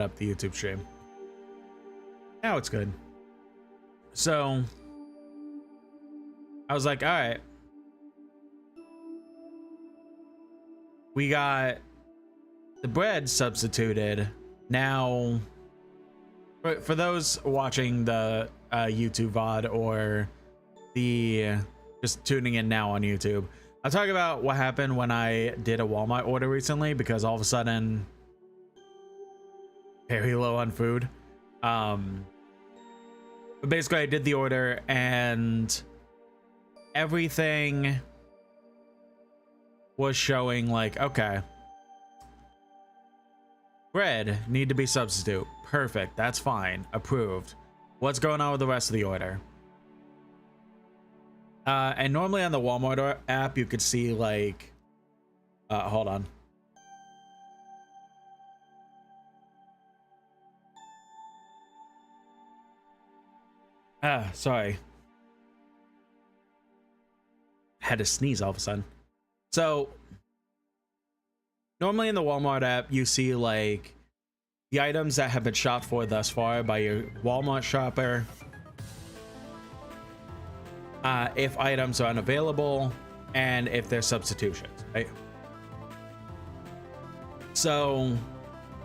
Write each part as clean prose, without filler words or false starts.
up the YouTube stream. Now it's good. So I was like, all right, we got the bread substituted. Now, for those watching the YouTube VOD or the just tuning in now on YouTube, I'll talk about what happened when I did a Walmart order recently, because all of a sudden, very low on food. But basically, I did the order and everything was showing like, okay, bread need to be substitute. Perfect. That's fine. Approved. What's going on with the rest of the order? And normally on the Walmart app, you could see like, hold on. Sorry. Had to sneeze all of a sudden. So normally in the Walmart app, you see like the items that have been shopped for thus far by your Walmart shopper. If items are unavailable and if there's substitutions, right? So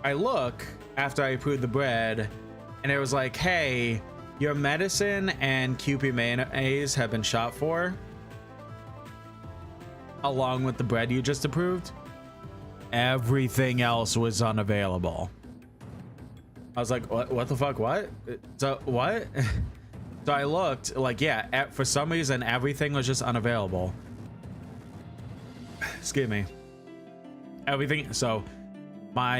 I look after I approved the bread and it was like, hey, your medicine and Kewpie mayonnaise have been shot for, along with the bread you just approved. Everything else was unavailable. I was like, what the fuck? What? So what? So I looked, like, yeah, for some reason everything was just unavailable. Excuse me. Everything. So my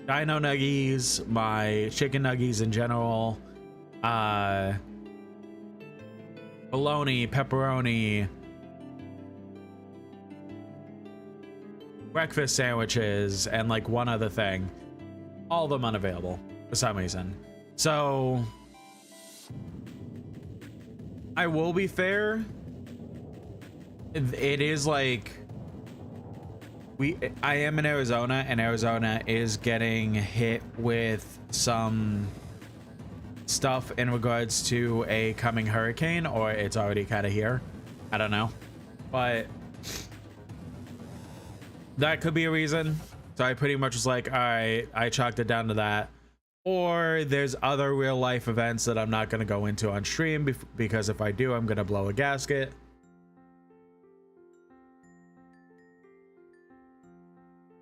dino nuggies, my chicken nuggies in general, bologna, pepperoni, breakfast sandwiches, and like one other thing, all of them unavailable for some reason. So I will be fair, it is like I am in Arizona, and Arizona is getting hit with some stuff in regards to a coming hurricane, or it's already kind of here. I don't know, but that could be a reason. So I pretty much was like, all right, I chalked it down to that. Or there's other real life events that I'm not going to go into on stream, because if I do, I'm going to blow a gasket.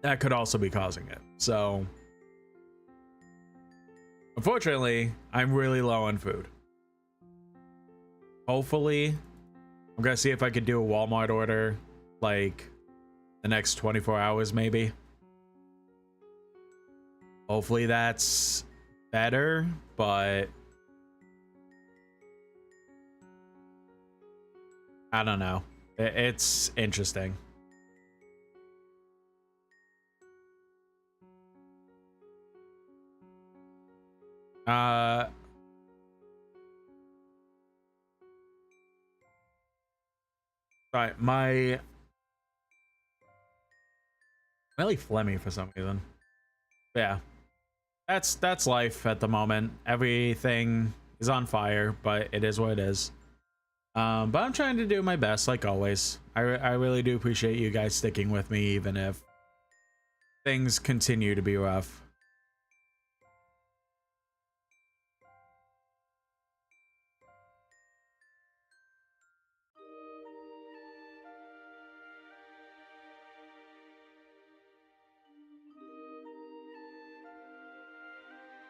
That could also be causing it. So unfortunately, I'm really low on food. Hopefully, I'm going to see if I could do a Walmart order like the next 24 hours, maybe. Hopefully that's better, but I don't know. It's interesting. Right, my really phlegmy for some reason. Yeah, that's life at the moment. Everything is on fire, but it is what it is. But I'm trying to do my best, like always. I really do appreciate you guys sticking with me, even if things continue to be rough.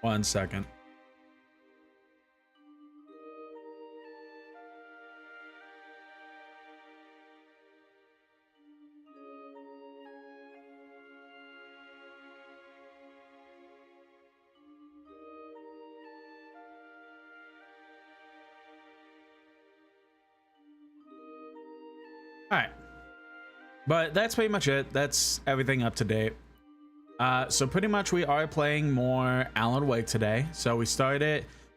One second. All right, but that's pretty much it. That's everything up to date. So pretty much we are playing more Alan Wake today. So we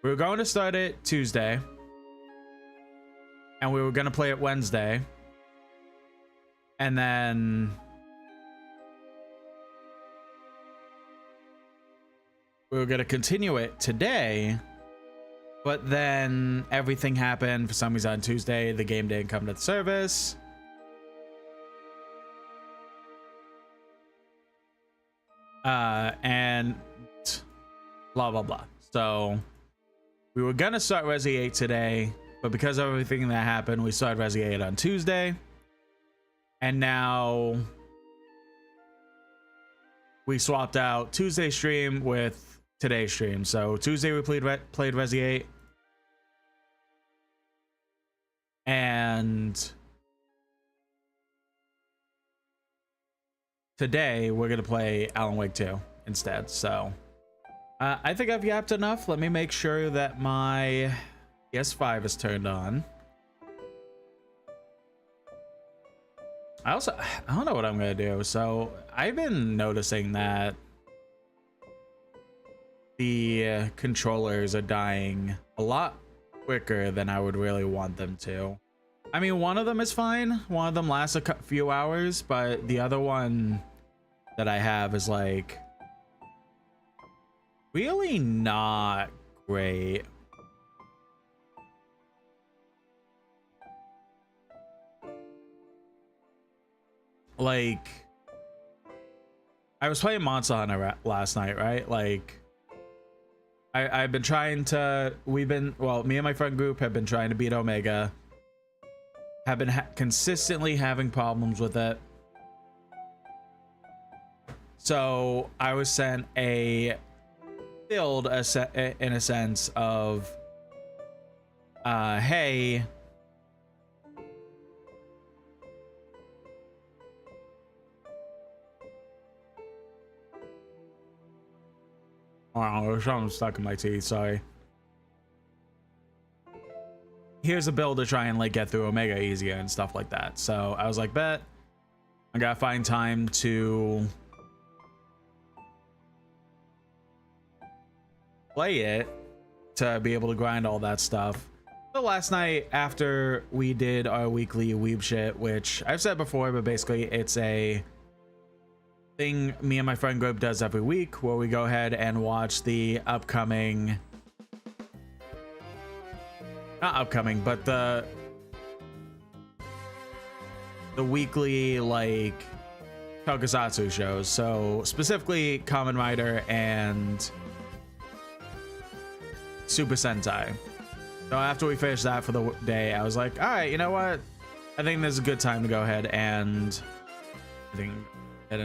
were going to start it Tuesday, and we were going to play it Wednesday, and then we were gonna continue it today, but then everything happened for some reason on Tuesday. The game didn't come to the service. And blah blah blah. So we were gonna start Resi 8 today, but because of everything that happened, we started Resi 8 on Tuesday, and now we swapped out Tuesday's stream with today's stream. So Tuesday we played Resi 8, and today we're gonna play Alan Wake 2 instead. So I think I've yapped enough. Let me make sure that my PS5 is turned on. I don't know what I'm gonna do. So I've been noticing that the controllers are dying a lot quicker than I would really want them to. I mean, one of them is fine. One of them lasts a few hours, but the other one that I have is like really not great. Like, I was playing Monster Hunter last night, right? Like, I've been trying to, me and my friend group have been trying to beat Omega. Have been consistently having problems with it. So I was sent a build in a sense of, hey, oh, there's something stuck in my teeth, sorry. Here's a build to try and like get through Omega easier and stuff like that. So I was like, bet I gotta find time to play it to be able to grind all that stuff. So last night after we did our weekly weeb shit, which I've said before, but basically it's a thing me and my friend group does every week where we go ahead and watch the upcoming, not upcoming, but the weekly like tokusatsu shows. So specifically Kamen Rider and Super Sentai. So after we finished that for the day, I was like, all right, you know what? I think this is a good time to go ahead and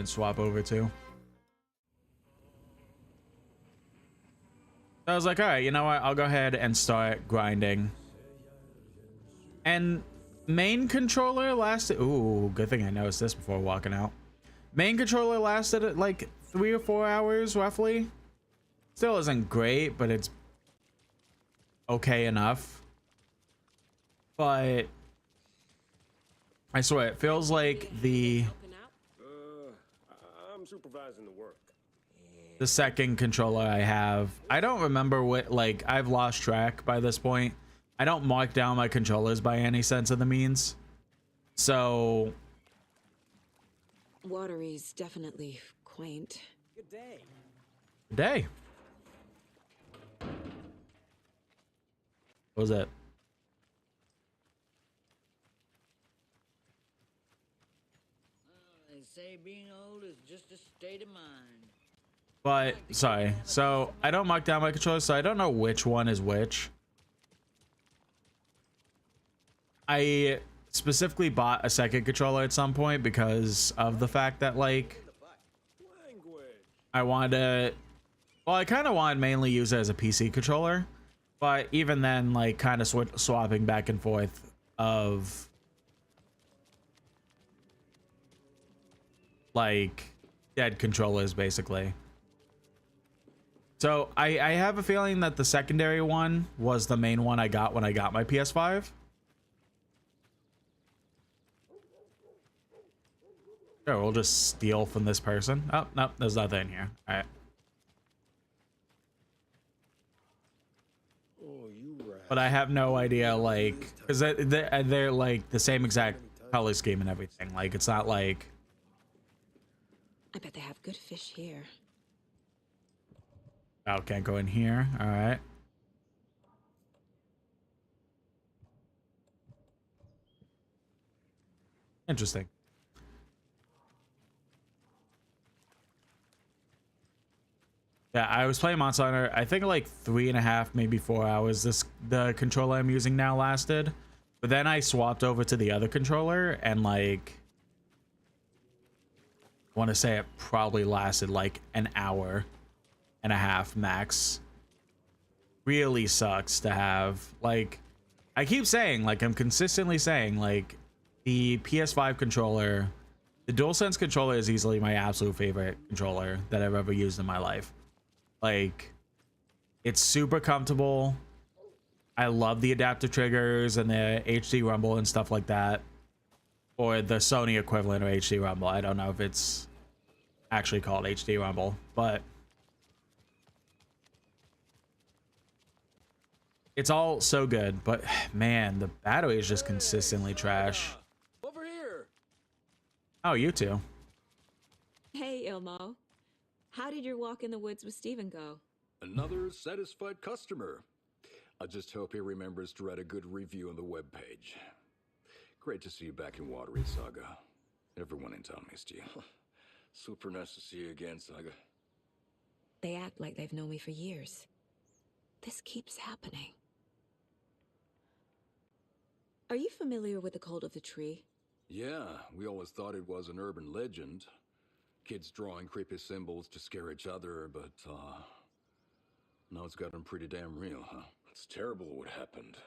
swap over to. So I was like, all right, you know what? I'll go ahead and start grinding. And main controller lasted, ooh, good thing I noticed this before walking out. Main controller lasted like 3 or 4 hours roughly. Still isn't great, but it's okay enough. But I swear it feels like I'm supervising the work. The second controller I have, I don't remember what, like, I've lost track by this point. I don't mark down my controllers by any sense of the means. So Watery's definitely quaint. Good day. good day. What was it? They say being old is just a state of mind. But sorry, so I don't mark down my controllers, so I don't know which one is which. I specifically bought a second controller at some point because of the fact that like I wanted to, well, I kind of wanted mainly use it as a PC controller, but even then, like, kind of swapping back and forth of like dead controllers basically. So I have a feeling that the secondary one was the main one I got when I got my PS5. Sure, we'll just steal from this person. Oh, no, there's nothing in here. All right. But I have no idea, like, because they're like the same exact color scheme and everything. Like, it's not like... I bet they have good fish here. Oh, can't go in here. All right. Interesting. Yeah, I was playing Monster Hunter. I think like 3.5, maybe 4 hours. The controller I'm using now lasted, but then I swapped over to the other controller, and like, I want to say it probably lasted like an hour and a half max. Really sucks to have. Like, I keep saying, like, I'm consistently saying, like, the PS5 controller, the DualSense controller is easily my absolute favorite controller that I've ever used in my life. Like, it's super comfortable. I love the adaptive triggers and the HD rumble and stuff like that. Or the Sony equivalent of HD rumble. I don't know if it's actually called HD rumble, but it's all so good. But man, the battery is just consistently trash. Over here. Oh, you too. Hey, Ilmo. How did your walk in the woods with Steven go? Another satisfied customer. I just hope he remembers to write a good review on the webpage. Great to see you back in Watery, Saga. Everyone in town missed you. Super nice to see you again, Saga. They act like they've known me for years. This keeps happening. Are you familiar with the Cult of the Tree? Yeah, we always thought it was an urban legend. Kids drawing creepy symbols to scare each other, but, now it's gotten pretty damn real, huh? It's terrible what happened.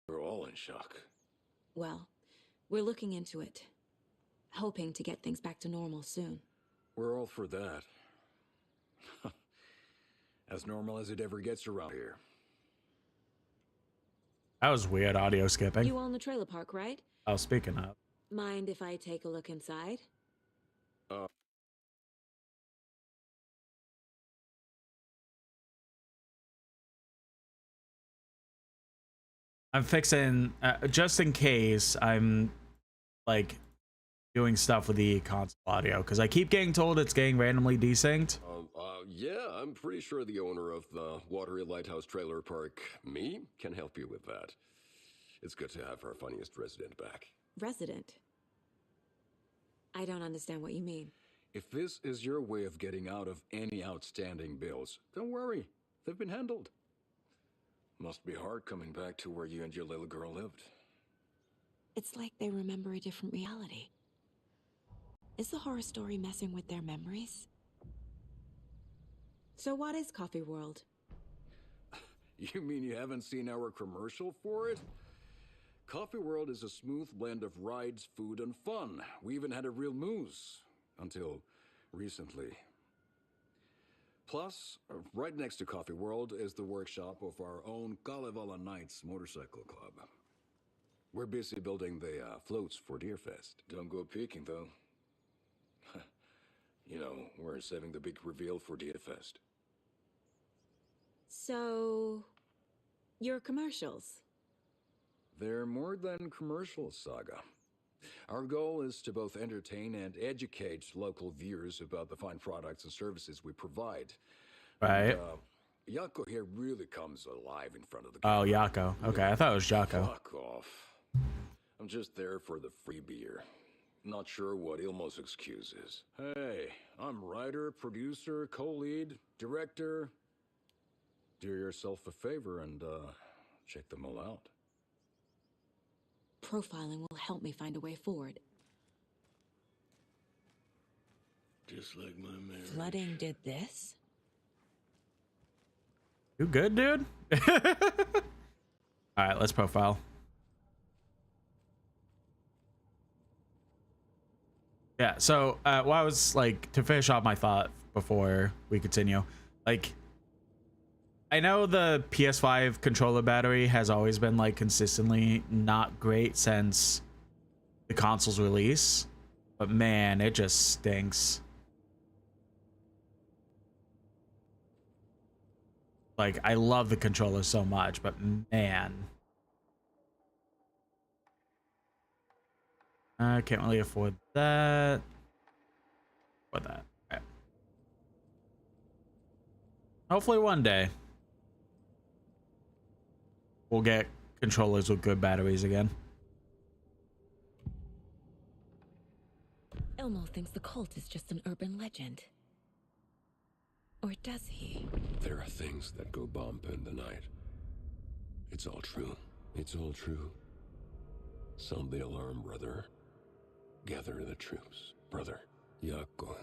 We're all in shock. Well, we're looking into it, hoping to get things back to normal soon. We're all for that. As normal as it ever gets around here. That was weird audio skipping. You own the trailer park, right? Oh, speaking of. Mind if I take a look inside? I'm fixing, just in case I'm like doing stuff with the console audio, because I keep getting told it's getting randomly desynced. Yeah, I'm pretty sure the owner of the Watery Lighthouse Trailer Park, me, can help you with that. It's good to have our funniest resident back. Resident? I don't understand what you mean. If this is your way of getting out of any outstanding bills, don't worry. They've been handled. Must be hard coming back to where you and your little girl lived. It's like they remember a different reality. Is the horror story messing with their memories? So what is Coffee World? You mean you haven't seen our commercial for it? Coffee World is a smooth blend of rides, food, and fun. We even had a real moose. Until recently. Plus, right next to Coffee World is the workshop of our own Kalevala Knights Motorcycle Club. We're busy building the floats for Deerfest. Don't go peeking, though. You know, we're saving the big reveal for Deerfest. So, your commercials? They're more than commercials, Saga. Our goal is to both entertain and educate local viewers about the fine products and services we provide. Right. And, Yako here really comes alive in front of the Oh, camera. Yako. Okay, I thought it was Jocko. Fuck off. I'm just there for the free beer. Not sure what Ilmo's excuse is. Hey, I'm writer, producer, co-lead, director. Do yourself a favor and check them all out. Profiling will help me find a way forward. Just like my marriage. Flooding did this? You good, dude? All right, let's profile. Yeah, so well, I was like, to finish off my thought before we continue, like, I know the PS5 controller battery has always been like consistently not great since the console's release, but man, it just stinks. Like, I love the controller so much, but man. I can't really afford that. For that. Okay. Hopefully one day we'll get controllers with good batteries again. Elmo thinks the cult is just an urban legend. Or does he? There are things that go bump in the night. It's all true. It's all true. Sound the alarm, brother. Gather the troops, brother. Yako,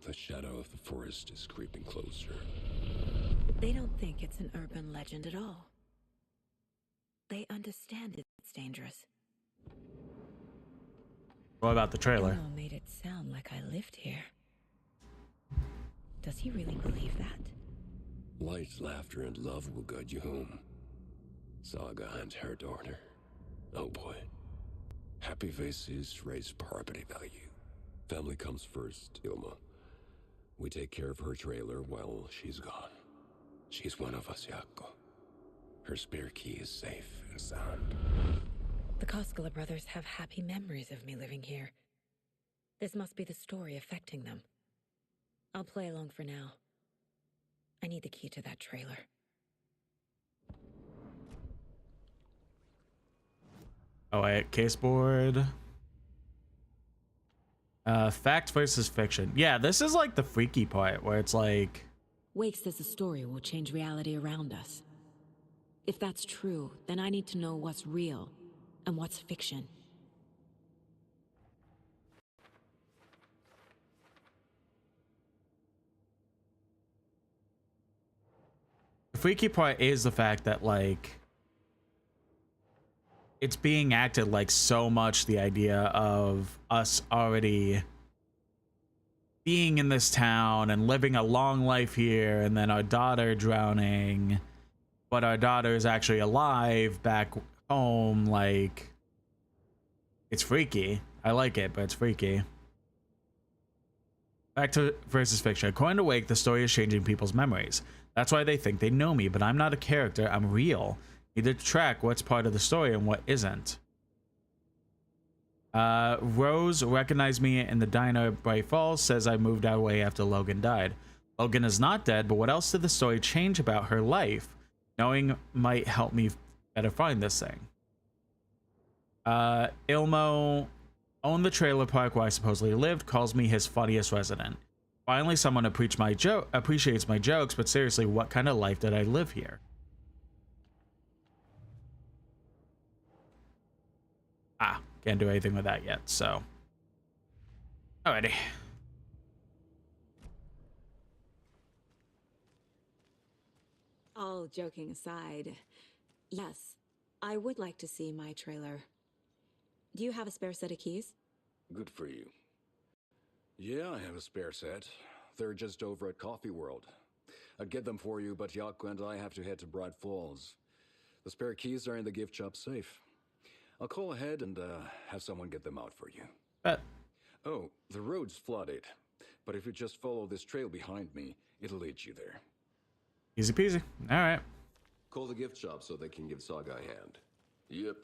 the shadow of the forest is creeping closer. They don't think it's an urban legend at all. They understand it's dangerous. What about the trailer? Elmo made it sound like I lived here. Does he really believe that? Light, laughter, and love will guide you home. Saga and her daughter. Oh boy. Happy faces raise property value. Family comes first, Ilma. We take care of her trailer while she's gone. She's one of us, Yako. Her spare key is safe and sound. The Koskela brothers have happy memories of me living here. This must be the story affecting them. I'll play along for now. I need the key to that trailer. Oh wait, caseboard. Fact versus fiction. Yeah, this is like the freaky part where it's like... Wake says the story will change reality around us. If that's true, then I need to know what's real and what's fiction. The freaky part is the fact that like... it's being acted like so much the idea of us already being in this town and living a long life here, and then our daughter drowning, but our daughter is actually alive back home. Like, it's freaky. I like it, but it's freaky. Back to versus fiction. According to Wake, the story is changing people's memories. That's why they think they know me, but I'm not a character. I'm real. Need to track what's part of the story and what isn't. Rose recognized me in the diner at Bright Falls, says I moved our way after Logan died. Logan is not dead, but what else did the story change about her life? Knowing might help me better find this thing. Ilmo owned the trailer park where I supposedly lived, calls me his funniest resident. Finally, someone appreciates my jokes, but seriously, what kind of life did I live here? Can't do anything with that yet, so. Alrighty. All joking aside, yes, I would like to see my trailer. Do you have a spare set of keys? Good for you. Yeah, I have a spare set. They're just over at Coffee World. I'd get them for you, but Yako and I have to head to Bright Falls. The spare keys are in the gift shop safe. I'll call ahead and have someone get them out for you. Oh, the road's flooded, but if you just follow this trail behind me, it'll lead you there. Easy peasy. All right. Call the gift shop so they can give Saga a hand. Yep.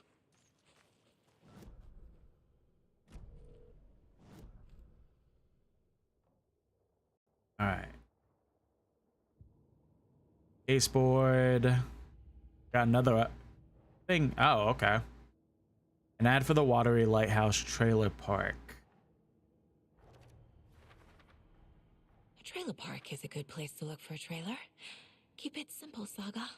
All right. Baseboard. Got another thing. Oh, okay. An ad for the Watery Lighthouse Trailer Park. A trailer park is a good place to look for a trailer. Keep it simple, Saga.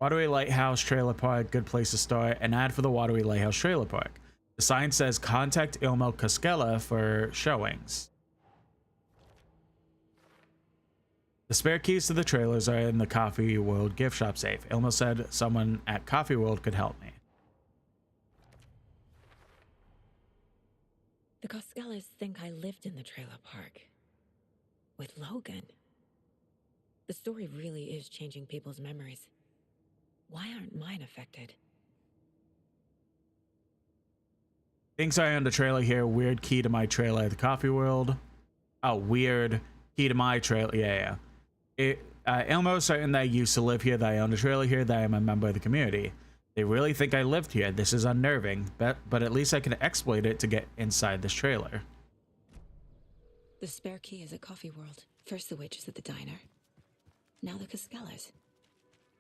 Watery Lighthouse Trailer Park, good place to start. An ad for the Watery Lighthouse Trailer Park. The sign says contact Ilmo Koskela for showings. The spare keys to the trailers are in the Coffee World gift shop safe. Ilmo said someone at Coffee World could help me. The Koskelas think I lived in the trailer park. With Logan. The story really is changing people's memories. Why aren't mine affected? Things I own the trailer here. Weird key to my trailer at the Coffee World. Oh, weird key to my trailer. Yeah. Ilmo is certain that I used to live here, that I own a trailer here, that I am a member of the community. They really think I lived here. This is unnerving, but at least I can exploit it to get inside this trailer. The spare key is at Coffee World. First the witch is at the diner. Now the Caskellas.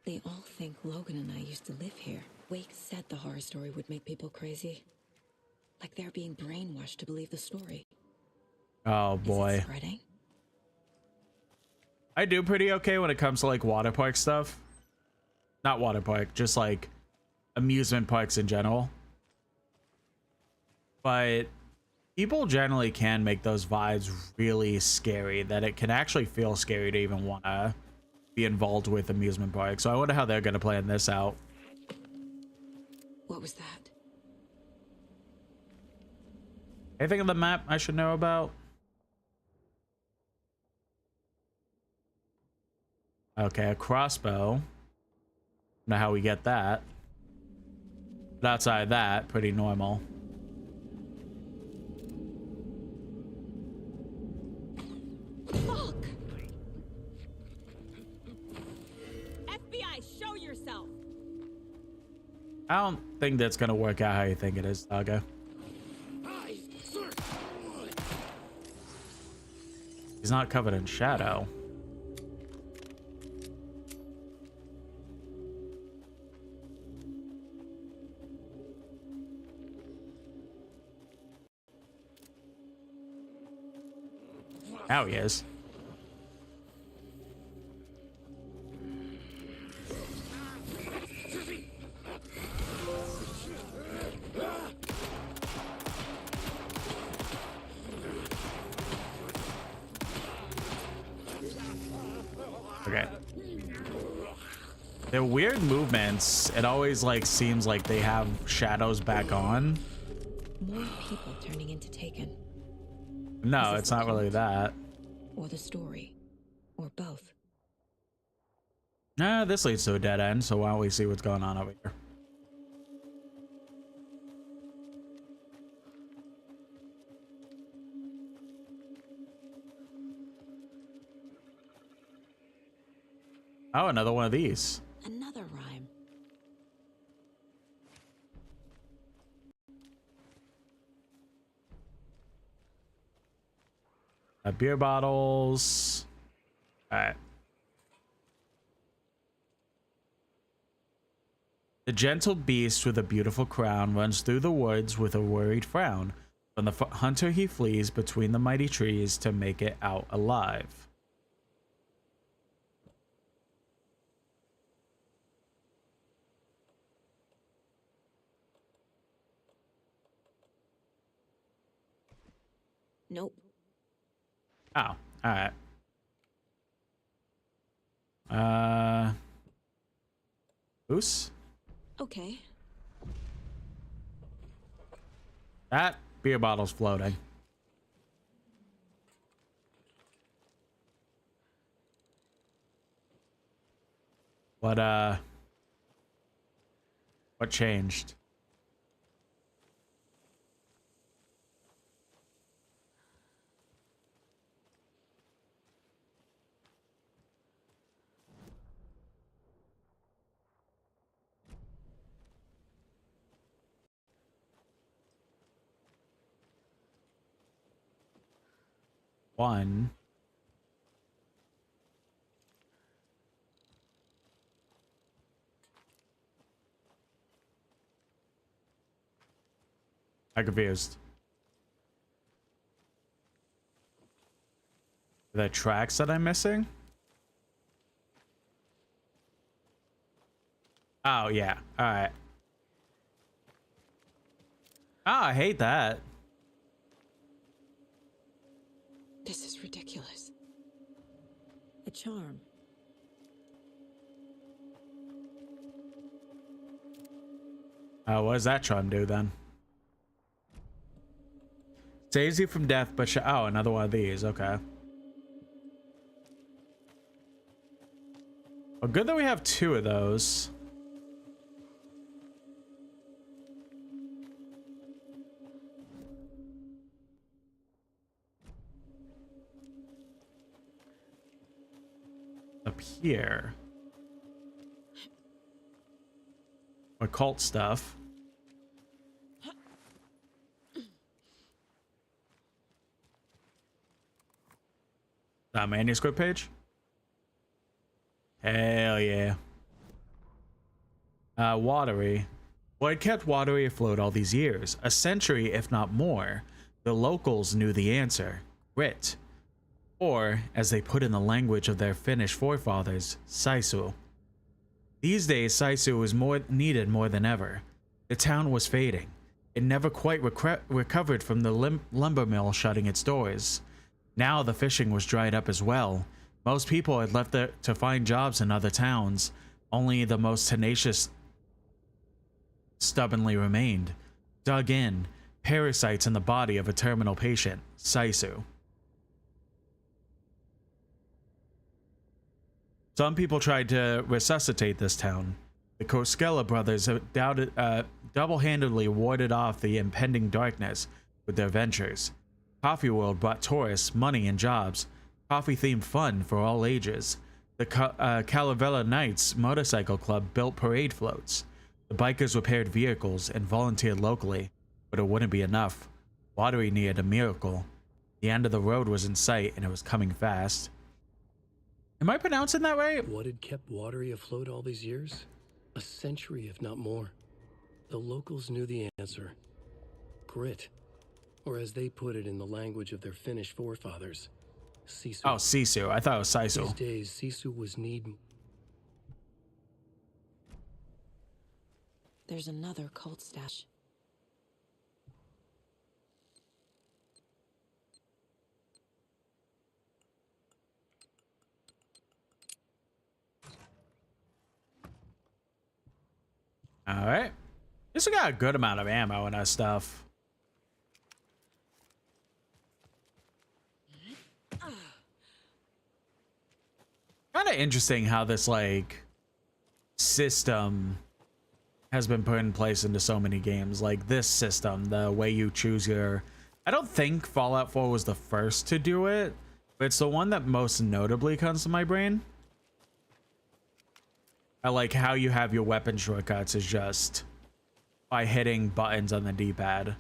They all think Logan and I used to live here. Wake said the horror story would make people crazy. Like they're being brainwashed to believe the story. Oh Is it boy. spreading? I do pretty okay when it comes to like water park stuff. Not water park, just like amusement parks in general. But people generally can make those vibes really scary, that it can actually feel scary to even want to be involved with amusement parks. So I wonder how they're going to plan this out. What was that? Anything on the map I should know about? Okay, a crossbow. Know how we get that. But outside of that, pretty normal. Fuck! FBI, show yourself! I don't think that's gonna work out how you think it is, Saga. He's not covered in shadow. Now he is. Okay. They're weird movements. It always like seems like they have shadows back on. More people turning into Taken. No, Is this it's the not really cult? that. Or the story. Or both. Nah, this leads to a dead end, so why don't we see what's going on over here? Oh, another one of these. Another rhyme. Beer bottles. All right. The gentle beast with a beautiful crown runs through the woods with a worried frown. From the hunter he flees between the mighty trees to make it out alive. Nope. Oh, all right. Goose? Okay. That beer bottle's floating. What changed? One. I'm confused. The tracks that I'm missing? Oh, yeah. All right. Ah, I hate that. This is ridiculous. A charm. What does that charm do then? Saves you from death, but oh, another one of these. Okay. Well, good that we have two of those. Up here. Occult stuff. That manuscript page? Hell yeah. Watery. What had kept Watery afloat all these years? A century, if not more. The locals knew the answer. Grit. Or, as they put in the language of their Finnish forefathers, saisu. These days, saisu was needed more than ever. The town was fading. It never quite recovered from the lumber mill shutting its doors. Now the fishing was dried up as well. Most people had left to find jobs in other towns. Only the most tenacious stubbornly remained, dug in, parasites in the body of a terminal patient, saisu. Some people tried to resuscitate this town. The Koskela brothers double-handedly warded off the impending darkness with their ventures. Coffee World brought tourists, money, and jobs. Coffee-themed fun for all ages. The Calavella Knights Motorcycle Club built parade floats. The bikers repaired vehicles and volunteered locally, but it wouldn't be enough. Watery needed a miracle. The end of the road was in sight, and it was coming fast. Am I pronouncing that right? What had kept Watery afloat all these years? A century, if not more. The locals knew the answer. Grit. Or as they put it in the language of their Finnish forefathers, sisu. Oh, sisu. I thought it was saisu. These days, sisu was need. There's another cult stash. All right. Guess we got a good amount of ammo and our stuff. Kind of interesting how this like system has been put in place into so many games. Like this system, the way you choose your... I don't think Fallout 4 was the first to do it, but it's the one that most notably comes to my brain. I like how you have your weapon shortcuts is just by hitting buttons on the D-pad.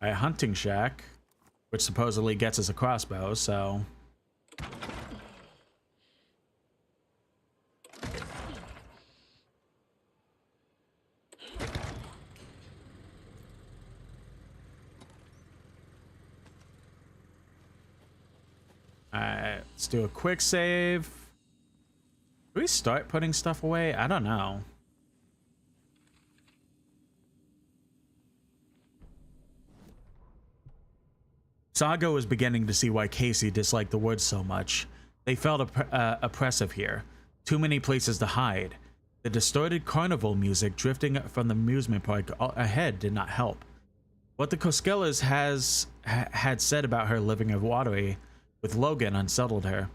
A hunting shack, which supposedly gets us a crossbow, so... Alright, let's do a quick save. Do we start putting stuff away? I don't know. Saga was beginning to see why Casey disliked the woods so much. They felt oppressive here. Too many places to hide. The distorted carnival music drifting from the amusement park ahead did not help. What the Koskelas had said about her living at Watery with Logan unsettled her.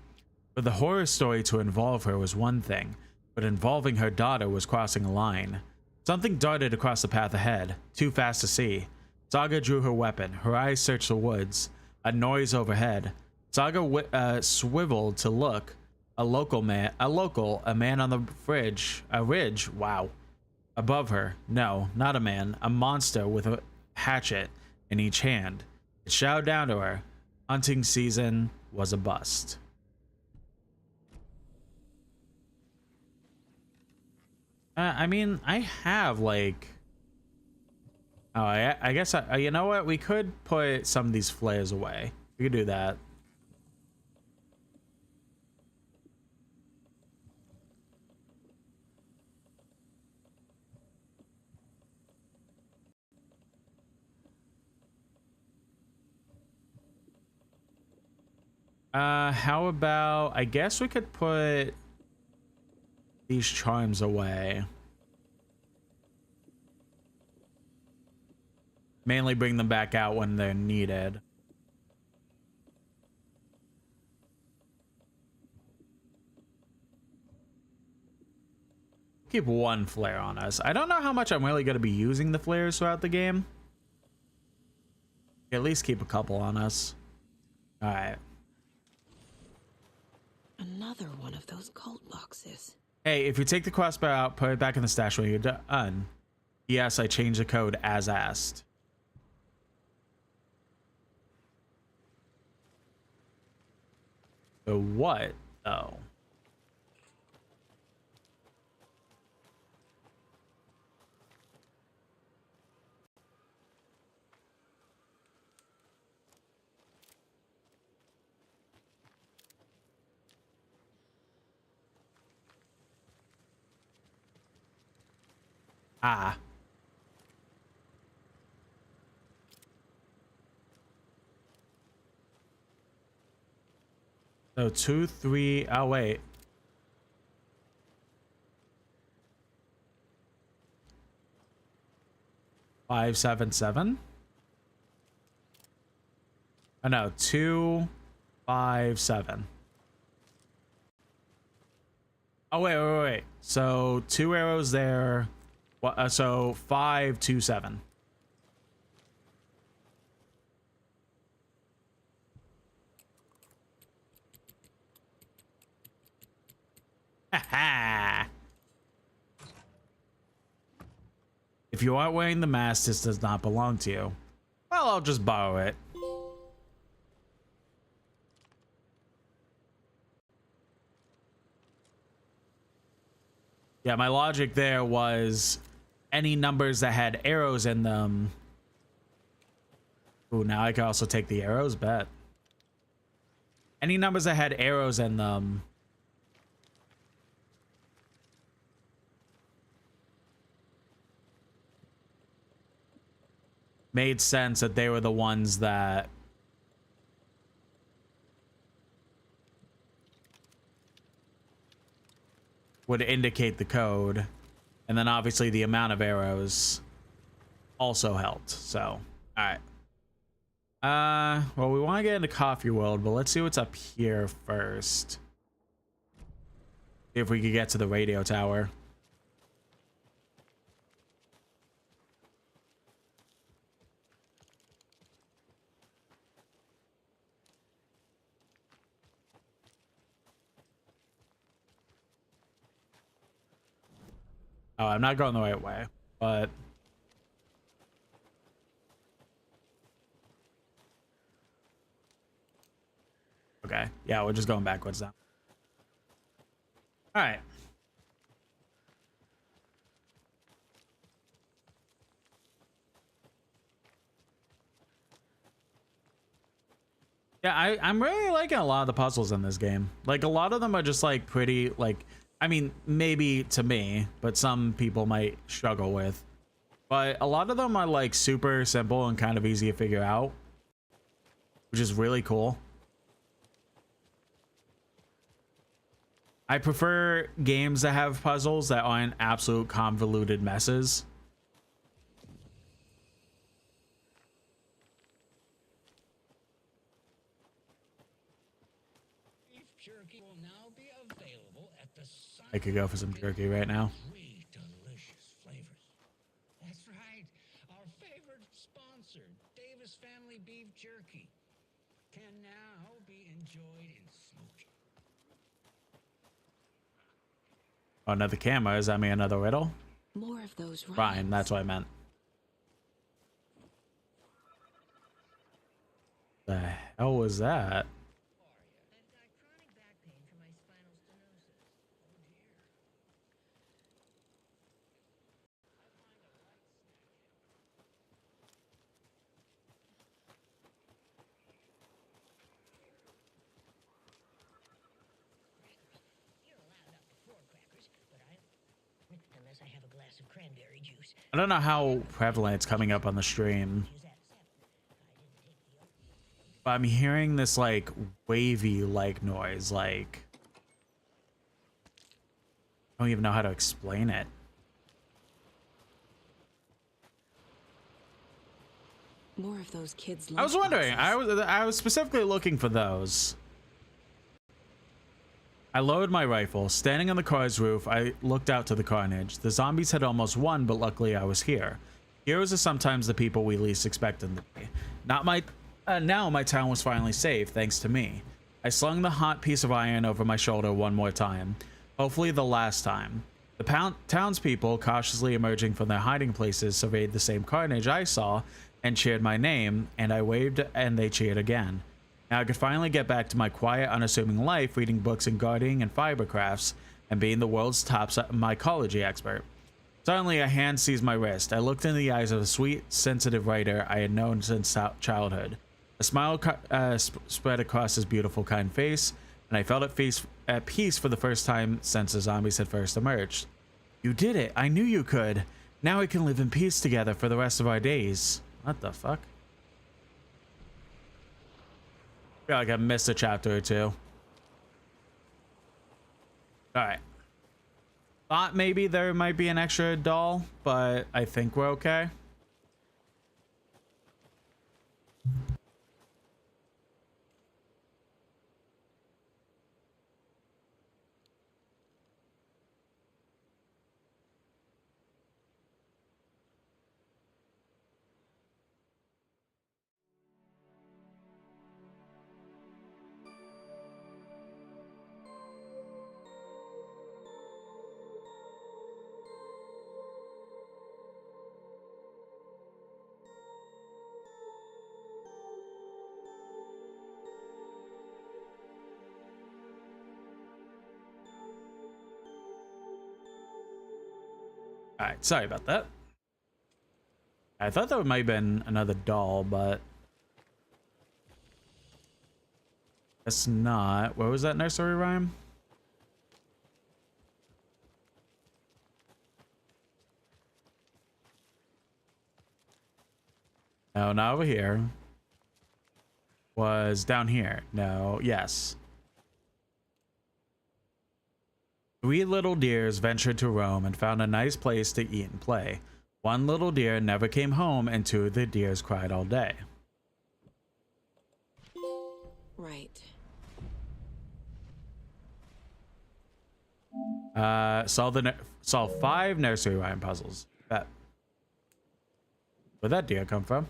For the horror story to involve her was one thing, but involving her daughter was crossing a line. Something darted across the path ahead, too fast to see. Saga drew her weapon. Her eyes searched the woods. A noise overhead. Saga swiveled to look. A man on the ridge, wow. Above her, no, not a man, a monster with a hatchet in each hand. It shouted down to her. Hunting season was a bust. I mean, I have like... Oh, I guess, you know what? We could put some of these flares away. We could do that. How about, I guess we could put these charms away. Mainly bring them back out when they're needed. Keep one flare on us. I don't know how much I'm really going to be using the flares throughout the game. At least keep a couple on us. All right. Another one of those cult boxes. Hey, if you take the crossbow out, put it back in the stash when you're done. Yes, I changed the code as asked. So what, though? Ah. So 2, 3. Oh, wait. Five, 7, 7. Oh no, 2, 5, 7. Oh wait. So 2 arrows there. What? So 5, 2, 7. Ha. If you aren't wearing the mask, this does not belong to you. Well, I'll just borrow it. Yeah, my logic there was any numbers that had arrows in them. Ooh, now I can also take the arrows, bet. Any numbers that had arrows in them made sense that they were the ones that would indicate the code. And then obviously the amount of arrows also helped. So, all right. Well, we want to get into Coffee World, but let's see what's up here first. See if we could get to the radio tower. Oh, I'm not going the right way, but okay. Yeah, we're just going backwards now. All right. Yeah, I'm really liking a lot of the puzzles in this game. Like, a lot of them are just like pretty, like, I mean, maybe to me, but some people might struggle with. But a lot of them are like super simple and kind of easy to figure out, which is really cool. I prefer games that have puzzles that aren't absolute convoluted messes. I could go for some jerky right now. Delicious flavors. That's right. Our favorite sponsor, Davis Family Beef Jerky, can now be enjoyed in smoking. Oh, another camera. Is that me another riddle? More of those Fine, that's what I meant. The hell was that? I don't know how prevalent it's coming up on the stream, but I'm hearing this like wavy like noise. Like, I don't even know how to explain it. More of those kids. I was wondering. I was specifically looking for those. I lowered my rifle. Standing on the car's roof, I looked out to the carnage. The zombies had almost won, but luckily I was here. Heroes are sometimes the people we least expect them to be. Now my town was finally safe, thanks to me. I slung the hot piece of iron over my shoulder one more time. Hopefully the last time. The townspeople, cautiously emerging from their hiding places, surveyed the same carnage I saw and cheered my name, and I waved and they cheered again. Now I could finally get back to my quiet, unassuming life, reading books and gardening and fiber crafts, and being the world's top mycology expert. Suddenly, a hand seized my wrist. I looked in the eyes of a sweet, sensitive writer I had known since childhood. A smile spread across his beautiful, kind face, and I felt at peace for the first time since the zombies had first emerged. You did it! I knew you could! Now we can live in peace together for the rest of our days. What the fuck? I feel like I missed a chapter or two. Alright. Thought maybe there might be an extra doll, but I think we're okay. Alright, sorry about that. I thought there might have been another doll, but guess not. What was that nursery rhyme? No, not over here. Was down here. No, yes. Three little deers ventured to roam and found a nice place to eat and play. One little deer never came home, and two of the deers cried all day. Right. Solve 5 nursery rhyme puzzles. Bet. Where'd that deer come from?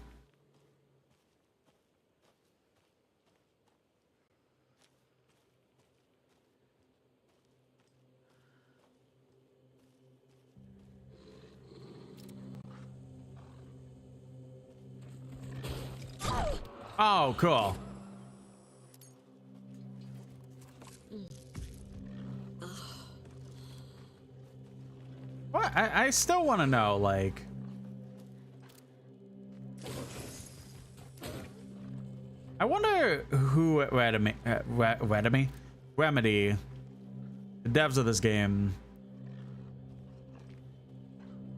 Oh, cool. What? I still want to know, like... I wonder who at Remedy, the devs of this game...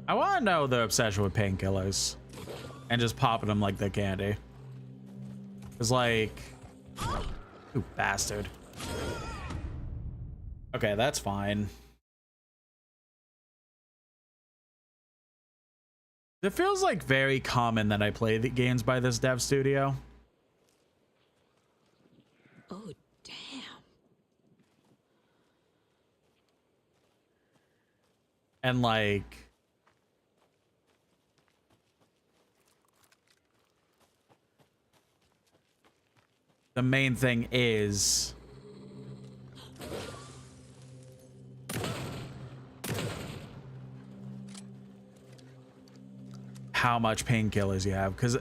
I want to know their obsession with painkillers and just popping them like they're candy. It's like, you bastard. Okay, that's fine. It feels like very common that I play the games by this dev studio. Oh, damn. And like... the main thing is how much painkillers you have, because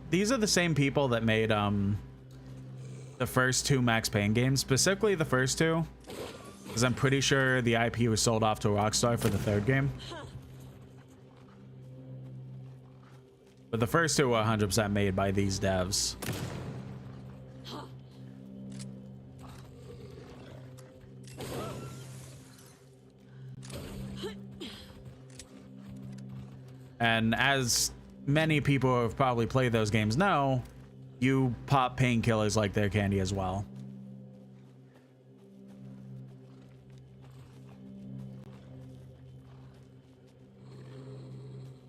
these are the same people that made the first 2 Max Payne games, specifically the first 2, because I'm pretty sure the IP was sold off to Rockstar for the 3rd game. But the first 2 were 100% made by these devs. And as many people who have probably played those games know, you pop painkillers like they're candy as well.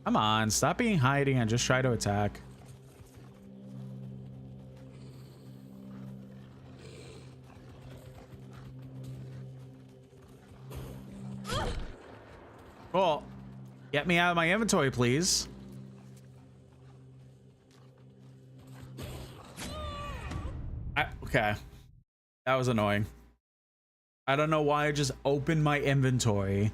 Come on, stop being hiding and just try to attack. Cool. Get me out of my inventory, please. Okay. That was annoying. I don't know why I just opened my inventory.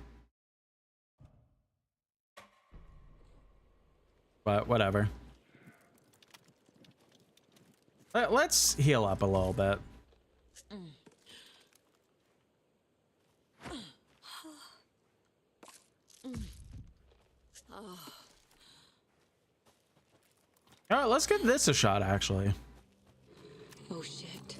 But whatever. Let's heal up a little bit. All right, let's give this a shot, actually. Oh shit.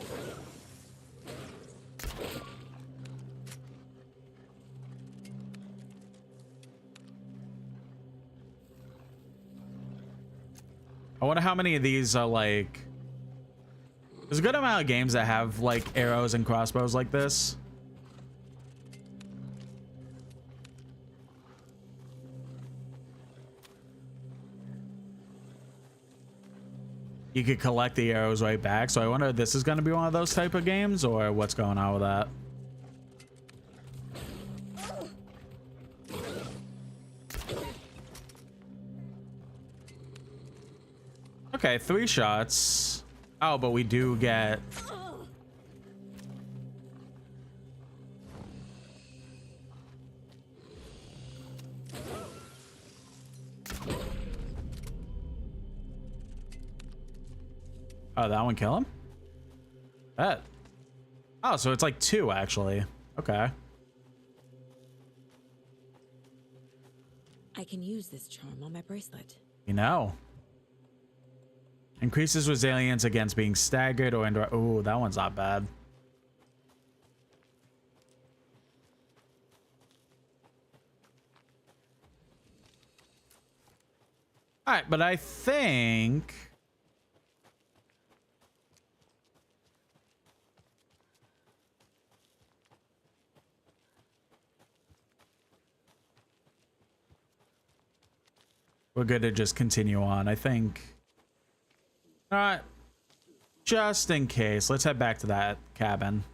I wonder how many of these are like... There's a good amount of games that have like arrows and crossbows like this. You could collect the arrows right back. So I wonder if this is going to be one of those type of games or what's going on with that. Okay, 3 shots. Oh, but we do get... Oh, that one kill him? Bet. Oh, so it's like 2 actually. Okay. I can use this charm on my bracelet. You know. Increases resilience against being staggered or under... Ooh, that one's not bad. All right, but I think... we're good to just continue on, I think. All right. Just in case, let's head back to that cabin.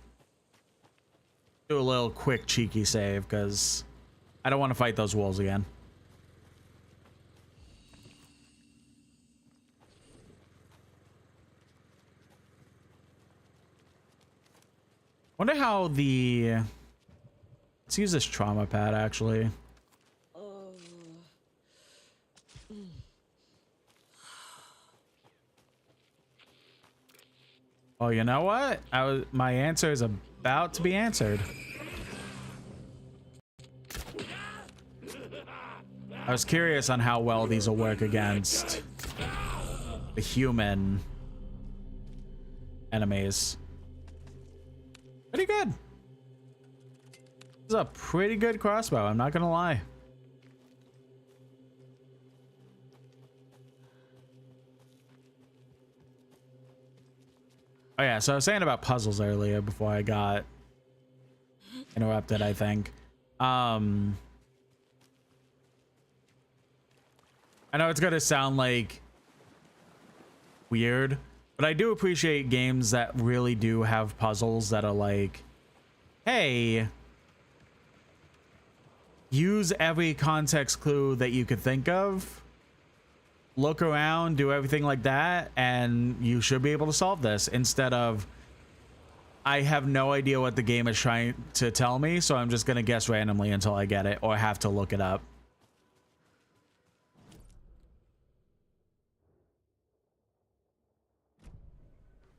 Do a little quick cheeky save, because I don't want to fight those wolves again. Wonder how the... Let's use this trauma pad, actually. Oh, you know what? My answer is about to be answered. I was curious on how well these will work against the human enemies. Pretty good. This is a pretty good crossbow, I'm not gonna lie. Oh yeah, so I was saying about puzzles earlier before I got interrupted, I think. I know it's gonna sound like weird, but I do appreciate games that really do have puzzles that are like, hey, use every context clue that you could think of. Look around, do everything like that, and you should be able to solve this, instead of I have no idea what the game is trying to tell me, so I'm just gonna guess randomly until I get it or have to look it up.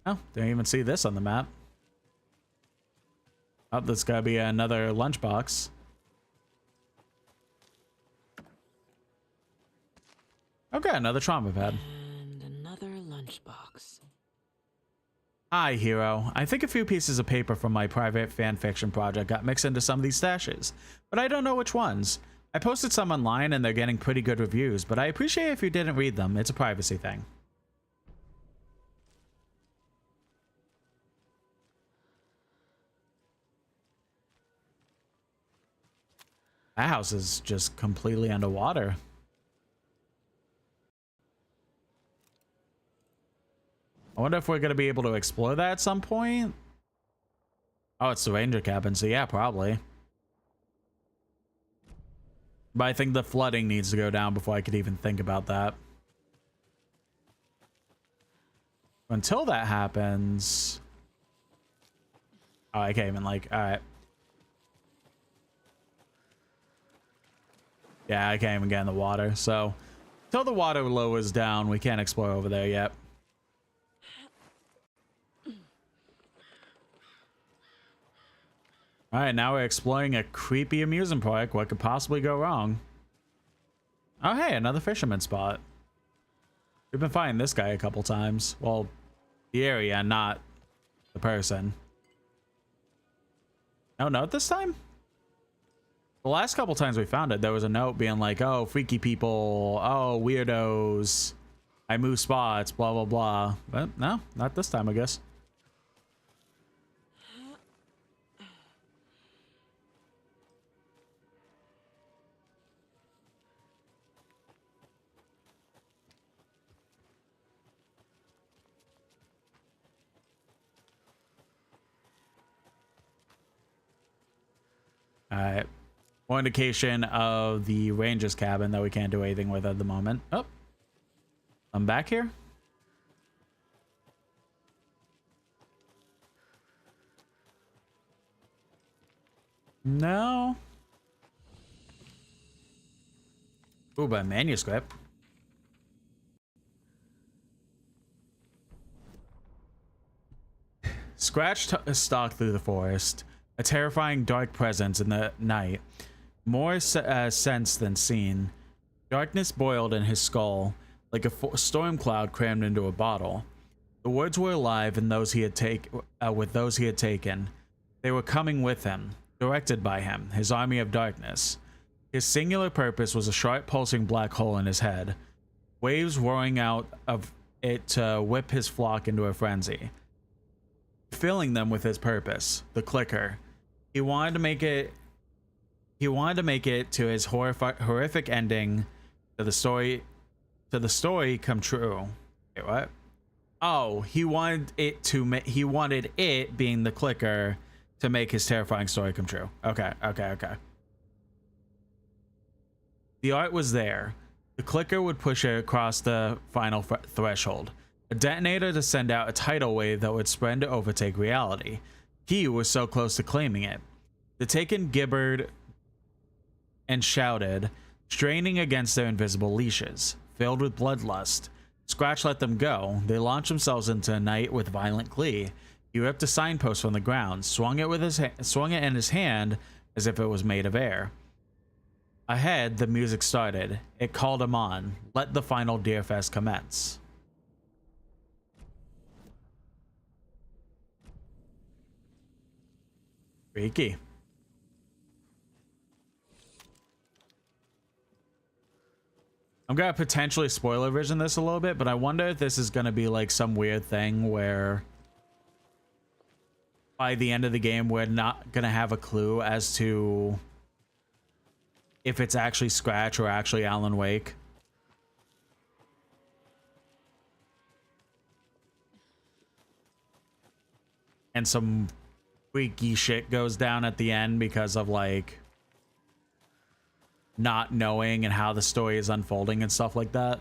Oh, didn't even see this on the map. Oh, there's gotta be another lunchbox. Okay, another trauma pad. And another lunchbox. Hi, Hero. I think a few pieces of paper from my private fan fiction project got mixed into some of these stashes, but I don't know which ones. I posted some online and they're getting pretty good reviews, but I appreciate if you didn't read them. It's a privacy thing. That house is just completely underwater. I wonder if we're going to be able to explore that at some point. Oh, it's the ranger cabin, so yeah, probably. But I think the flooding needs to go down before I could even think about that. Until that happens... Oh, I can't even, like, alright. Yeah, I can't even get in the water, so... Until the water lowers down, we can't explore over there yet. All right, now we're exploring a creepy amusement park. What could possibly go wrong? Oh, hey, another fisherman spot. We've been finding this guy a couple times. Well, the area, not the person. No note this time? The last couple times we found it, there was a note being like, oh, freaky people, oh, weirdos, I move spots, blah, blah, blah. But no, not this time, I guess. All right. More indication of the ranger's cabin that we can't do anything with at the moment. Oh, I'm back here. No. Ooh, but manuscript. Scratch stalked through the forest, a terrifying dark presence in the night. More sense than seen. Darkness boiled in his skull, like a storm cloud crammed into a bottle. The words were alive in those he had with those he had taken. They were coming with him, directed by him, his army of darkness. His singular purpose was a sharp pulsing black hole in his head, waves roaring out of it to whip his flock into a frenzy, filling them with his purpose, the clicker. He wanted to make it to his horrific ending, to the story come true. Wait, what? Oh, he wanted it being the clicker to make his terrifying story come true. Okay. The art was there. The clicker would push it across the final threshold. A detonator to send out a tidal wave that would spread to overtake reality. He was so close to claiming it. The Taken gibbered and shouted, straining against their invisible leashes. Filled with bloodlust, Scratch let them go. They launched themselves into a night with violent glee. He ripped a signpost from the ground, swung it in his hand as if it was made of air. Ahead, the music started. It called him on. Let the final Deerfest commence. Freaky. I'm gonna potentially spoiler vision this a little bit, but I wonder if this is gonna be like some weird thing where by the end of the game we're not gonna have a clue as to if it's actually Scratch or actually Alan Wake. And some freaky shit goes down at the end because of like not knowing and how the story is unfolding and stuff like that.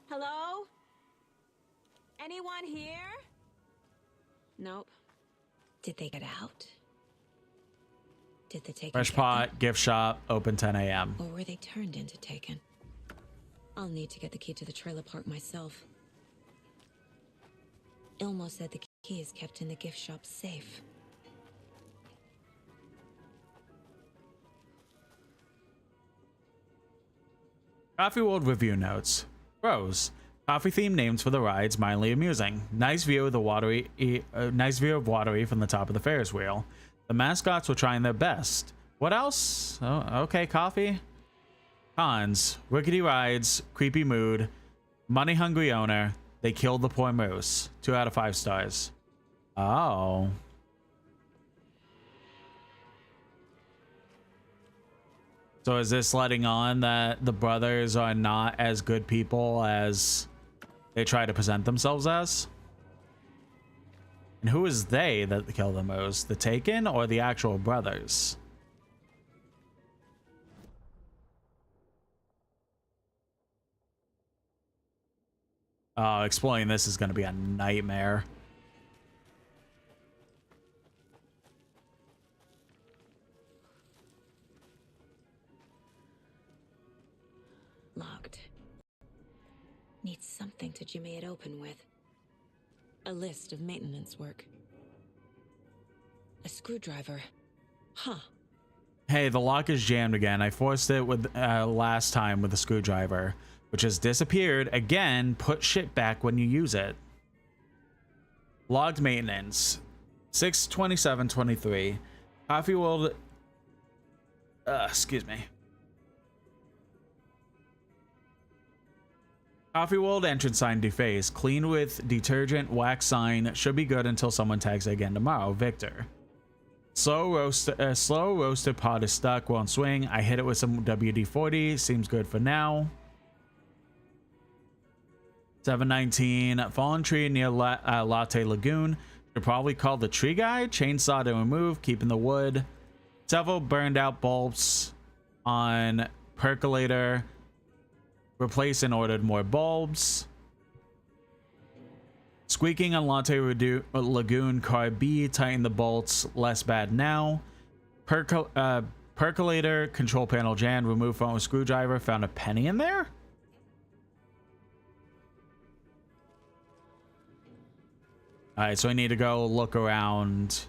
Hello? Anyone here? Nope. Did they get out? Did the Taken Fresh get Pot, them? gift shop, open 10 a.m. Or were they turned into Taken? I'll need to get the key to the trailer park myself. Ilmo said the key is kept in the gift shop safe. Coffee World review notes. Pros: coffee themed names for the rides, mildly amusing. Nice view of Watery from the top of the Ferris wheel. The mascots were trying their best. What else? Oh, okay, coffee. Cons: rickety rides, creepy mood, money hungry owner. They killed the poor moose. 2 out of 5 stars. Oh. So is this letting on that the brothers are not as good people as they try to present themselves as? And who is they that kill the most? The Taken or the actual brothers? Oh, exploring this is going to be a nightmare. Locked. Need something to jimmy it open with. A list of maintenance work. A screwdriver. Huh. Hey, the lock is jammed again. I forced it with last time with the screwdriver, which has disappeared. Again, put shit back when you use it. Logged maintenance. 6/27/23. Coffee World. Excuse me. Coffee World entrance sign defaced. Clean with detergent. Wax sign. Should be good until someone tags it again tomorrow. Victor. Slow roasted pot is stuck. Won't swing. I hit it with some WD-40. Seems good for now. 7/19. Fallen tree near Latte Lagoon. Should probably call the tree guy. Chainsaw to remove. Keeping the wood. Several burned out bulbs on percolator. Replace and ordered more bulbs. Squeaking on Latte Lagoon car B. Tighten the bolts. Less bad now. Percolator control panel jammed. Remove phone with screwdriver. Found a penny in there. All right, so I need to go look around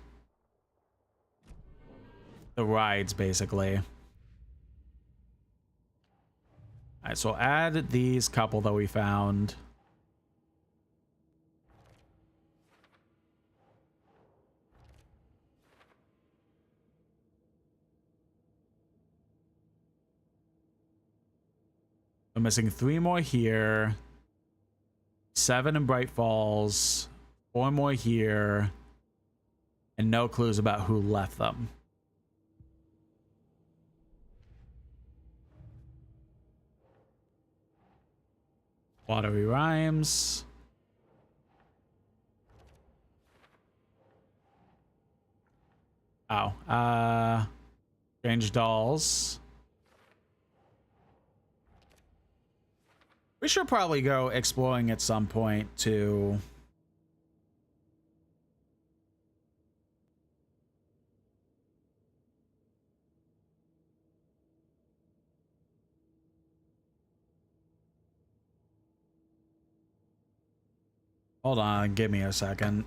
the rides, basically. All right, so add these couple that we found. I'm missing 3 more here. 7 in Bright Falls. 4 more here. And no clues about who left them. Watery Rhymes. Oh, Strange Dolls. We should probably go exploring at some point too. Hold on, give me a second.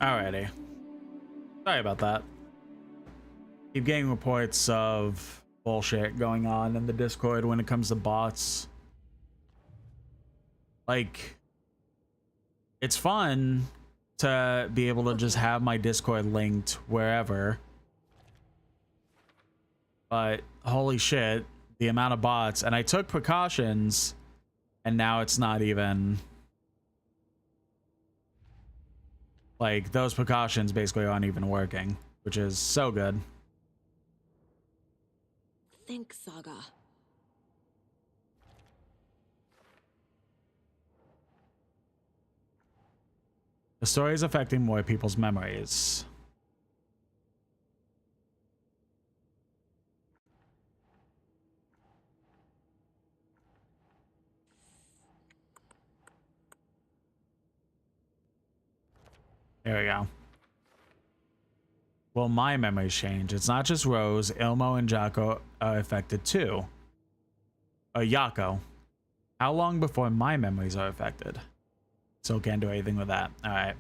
Alrighty. Sorry about that. Keep getting reports of bullshit going on in the Discord when it comes to bots. Like, it's fun to be able to just have my Discord linked wherever. But holy shit, the amount of bots. And I took precautions, and now it's not even... Like, those precautions basically aren't even working, which is so good. Think, Saga. The story is affecting more people's memories. There we go. Well, my memories change. It's not just Rose, Ilmo, and Jaco are affected too. Yako. How long before my memories are affected? Still can't do anything with that. All right.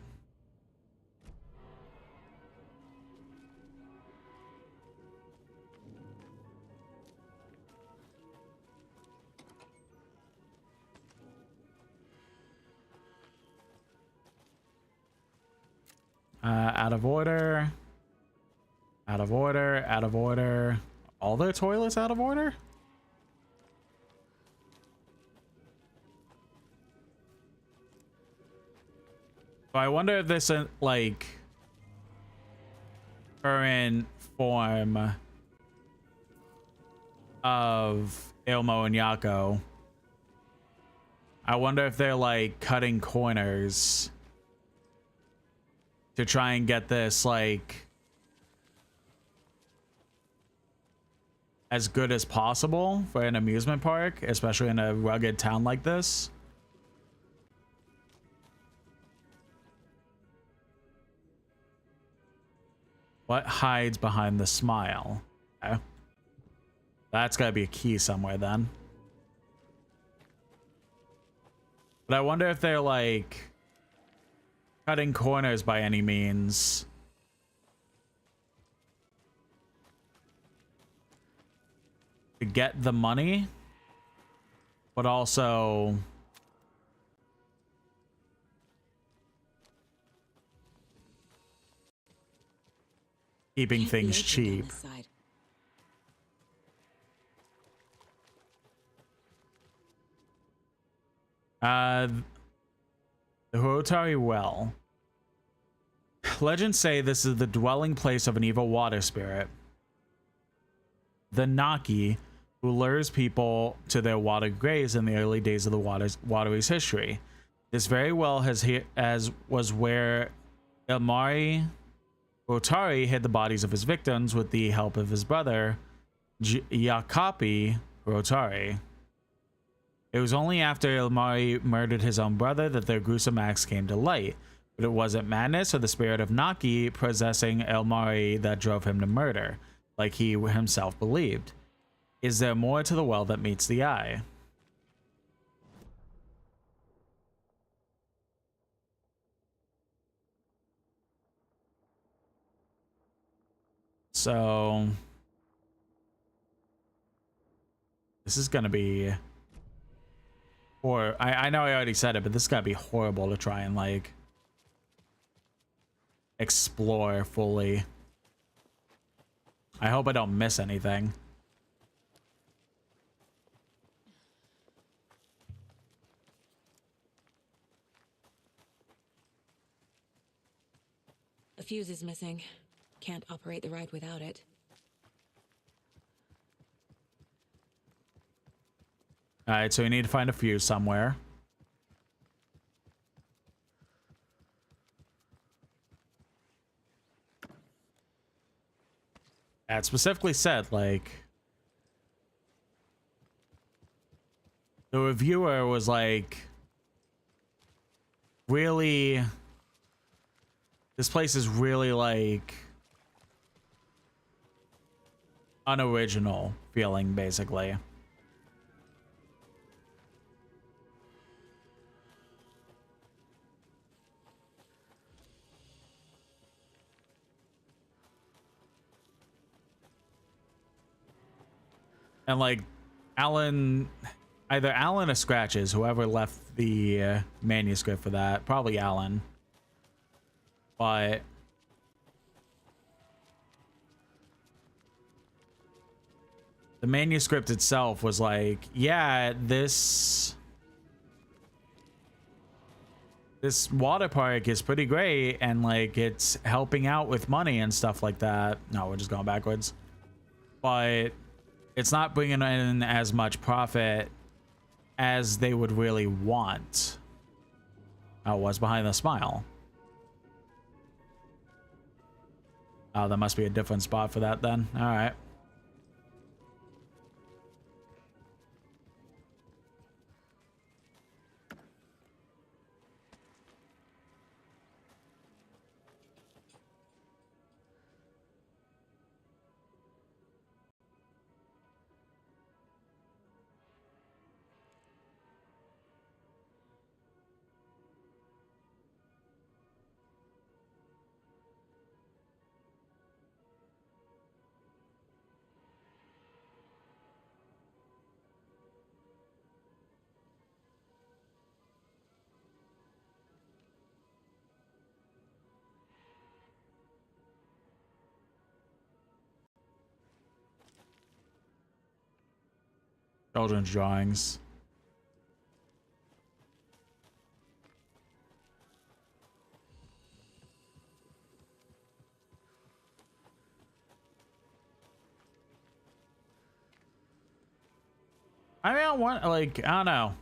Out of order. Out of order. Out of order. All their toilets out of order? So I wonder if this like current form of Ilmo and Yako. I wonder if they're like cutting corners to try and get this like as good as possible for an amusement park, especially in a rugged town like this. What hides behind the smile? Okay. That's gotta be a key somewhere then. But I wonder if they're like cutting corners by any means. To get the money, but also keeping things cheap. The Huotari Well. Legends say this is the dwelling place of an evil water spirit, the Naki, who lures people to their water graves in the early days of the watery's history. This very well was where Ilmari Huotari hid the bodies of his victims with the help of his brother, Yakapi Huotari. It was only after Ilmari murdered his own brother that their gruesome acts came to light. But it wasn't madness or the spirit of Naki possessing Ilmari that drove him to murder, like he himself believed. Is there more to the well that meets the eye? So this is gonna be, or I know I already said it, but this is gonna be horrible to try and like explore fully. I hope I don't miss anything. A fuse is missing. Can't operate the ride without it. All right, so we need to find a fuse somewhere. It specifically said, like, the reviewer was like, really, this place is really like unoriginal feeling, basically. And like either Alan or Scratches, whoever left the manuscript for that, probably Alan. But the manuscript itself was like, yeah, this water park is pretty great, and like it's helping out with money and stuff like that. No, we're just going backwards. But it's not bringing in as much profit as they would really want. Oh, what's behind the smile? Oh, that must be a different spot for that then. All right. Children's drawings. I mean, I want, like, I don't know.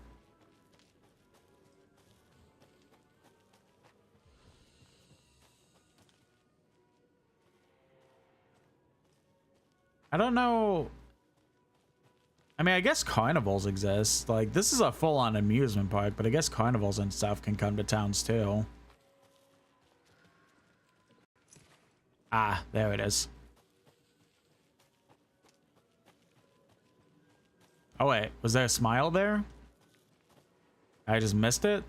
I don't know. I mean, I guess carnivals exist. Like, this is a full-on amusement park, but I guess carnivals and stuff can come to towns too. Ah, there it is. Oh, wait. Was there a smile there? I just missed it?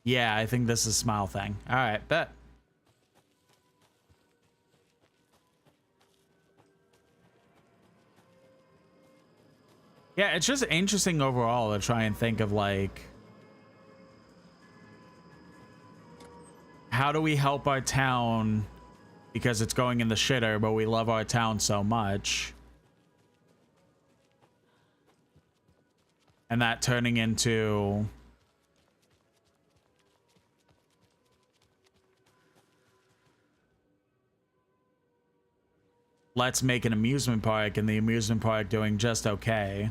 Yeah, I think this is a smile thing. All right, bet. Yeah, it's just interesting overall to try and think of, like, how do we help our town because it's going in the shitter, but we love our town so much. And that turning into let's make an amusement park, and the amusement park doing just okay.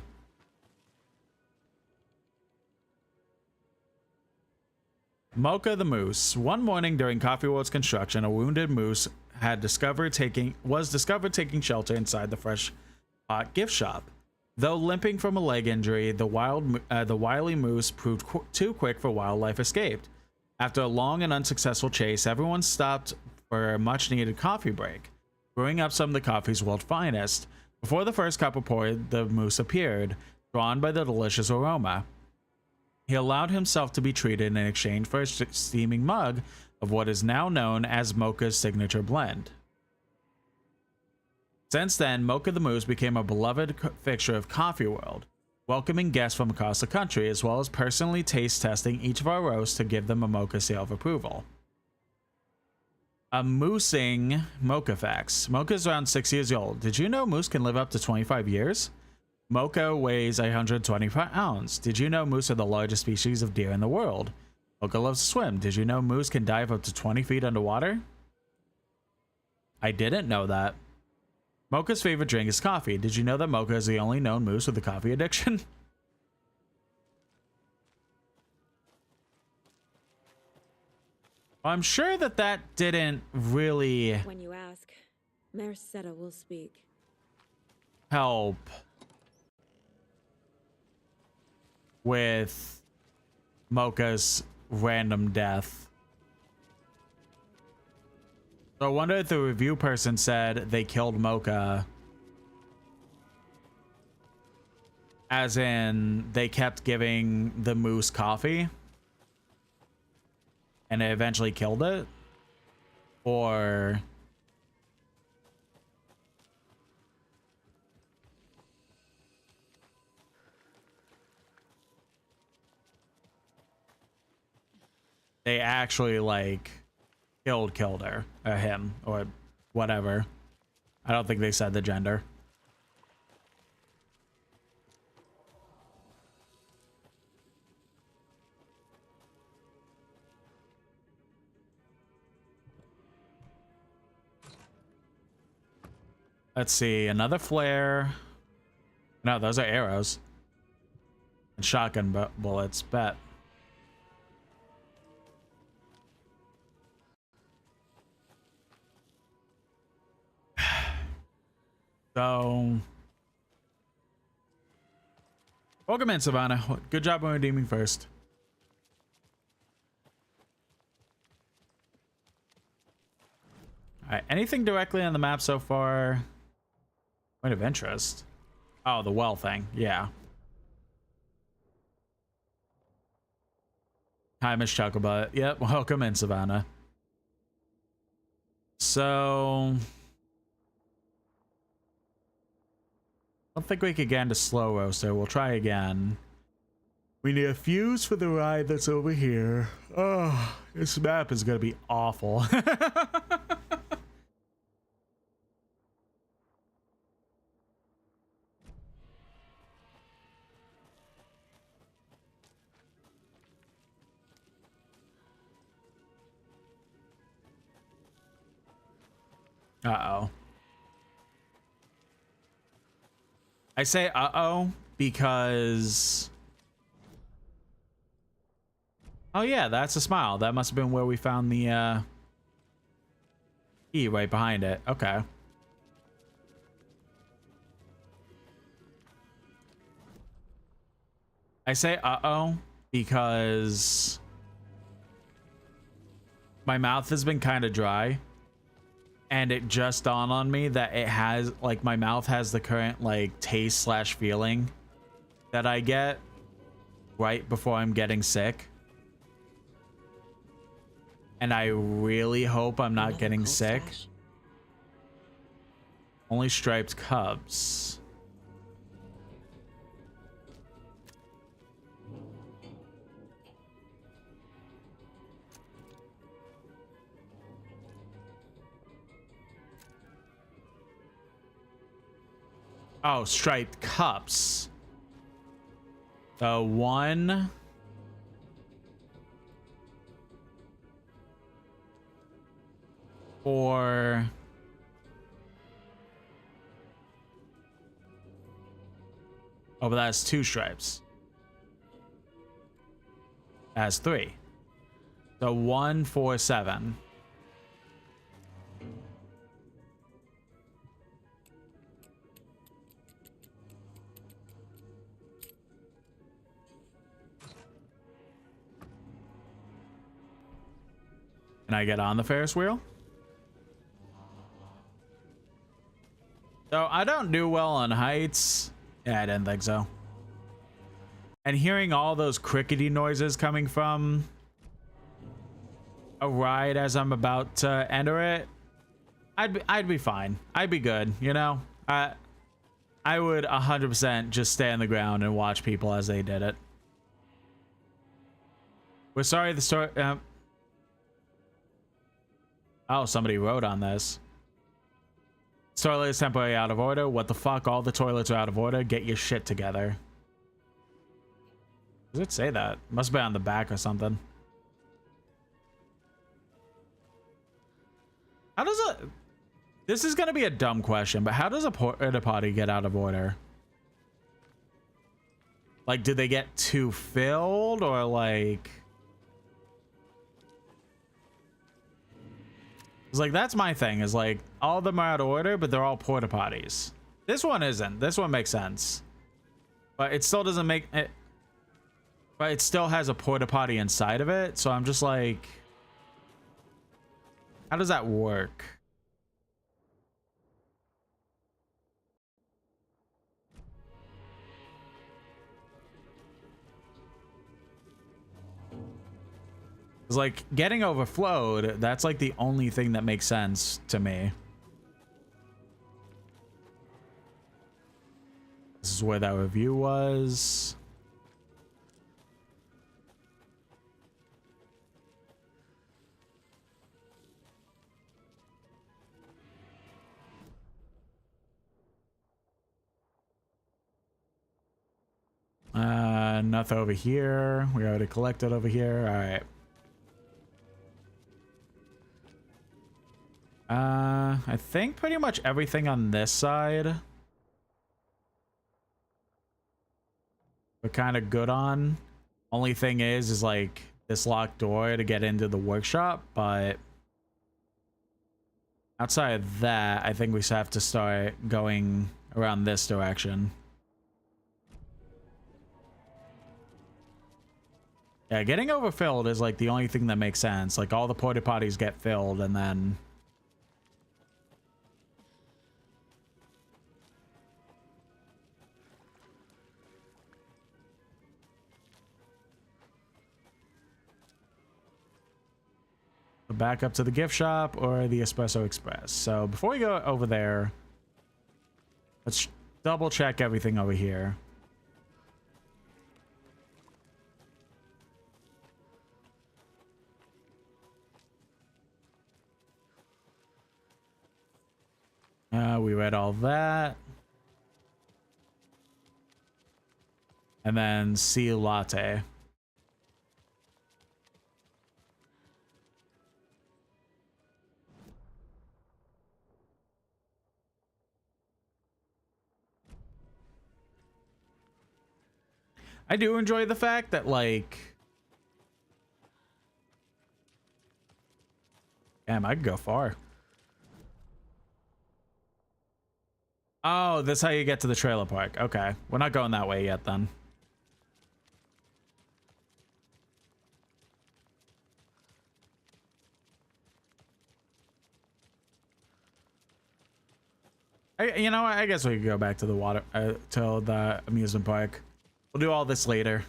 Mocha the moose. One morning during Coffee World's construction, a wounded moose was discovered taking shelter inside the Fresh Pot gift shop. Though limping from a leg injury, the wily moose proved too quick for wildlife escaped. After a long and unsuccessful chase, everyone stopped for a much-needed coffee break, brewing up some of the coffee's world's finest. Before the first cup was poured, the moose appeared, drawn by the delicious aroma. He allowed himself to be treated in exchange for a steaming mug of what is now known as Mocha's signature blend. Since then, Mocha the Moose became a beloved fixture of Coffee World, welcoming guests from across the country, as well as personally taste testing each of our roasts to give them a Mocha seal of approval. A moosing Mocha facts. Mocha is around 6 years old. Did you know moose can live up to 25 years? Mocha weighs 125 pounds. Did you know moose are the largest species of deer in the world? Mocha loves to swim. Did you know moose can dive up to 20 feet underwater? I didn't know that. Mocha's favorite drink is coffee. Did you know that Mocha is the only known moose with a coffee addiction? I'm sure that didn't really When you ask, Mayor Seta will speak. help with Mocha's random death. So I wonder if the review person said they killed Mocha as in they kept giving the moose coffee and it eventually killed it, or they actually like killed her or him or whatever. I don't think they said the gender. Let's see, another flare. No, those are arrows. And shotgun bullets, bet. So, welcome in, Savannah. Good job on redeeming first. All right, anything directly on the map so far? Point of interest. Oh, the well thing. Yeah. Hi, Miss Chucklebutt. Yep, welcome in, Savannah. So, I don't think we could get into slow roaster. We'll try again. We need a fuse for the ride that's over here. Oh, this map is gonna be awful. Uh-oh. I say uh-oh because... Oh yeah, that's a smile. That must have been where we found the key right behind it. Okay. I say uh-oh because my mouth has been kind of dry. And it just dawned on me that it has, like, my mouth has the current, like, taste slash feeling that I get right before I'm getting sick. And I really hope I'm not getting sick. Only striped cubs. Oh, striped cups. The one... for... Oh, but that's 2 stripes. That's 3. So 1, 4, 7. Can I get on the Ferris wheel? So I don't do well on heights. Yeah, I didn't think so. And hearing all those crickety noises coming from a ride as I'm about to enter it, I'd be fine. I'd be good, you know? I would 100% just stay on the ground and watch people as they did it. We're sorry the story... oh, somebody wrote on this. This toilet is temporarily out of order. What the fuck? All the toilets are out of order. Get your shit together. Does it say that? Must be on the back or something. How does it... This is going to be a dumb question, but how does a porta potty get out of order? Like, did they get too filled or like... It's like, that's my thing, is like, all of them are out of order, but they're all porta potties. This one isn't. This one makes sense. But it still doesn't make it. But it still has a porta potty inside of it. So I'm just like, how does that work? It's like getting overflowed. That's like the only thing that makes sense to me. This is where that review was. nothing over here. We already collected over here. All right. I think pretty much everything on this side we're kind of good on. Only thing is like this locked door to get into the workshop, but outside of that, I think we just have to start going around this direction. Yeah, getting overfilled is like the only thing that makes sense. Like all the porta potties get filled and then back up to the gift shop or the Espresso Express. So before we go over there, let's double check everything over here. We read all that. And then C latte. I do enjoy the fact that like, damn, I could go far. Oh, that's how you get to the trailer park. Okay, we're not going that way yet then. You know what? I guess we could go back to the water, to the amusement park. We'll do all this later.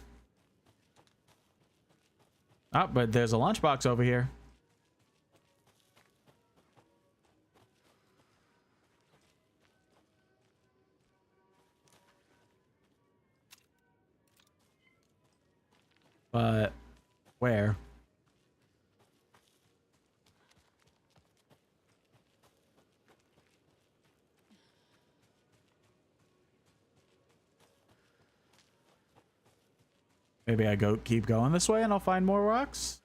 Oh, but there's a lunchbox over here. But where? Maybe I keep going this way and I'll find more rocks.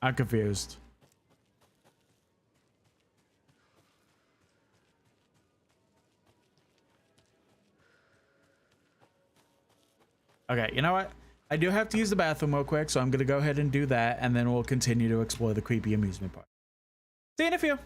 I'm confused. Okay, you know what? I do have to use the bathroom real quick, so I'm gonna go ahead and do that, and then we'll continue to explore the creepy amusement park. See you in a few.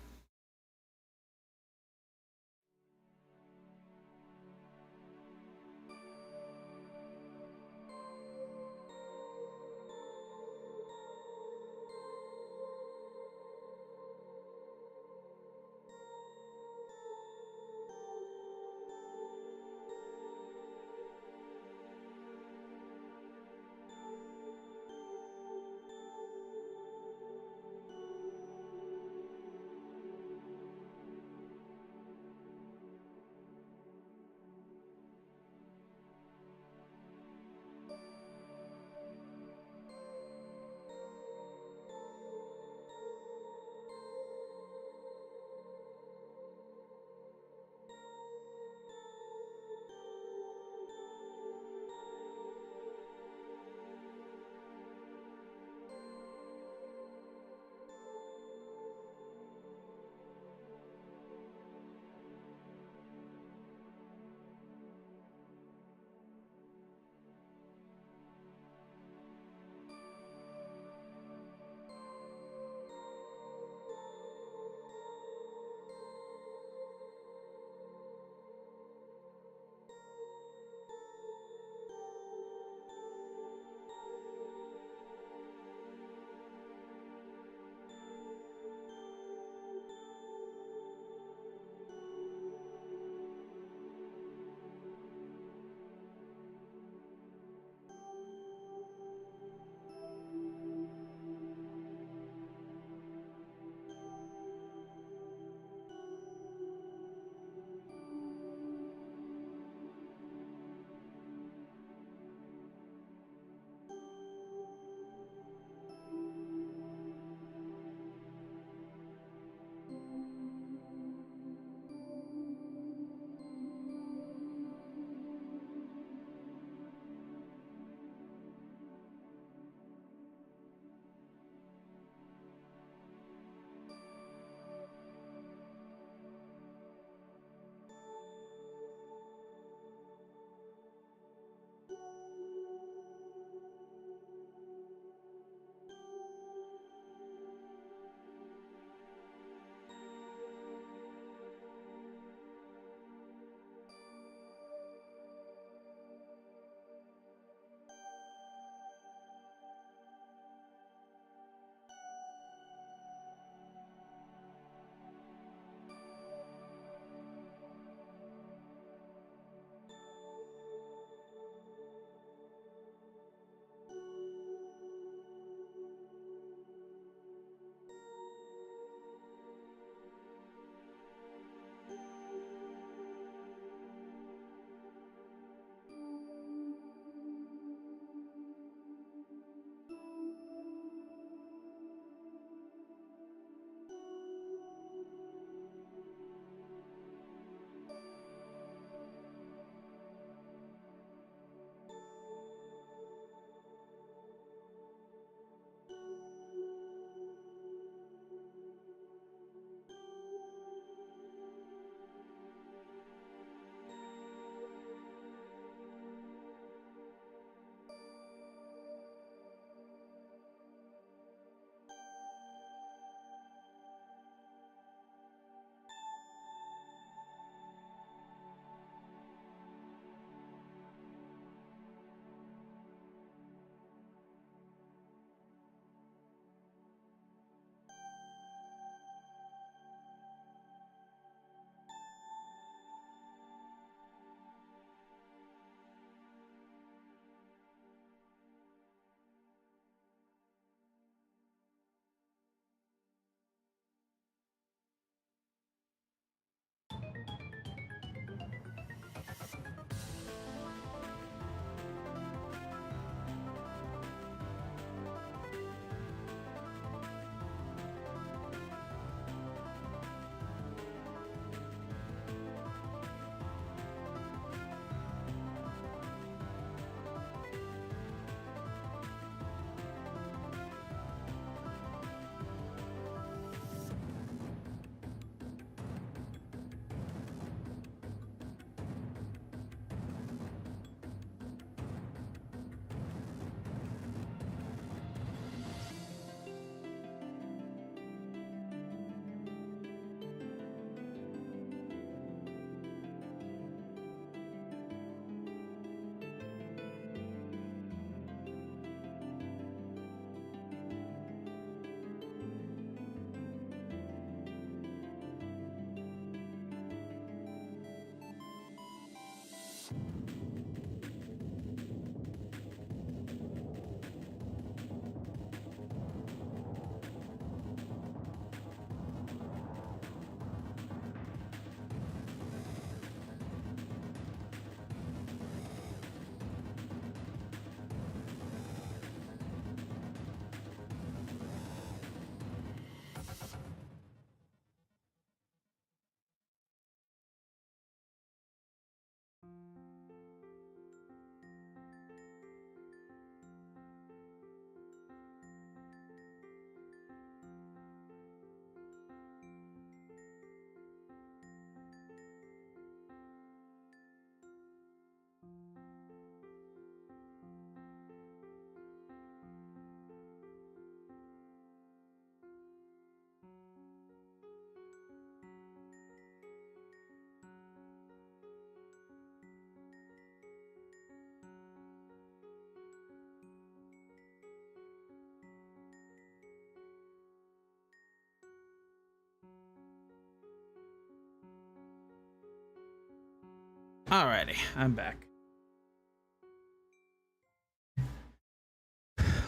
Alrighty, I'm back.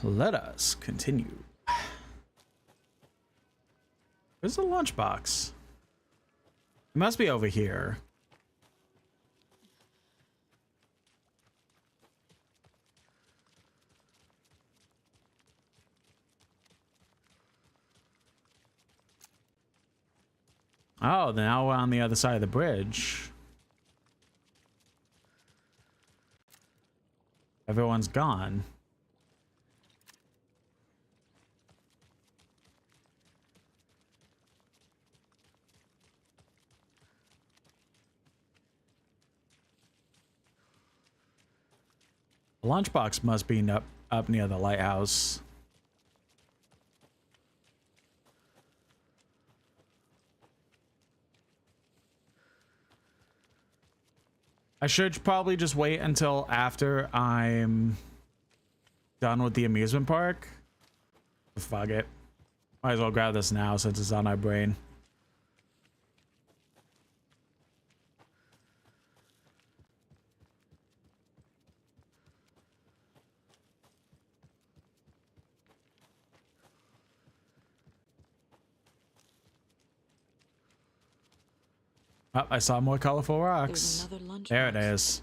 Let us continue. Where's the lunchbox? It must be over here. Oh, now we're on the other side of the bridge. Everyone's gone. The lunchbox must be up near the lighthouse. I should probably just wait until after I'm done with the amusement park. Fuck it. Might as well grab this now since it's on my brain. Oh, I saw more colorful rocks. There it is.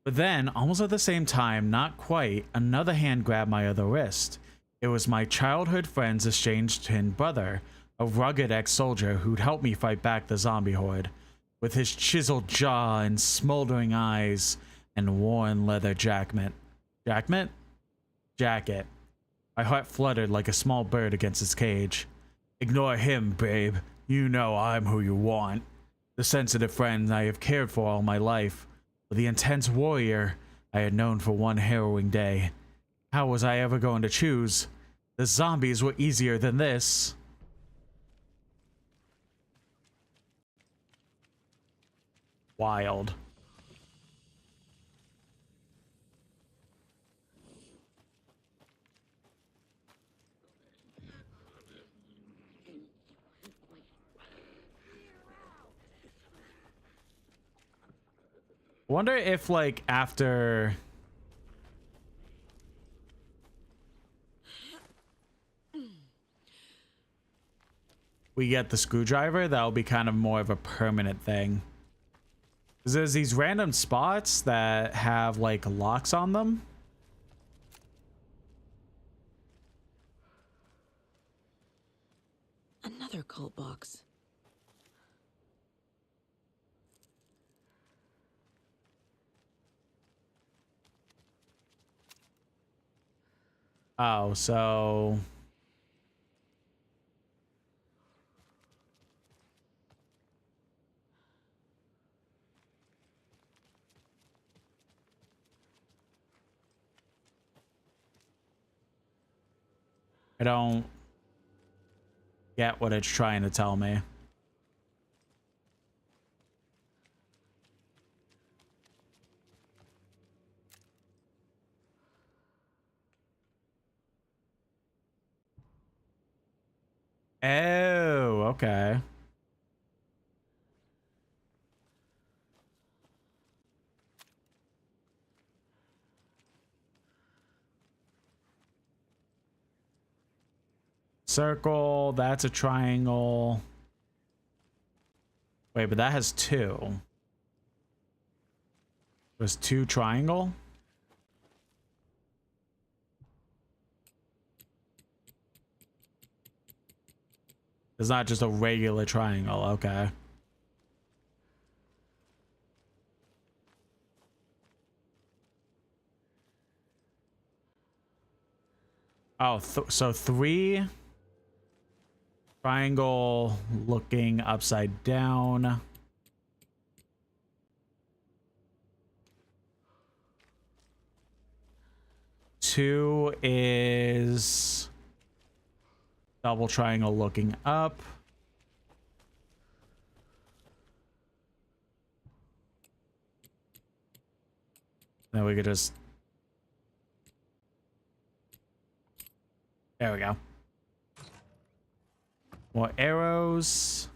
But then, almost at the same time, not quite, another hand grabbed my other wrist. It was my childhood friend's estranged twin brother, a rugged ex-soldier who'd helped me fight back the zombie horde. With his chiseled jaw and smoldering eyes and worn leather jacket. My heart fluttered like a small bird against its cage. Ignore him, babe. You know I'm who you want. The sensitive friend I have cared for all my life. The intense warrior I had known for one harrowing day. How was I ever going to choose? The zombies were easier than this. Wild. Wonder if, like, after we get the screwdriver, that'll be kind of more of a permanent thing. 'Cause there's these random spots that have, like, locks on them. Another cult box. Oh, so I don't get what it's trying to tell me. Oh, okay. Circle, that's a triangle. Wait, but that has two. There's two triangle? It's not just a regular triangle, okay. Oh, so three triangle looking upside down. Two is double triangle looking up. Then we could just... There we go. More arrows.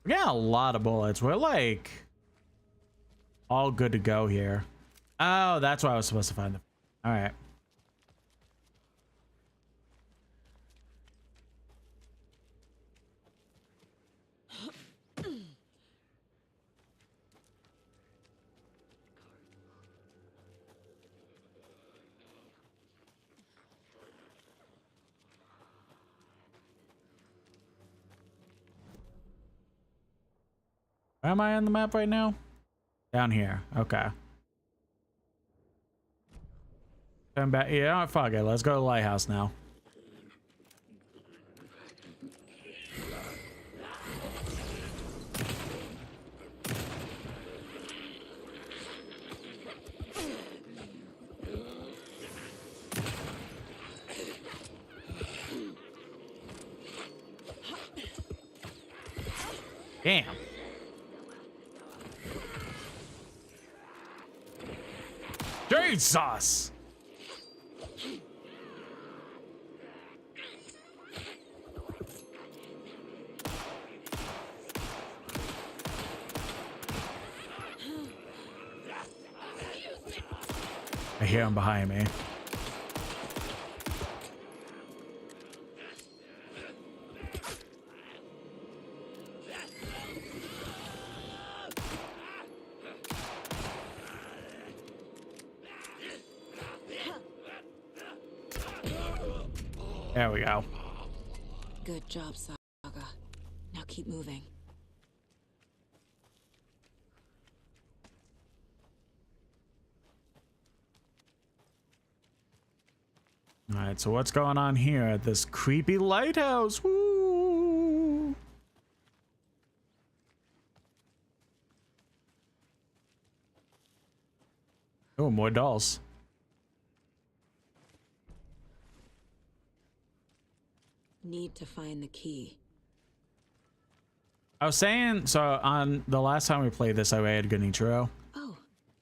We're getting a lot of bullets. We're like all good to go here. Oh, that's why I was supposed to find them. All right. Where am I on the map right now? Down here. Okay. Come back. Yeah, fuck it. Let's go to the lighthouse now. Damn. Jesus. I hear him behind me. There we go. Good job, Saga. Now keep moving. All right, so what's going on here at this creepy lighthouse? Woo! Oh, more dolls. Need to find the key. I was saying, so on the last time we played this, I read Genichiro. Oh,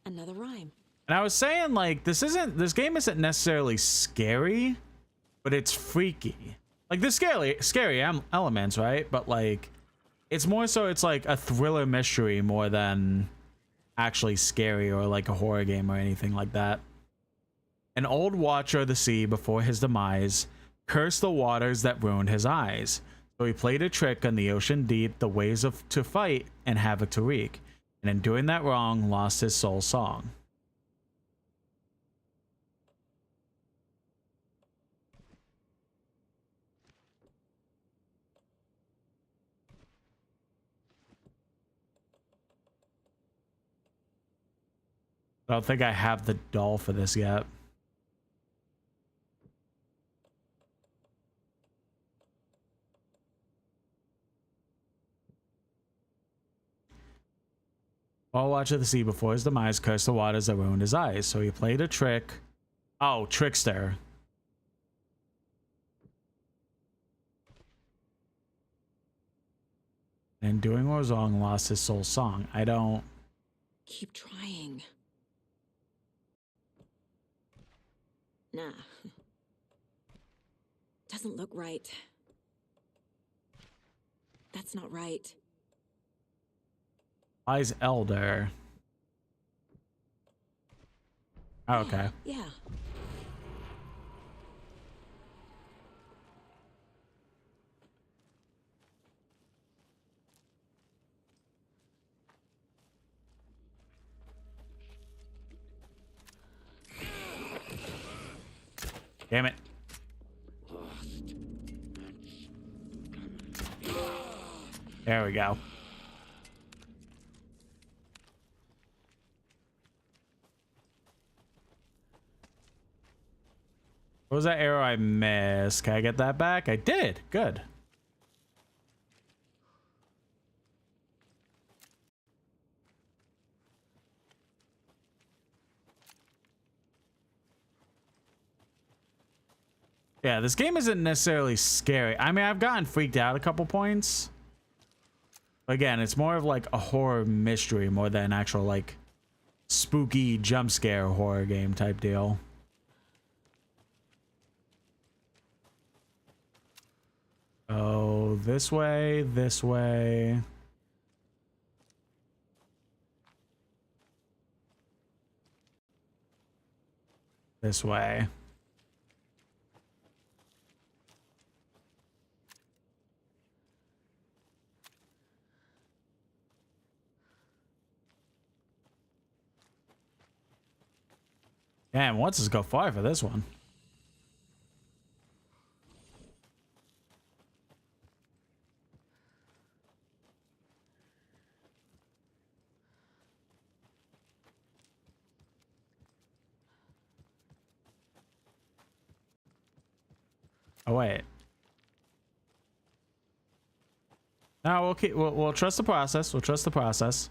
another rhyme. And I was saying, like, this game isn't necessarily scary, but it's freaky. Like, there's scary elements, right? But, like, it's more so it's like a thriller mystery more than actually scary or like a horror game or anything like that. An old watcher of the sea before his demise cursed the waters that ruined his eyes. So he played a trick on the ocean deep, the waves to fight and havoc to wreak. And in doing that wrong, lost his soul song. I don't think I have the doll for this yet. While watching the sea before his demise cursed the waters that ruined his eyes. So he played a trick. Oh, trickster. And doing what was wrong, lost his soul song. I don't... Keep trying. Nah. Doesn't look right. That's not right. Wise elder. Oh, okay. Yeah. Damn it. There we go. What was that arrow I missed? Can I get that back? I did. Good. Yeah, this game isn't necessarily scary. I mean, I've gotten freaked out a couple points. Again, it's more of like a horror mystery more than an actual like spooky jump scare horror game type deal. Oh, this way, this way. this way. Damn, what's this go far for this one? Oh wait. No, we'll keep. We'll trust the process. We'll trust the process.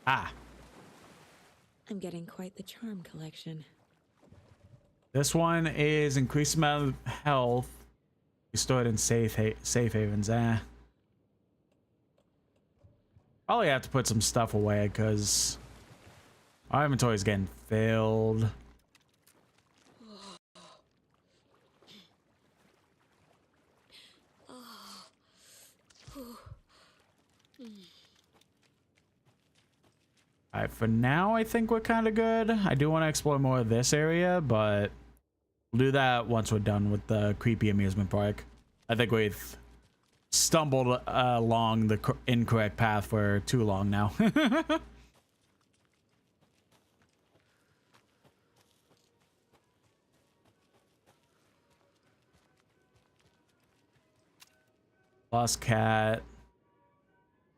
Ah, I'm getting quite the charm collection. this one is increased amount of health. You store it in safe havens. Probably have to put some stuff away because our inventory is getting filled. All right, for now, I think we're kind of good. I do want to explore more of this area, but we'll do that once we're done with the creepy amusement park. I think we've stumbled along the incorrect path for too long now. Lost cat.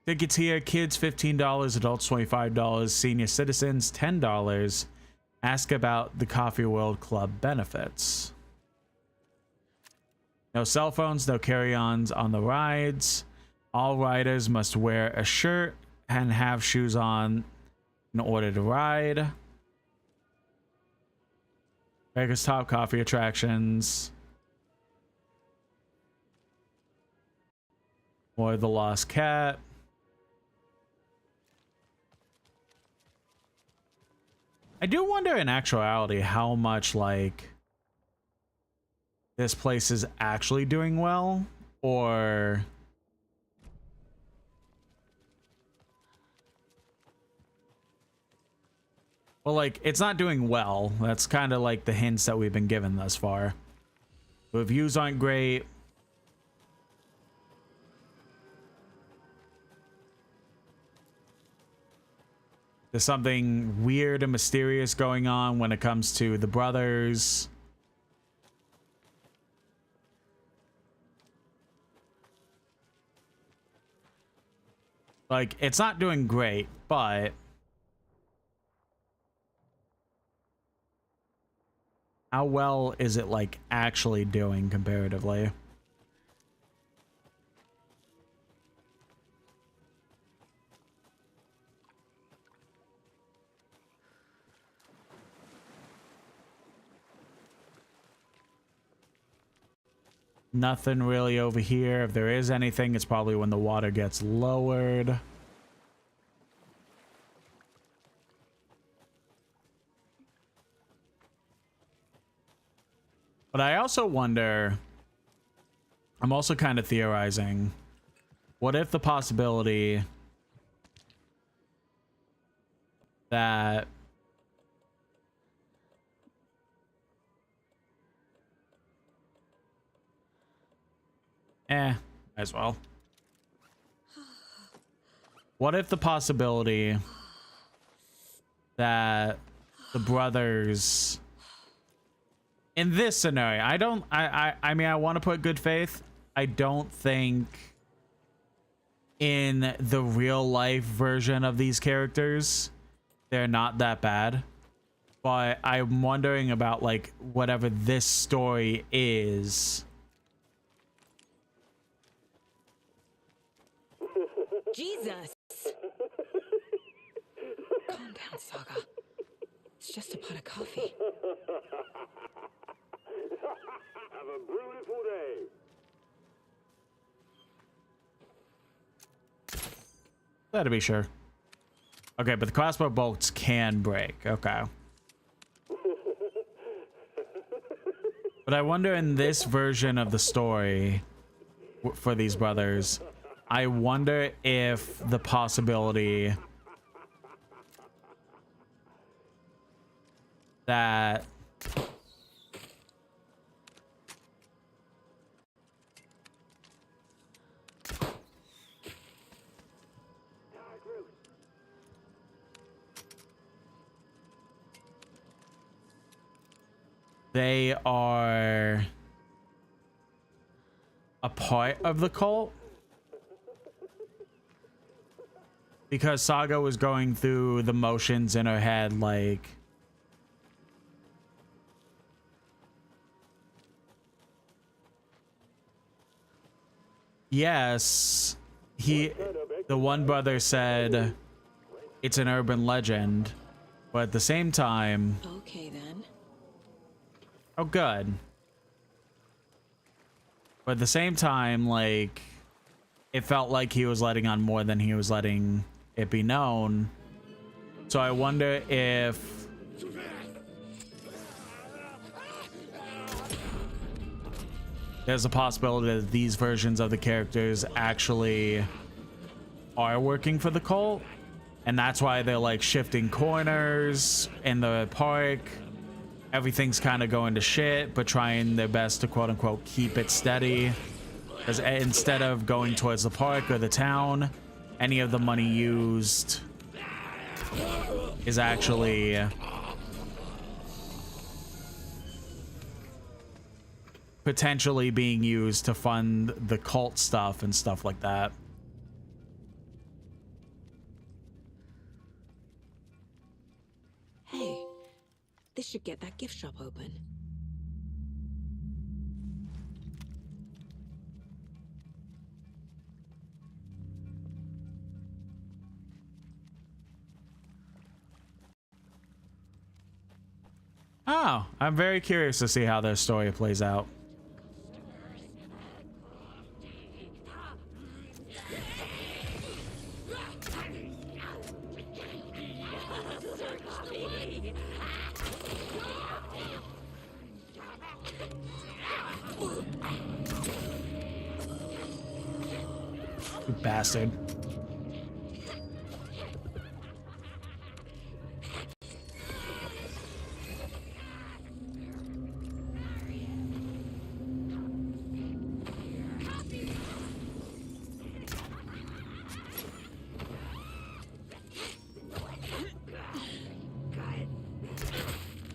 Tickets here, kids $15, adults $25, senior citizens $10. Ask about the Coffee World Club benefits. No cell phones, no carry-ons on the rides. All riders must wear a shirt and have shoes on in order to ride. Vegas top coffee attractions. Or the Lost Cat. I do wonder in actuality how much like this place is actually doing well, or well, like it's not doing well. That's kind of like the hints that we've been given thus far. Reviews aren't great. There's something weird and mysterious going on when it comes to the brothers. Like, it's not doing great, but how well is it, like, actually doing comparatively? Nothing really over here. If there is anything, it's probably when the water gets lowered. But I also wonder, I'm also kind of theorizing, what if the possibility that might as well. What if the possibility that the brothers in this scenario, I mean, I want to put good faith. I don't think in the real life version of these characters, they're not that bad. But I'm wondering about like whatever this story is. Jesus! Calm down, Saga. It's just a pot of coffee. That'd be sure. Okay, but the crossbow bolts can break. Okay. But I wonder in this version of the story for these brothers, I wonder if the possibility that they are a part of the cult, because Saga was going through the motions in her head, like yes, the one brother said it's an urban legend, but at the same time, Okay, then. oh good, but at the same time, like, it felt like he was letting on more than he was letting it be known. So I wonder if there's a possibility that these versions of the characters actually are working for the cult, and that's why they're like shifting corners in the park. Everything's kind of going to shit, but trying their best to quote unquote keep it steady. Because instead of going towards the park or the town, any of the money used is actually potentially being used to fund the cult stuff and stuff like that. Hey, this should get that gift shop open. Oh, I'm very curious to see how their story plays out. You bastard.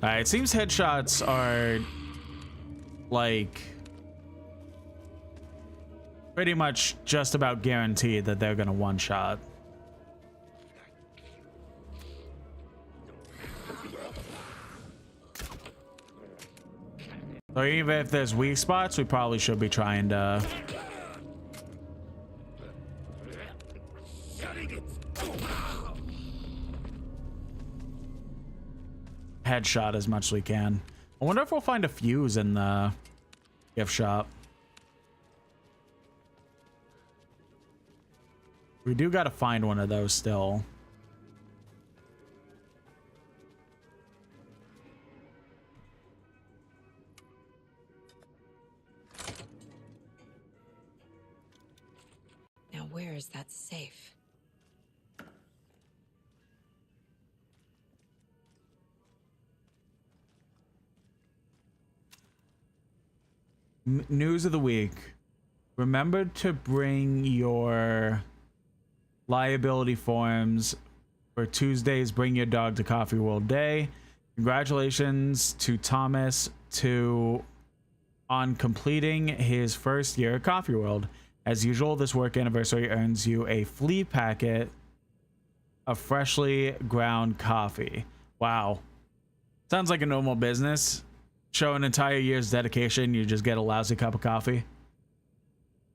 Alright, it seems headshots are like pretty much just about guaranteed that they're gonna one shot. So even if there's weak spots, we probably should be trying to headshot as much as we can. I wonder if we'll find a fuse in the gift shop. We do got to find one of those still. Now where is that safe? News of the week. Remember to bring your liability forms for Tuesday's Bring Your Dog to Coffee World Day. Congratulations to Thomas on completing his first year at Coffee World. As usual, this work anniversary earns you a flea packet of freshly ground coffee. Wow. Sounds like a normal business. Show an entire year's dedication, you just get a lousy cup of coffee.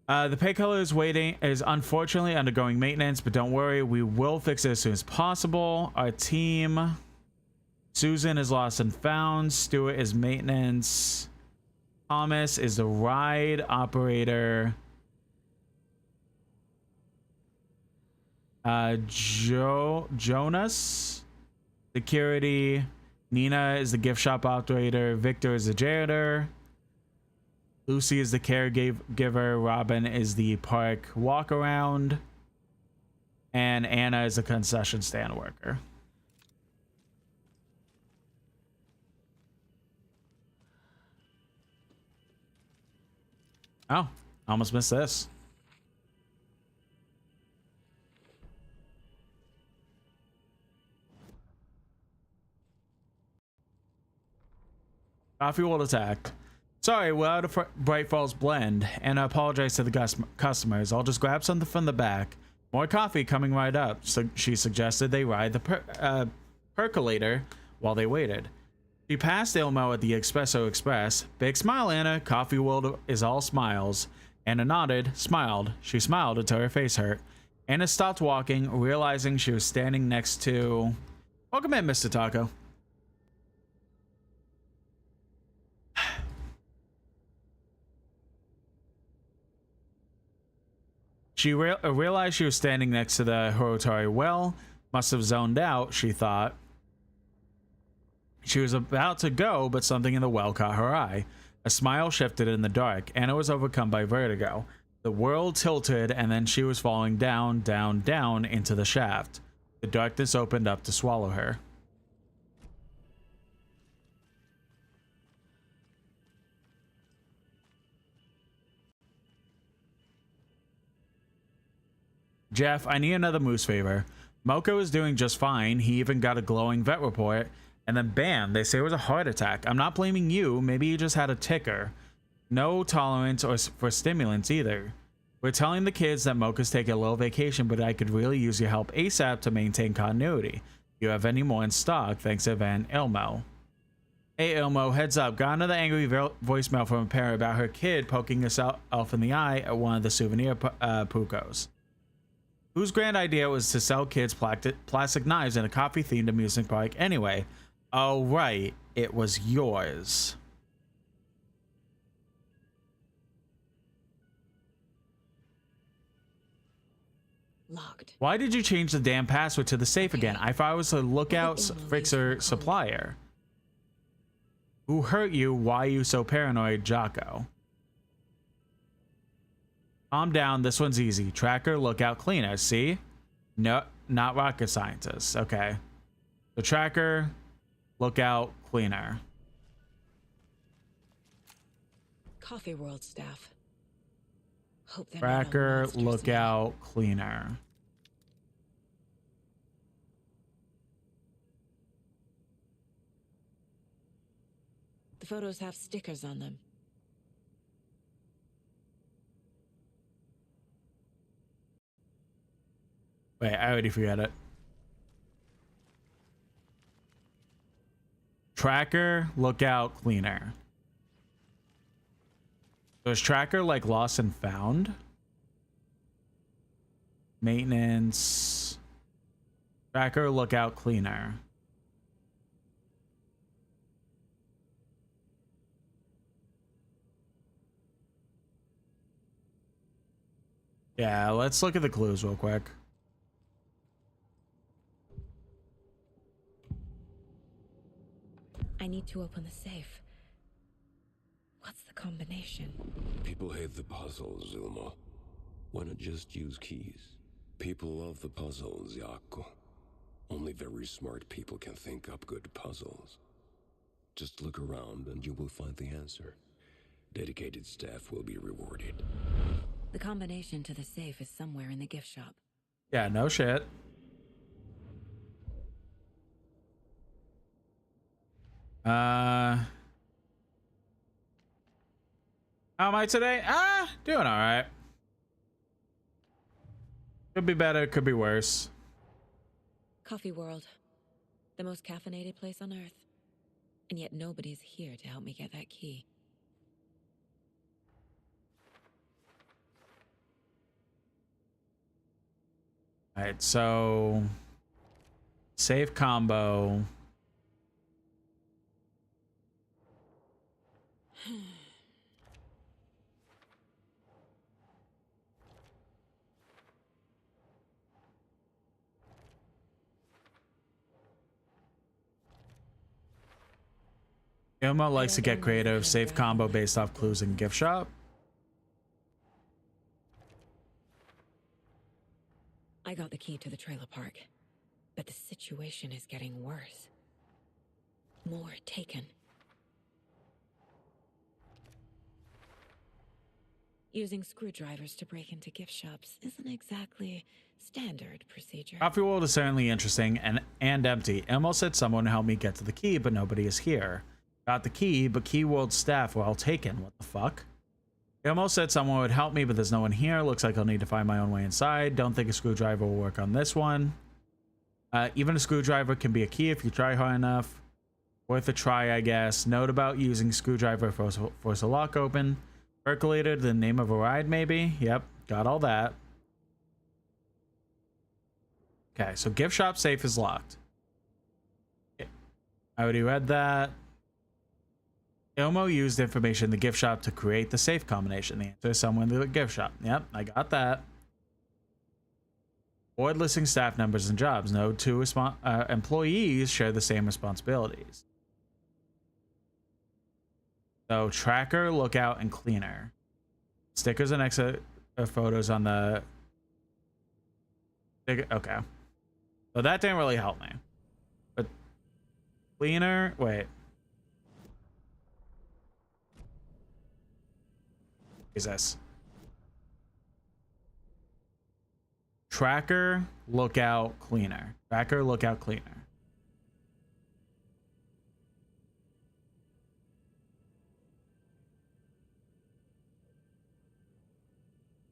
The pay color is unfortunately undergoing maintenance, but don't worry, we will fix it as soon as possible. Our team, Susan is lost and found, Stuart is maintenance, Thomas is the ride operator. Jonas, security. Nina is the gift shop operator. Victor is the janitor. Lucy is the caregiver. Robin is the park walk around. And Anna is a concession stand worker. Oh, almost missed this. Coffee World attacked. Sorry, we're out of Bright Falls blend, and I apologize to the customers. I'll just grab something from the back. More coffee coming right up. So she suggested they ride the percolator while they waited. She passed Ilmo at the Espresso Express. Big smile, Anna. Coffee World is all smiles. Anna nodded, smiled. She smiled until her face hurt. Anna stopped walking, realizing she was standing next to... Welcome in, Mr. Taco. She realized she was standing next to the Horotari well. Must have zoned out, she thought. She was about to go, but something in the well caught her eye. A smile shifted in the dark. Anna was overcome by vertigo. The world tilted, and then she was falling down, down, down into the shaft. The darkness opened up to swallow her. Jeff, I need another moose favor. Moko is doing just fine. He even got a glowing vet report. And then bam, they say it was a heart attack. I'm not blaming you. Maybe you just had a ticker. No tolerance for stimulants either. We're telling the kids that Mocha's taking a little vacation, but I could really use your help ASAP to maintain continuity. If you have any more in stock, thanks Evan Ilmo. Hey Ilmo, heads up. Got another angry voicemail from a parent about her kid poking herself in the eye at one of the souvenir Pucos. Whose grand idea was to sell kids plastic knives in a coffee-themed amusement park anyway? Oh, right. It was yours. Locked. Why did you change the damn password to the safe again? I thought it was a lookout fixer supplier. Who hurt you? Why are you so paranoid, Jocko? Calm down. This one's easy. Tracker, lookout, cleaner. See? No, not rocket scientists. Okay. The tracker, lookout, cleaner. Coffee World staff. Hope they're Tracker, not all lookout, cleaner. The photos have stickers on them. Wait, I already forgot it. Tracker, lookout, cleaner. So is tracker like lost and found? Maintenance. Tracker, lookout, cleaner. Yeah, let's look at the clues real quick. I need to open the safe. What's the combination? People hate the puzzles, Ilma. Why not just use keys? People love the puzzles, Jaakko. Only very smart people can think up good puzzles. Just look around and you will find the answer. Dedicated staff will be rewarded. The combination to the safe is somewhere in the gift shop. Yeah, no shit. How am I today? Doing all right. Could be better, could be worse. Coffee World. The most caffeinated place on Earth. And yet nobody's here to help me get that key. All right, so safe combo. Ilmo likes to get creative. Safe combo based off clues in gift shop. I got the key to the trailer park, but the situation is getting worse. More taken. Using screwdrivers to break into gift shops isn't exactly standard procedure. Coffee World is certainly interesting and empty. Elmo said someone would help me get to the key, but nobody is here. Got the key, but Key World staff were all taken. What the fuck? Elmo said someone would help me, but there's no one here. Looks like I'll need to find my own way inside. Don't think a screwdriver will work on this one. Even a screwdriver can be a key if you try hard enough. Worth a try, I guess. Note about using screwdriver force a lock open. Percolator, the name of a ride, maybe? Yep, got all that. Okay, so gift shop safe is locked. I already read that. Ilmo used information in the gift shop to create the safe combination. The answer is somewhere in the gift shop. Yep, I got that. Board listing staff numbers and jobs. No two employees share the same responsibilities. So tracker, lookout, and cleaner. Stickers and extra photos on the... Okay. So that didn't really help me. But cleaner, wait. What is this? Tracker, lookout, cleaner. Tracker, lookout, cleaner.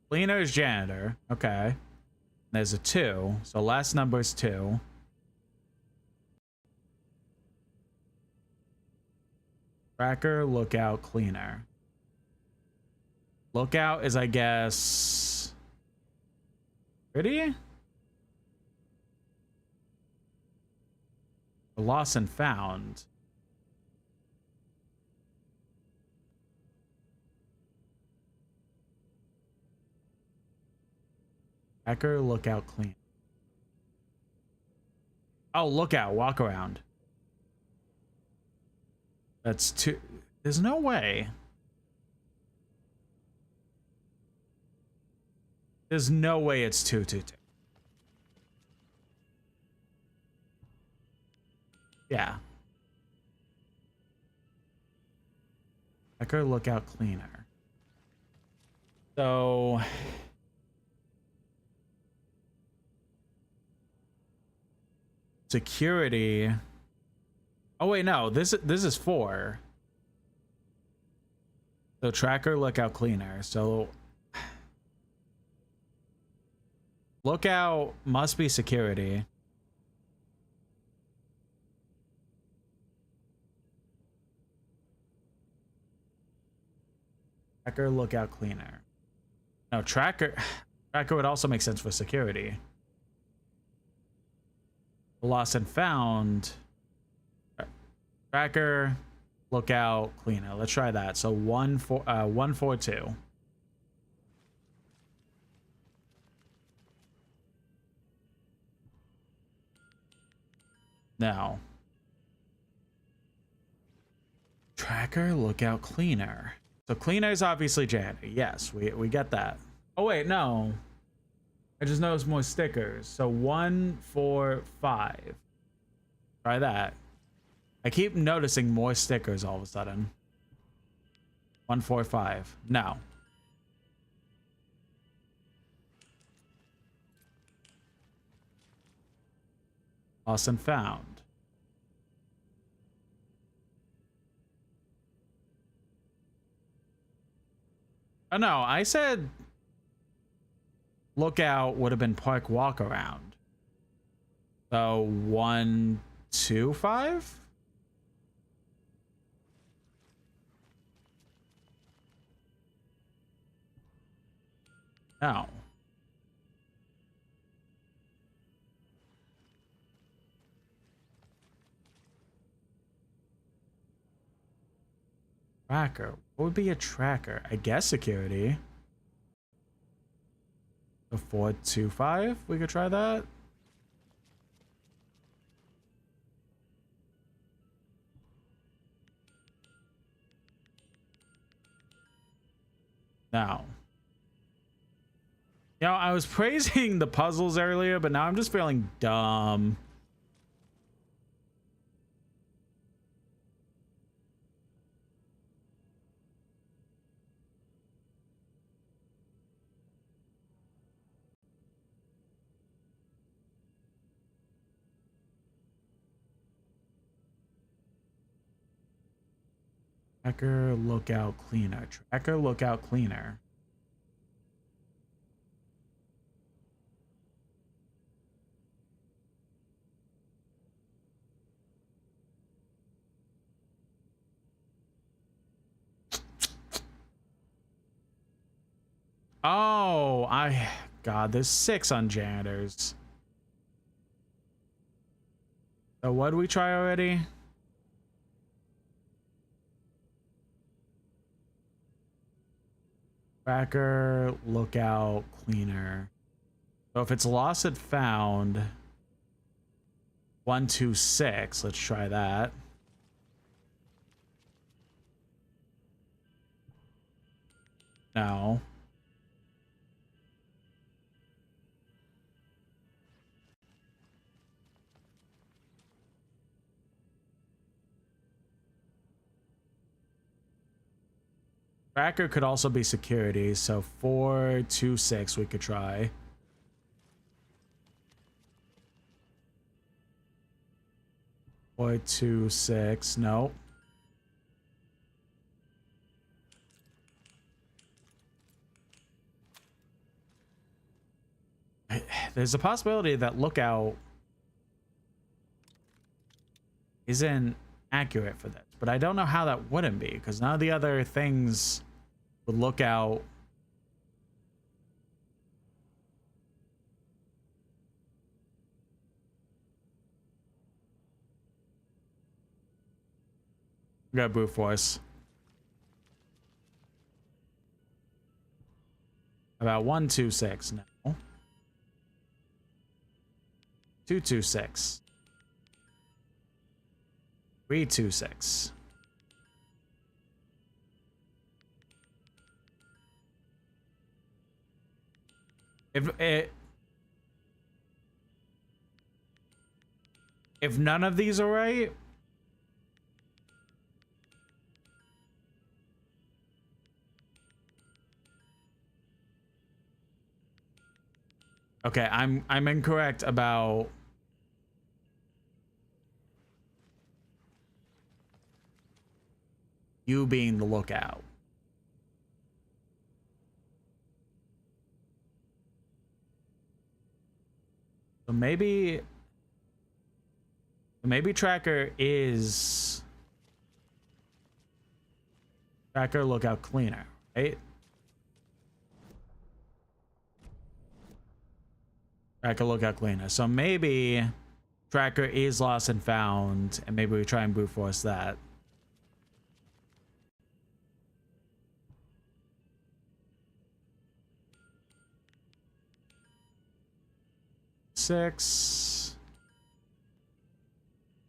Cleaner is janitor. Okay. There's a 2. So last number is 2. Tracker, lookout, cleaner. Lookout is, I guess... Pretty? Lost and found. Tracker, lookout, clean. Oh, lookout, walk around. That's 2. There's no way. There's no way it's 2, 2, 2. Yeah. Tracker, lookout, cleaner. So... Security. Oh wait, no. This is 4. So tracker, lookout, cleaner. So lookout must be security. Tracker, lookout, cleaner. No, tracker would also make sense for security. Lost and found. Tracker, lookout, cleaner. Let's try that. So 142. No. Tracker, lookout, cleaner. So cleaner is obviously janitor. Yes, we get that. Oh wait, no. I just noticed more stickers. So 1, 4, 5. Try that. I keep noticing more stickers all of a sudden. 1, 4, 5. No. Lost and found. Oh no, I said lookout would have been park walk around. So 1, 2, 5. No. Tracker. What would be a tracker? I guess security. So 4, 2, 5. We could try that. Now, you know, I was praising the puzzles earlier, but now I'm just feeling dumb. Tracker lookout cleaner. Tracker lookout cleaner. Oh, God, there's 6 on janitors. So what did we try already? Tracker lookout cleaner. So if it's lost and found, 126. Let's try that. No. Tracker could also be security, so 426 we could try. Four, 2, 6. No. There's a possibility that lookout isn't accurate for this, but I don't know how that wouldn't be, because none of the other things would look out. We got brute force. About 126 now. 226. 326. If none of these are right, okay, I'm incorrect about you being the lookout. So maybe tracker is tracker lookout cleaner, right? Tracker lookout cleaner. So maybe tracker is lost and found, and maybe we try and brute force that. Six.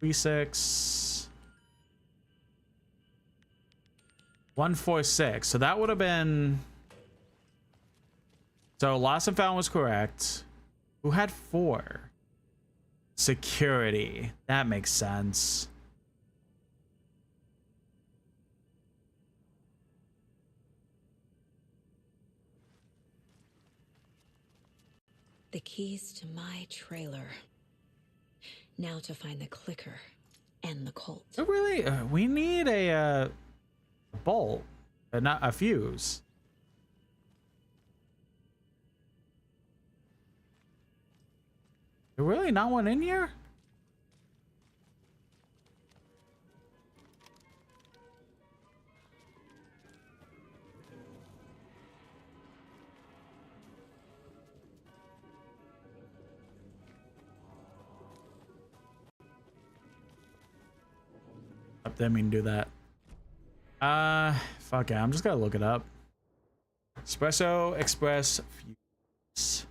3, 6. 146. So that would have been. So lost and found was correct. Who had 4? Security. That makes sense. The keys to my trailer. Now to find the clicker and the Colt. So really, we need a bolt, but not a fuse. There really not one in here? I didn't mean to do that. Fuck it. I'm just gonna look it up. Espresso Express Fuse.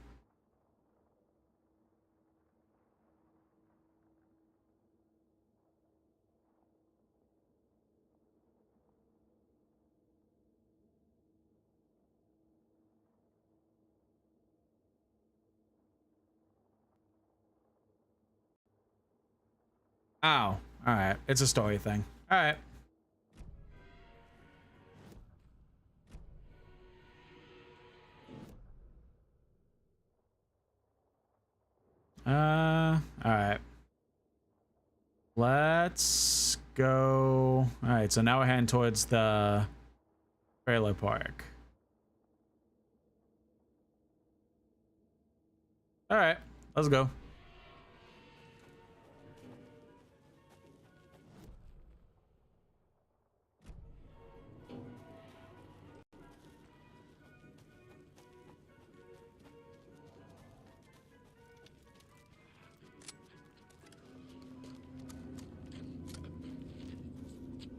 Oh, all right. It's a story thing. All right. All right. Let's go. All right, so now we're heading towards the trailer park. All right, let's go.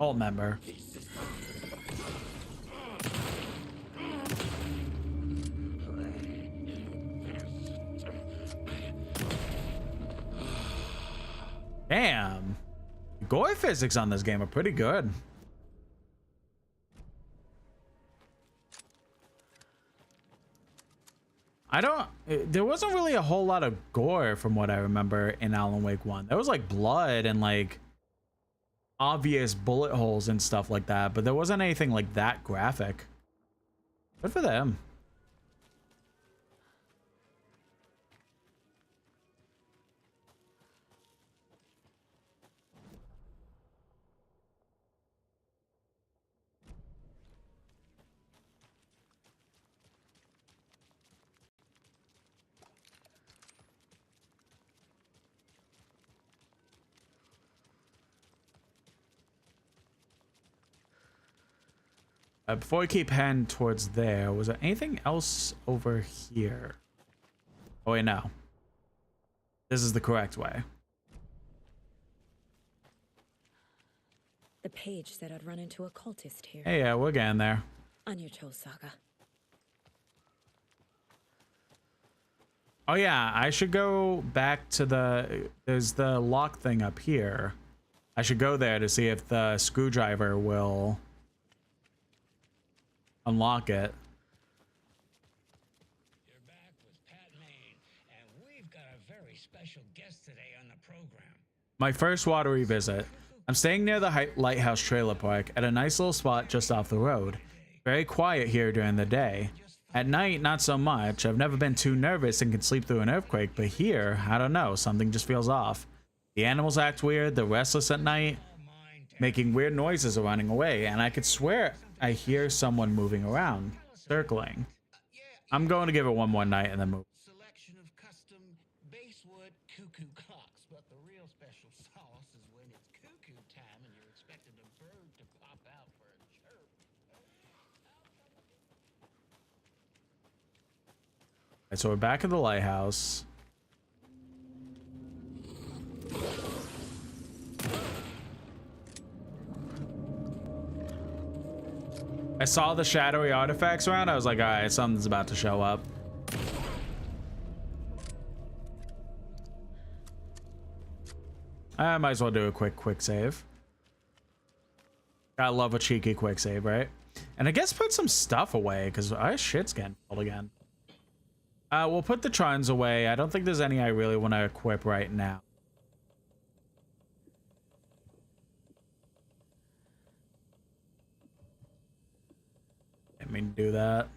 Alt member. Damn. The gore physics on this game are pretty good. There wasn't really a whole lot of gore from what I remember in Alan Wake 1. There was like blood and like obvious bullet holes and stuff like that, but there wasn't anything like that graphic. Good for them. Before we keep heading towards there, was there anything else over here? Oh wait, no. This is the correct way. The page said I'd run into a cultist here. Hey, yeah, we're getting there. On your Cho saga. Oh yeah, I should go back to there's the lock thing up here. I should go there to see if the screwdriver will unlock it. You're back with Pat Maine, and we've got a very special guest today on the program. My first watery visit. I'm staying near the lighthouse trailer park at a nice little spot just off the road. Very quiet here during the day. At night, not so much. I've never been too nervous and can sleep through an earthquake, but here, I don't know, something just feels off. The animals act weird, they're restless at night, making weird noises or running away, and I could swear I hear someone moving around, circling. I'm going to give it one more night and then move. Selection of custom basewood cuckoo clocks, but the real special sauce is when it's cuckoo time and you're expecting a bird to pop out for a chirp. Alright, so we're back at the lighthouse. I saw the shadowy artifacts around. I was like, all right, something's about to show up. I might as well do a quick save. Gotta love a cheeky quick save, right? And I guess put some stuff away because our shit's getting full again. We'll put the charms away. I don't think there's any I really want to equip right now. Let me do that.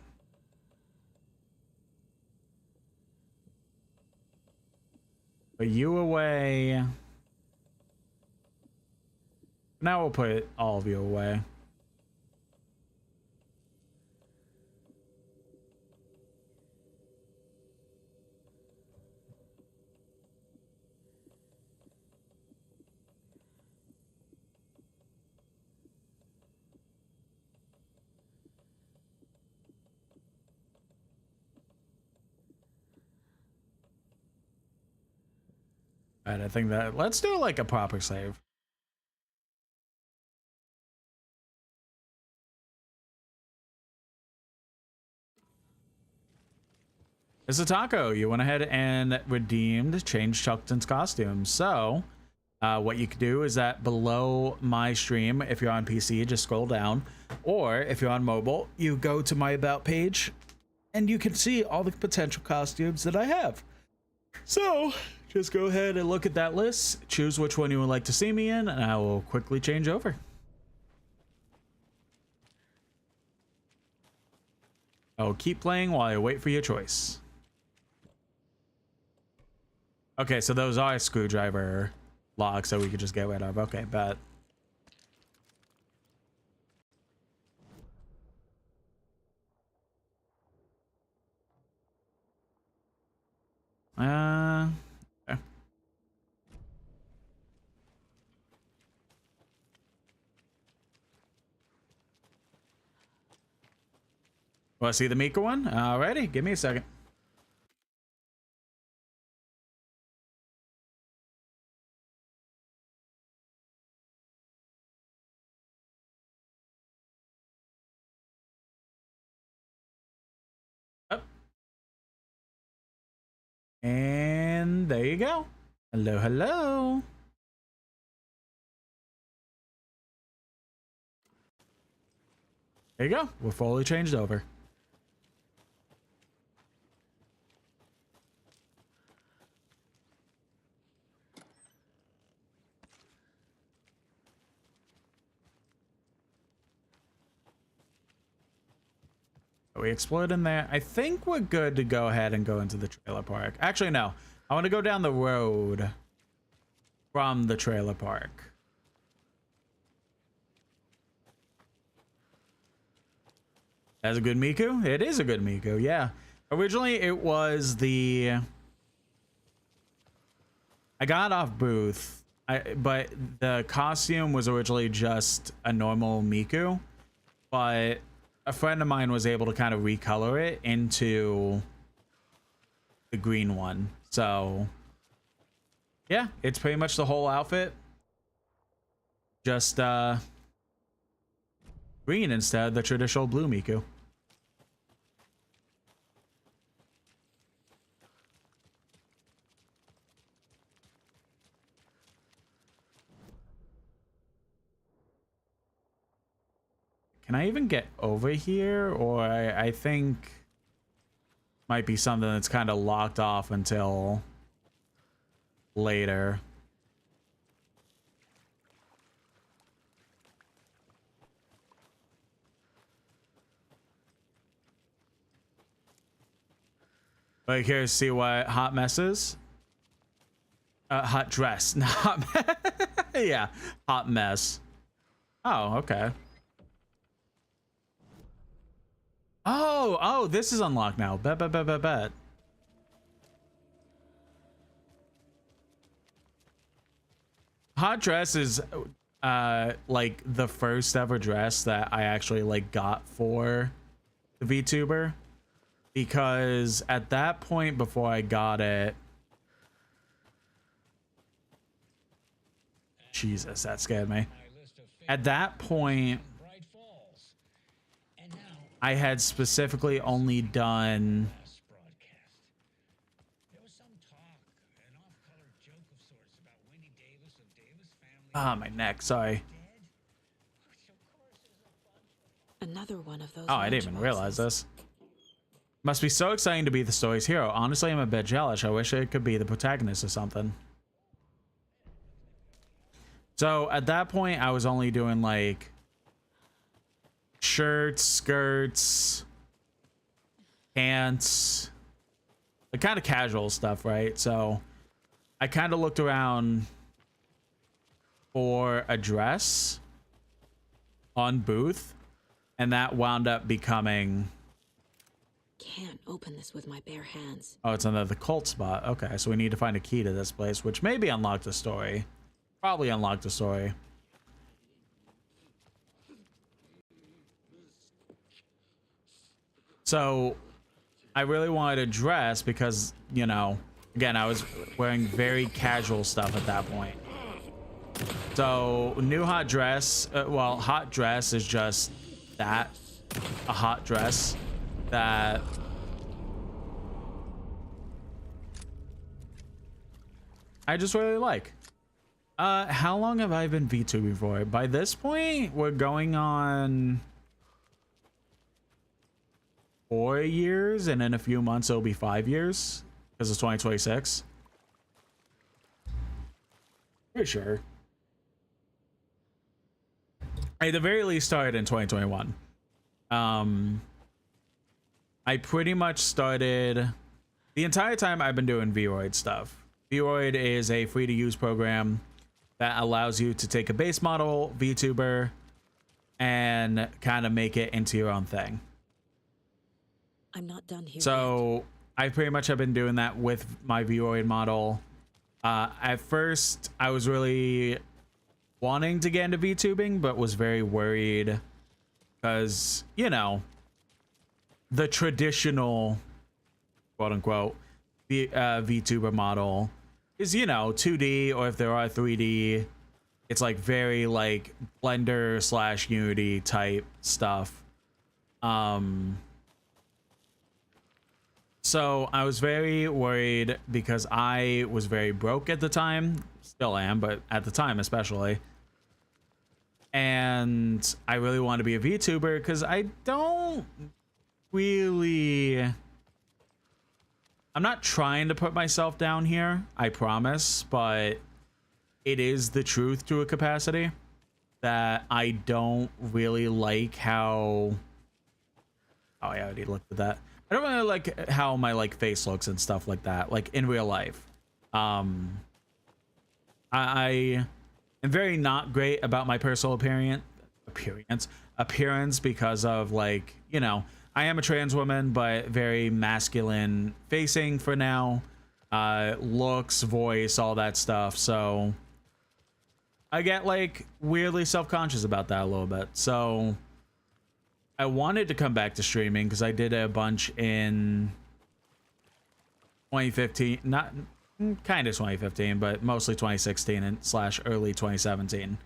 Put you away. Now we'll put all of you away. Alright, I think that let's do like a proper save. It's a taco. You went ahead and redeemed, changed Chuckton's costume. So, what you could do is that below my stream, if you're on PC, just scroll down. Or if you're on mobile, you go to my About page and you can see all the potential costumes that I have. So, just go ahead and look at that list, choose which one you would like to see me in, and I will quickly change over. I'll keep playing while I wait for your choice. Okay, so those are screwdriver locks that we could just get rid of. Okay, bet. Okay. Want to see the Mika one? Alrighty, give me a second. Up. And there you go. Hello, hello. There you go. We're fully changed over. We explored in there. I think we're good to go ahead and go into the trailer park. Actually, no. I want to go down the road from the trailer park. That's a good Miku? It is a good Miku, yeah. Originally, it was the... I got off booth, but the costume was originally just a normal Miku, but a friend of mine was able to kind of recolor it into the green one. So yeah, it's pretty much the whole outfit, just green instead of the traditional blue Miku. Can I even get over here? Or I think might be something that's kind of locked off until later. But here's see what hot mess is. Hot dress, not hot yeah, hot mess. Oh, okay. Oh, this is unlocked now. Bet. Hot dress is like the first ever dress that I actually like got for the VTuber, because at that point before I got it, Jesus, that scared me. At that point, I had specifically only done my neck, sorry. Another one of those. Oh, I didn't even realize this. Must be so exciting to be the story's hero. Honestly, I'm a bit jealous. I wish I could be the protagonist or something. So at that point, I was only doing like shirts, skirts, pants, the kind of casual stuff, right? So I kind of looked around for a dress on booth, and that wound up becoming... Can't open this with my bare hands. Oh, it's under the cult spot. Okay, so we need to find a key to this place, which maybe unlocked the story. Probably unlocked the story. So I really wanted a dress because, you know, again, I was wearing very casual stuff at that point. So new hot dress, well, hot dress is just that, a hot dress that I just really like. How long have I been VTubing for? By this point, we're going on 4 years, and in a few months it'll be 5 years because it's 2026. For sure. I at the very least started in 2021. I pretty much started the entire time I've been doing Vroid stuff. Vroid is a free to use program that allows you to take a base model VTuber and kind of make it into your own thing. I'm not done here. So I pretty much have been doing that with my Vroid model. At first, I was really wanting to get into VTubing, but was very worried because, you know, the traditional quote unquote VTuber model is, you know, 2D, or if there are 3D, it's like very like Blender / Unity type stuff. So I was very worried because I was very broke at the time, still am, but at the time especially. And I really want to be a VTuber because I don't really, I'm not trying to put myself down here, I promise, but it is the truth to a capacity that I don't really like how, oh, I already looked at that. I don't really like how my like face looks and stuff like that, like in real life. I am very not great about my personal appearance because of, like, you know, I am a trans woman, but very masculine facing for now. Looks, voice, all that stuff. So I get like weirdly self-conscious about that a little bit. So I wanted to come back to streaming because I did a bunch in 2015, not kind of 2015, but mostly 2016 and / early 2017.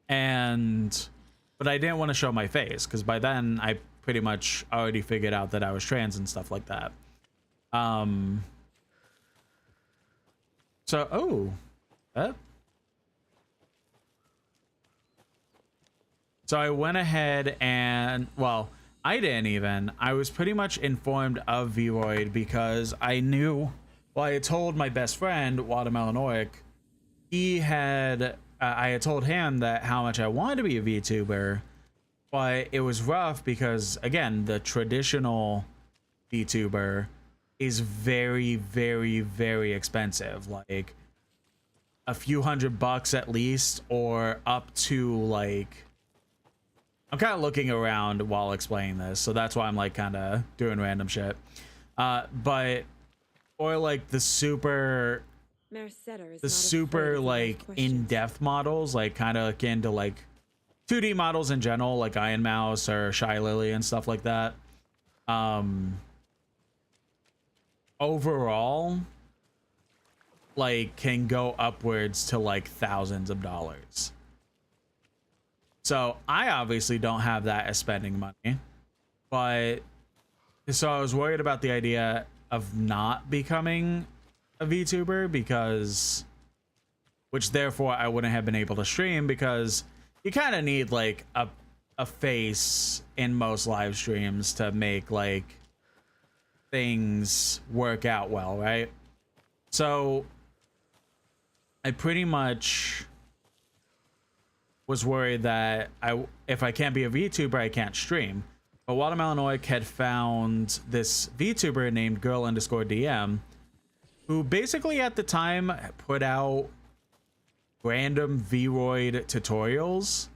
But I didn't want to show my face because by then I pretty much already figured out that I was trans and stuff like that. So I went ahead and, well, I didn't even. I was pretty much informed of Vroid because I knew, well, I had told my best friend, Watermelon Oric, he had, I had told him that how much I wanted to be a VTuber, but it was rough because, again, the traditional VTuber is very, very, very expensive. Like a few $100 at least, or up to like, I'm kind of looking around while explaining this, so that's why I'm like kind of doing random shit. But or like the super like in-depth models, like kind of akin to like 2D models in general, like Iron Mouse or Shy Lily and stuff like that. Overall, like can go upwards to like thousands of dollars. So I obviously don't have that as spending money, but so I was worried about the idea of not becoming a VTuber because, which therefore I wouldn't have been able to stream because you kind of need like a face in most live streams to make like things work out well, right? So I pretty much was worried that if I can't be a VTuber, I can't stream. But Watermelon Oric had found this VTuber named Girl_DM, who basically at the time put out random Vroid tutorials.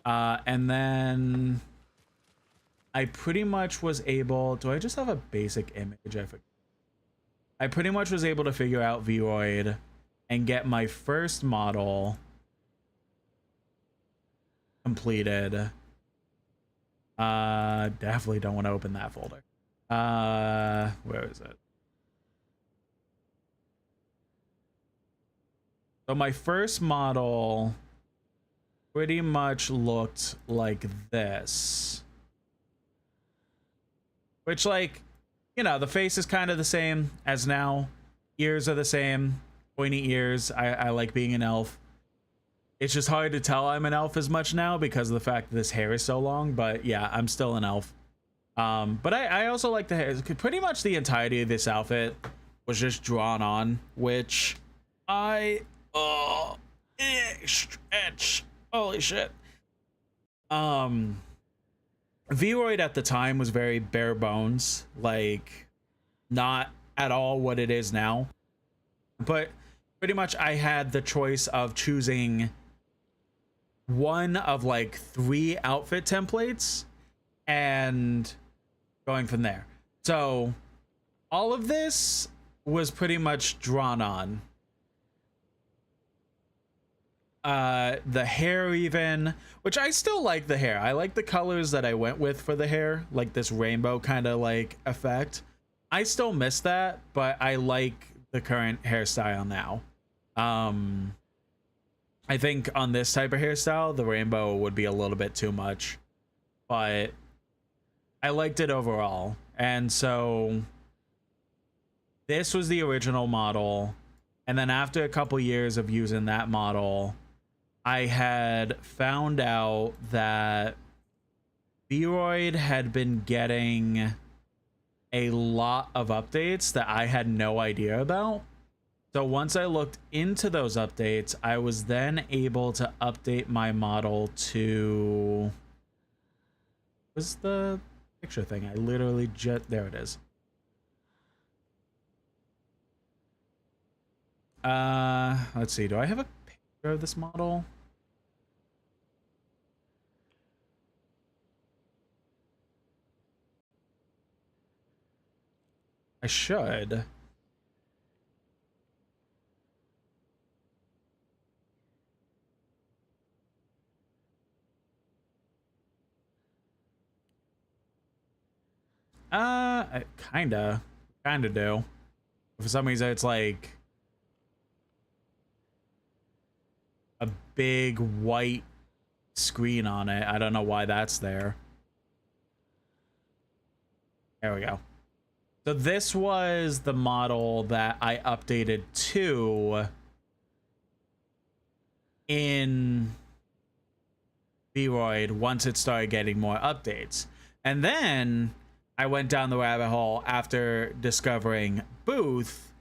And then I pretty much was able, do I just have a basic image? I forget. I pretty much was able to figure out Vroid and get my first model completed. Definitely don't want to open that folder. Where is it? So my first model pretty much looked like this, which, like, you know, the face is kind of the same as now. Ears are the same, pointy ears. I like being an elf. It's just hard to tell I'm an elf as much now because of the fact that this hair is so long, but yeah, I'm still an elf. But I also like the hair. Pretty much the entirety of this outfit was just drawn on, which I stretch. Holy shit. Vroid at the time was very bare bones, like not at all what it is now. But pretty much I had the choice of choosing one of like 3 outfit templates and going from there. So all of this was pretty much drawn on. The hair even, which I still like the hair. I like the colors that I went with for the hair, like this rainbow kind of like effect. I still miss that, but I like the current hairstyle now. I think on this type of hairstyle, the rainbow would be a little bit too much, but I liked it overall. And so this was the original model. And then after a couple years of using that model, I had found out that Vroid had been getting a lot of updates that I had no idea about. So once I looked into those updates, I was then able to update my model to... What's the picture thing? I literally just... There it is. Let's see. Do I have a picture of this model? I should. I kinda do. For some reason, it's like a big white screen on it. I don't know why that's there. There we go. So this was the model that I updated to in Vroid once it started getting more updates. And then I went down the rabbit hole after discovering Booth,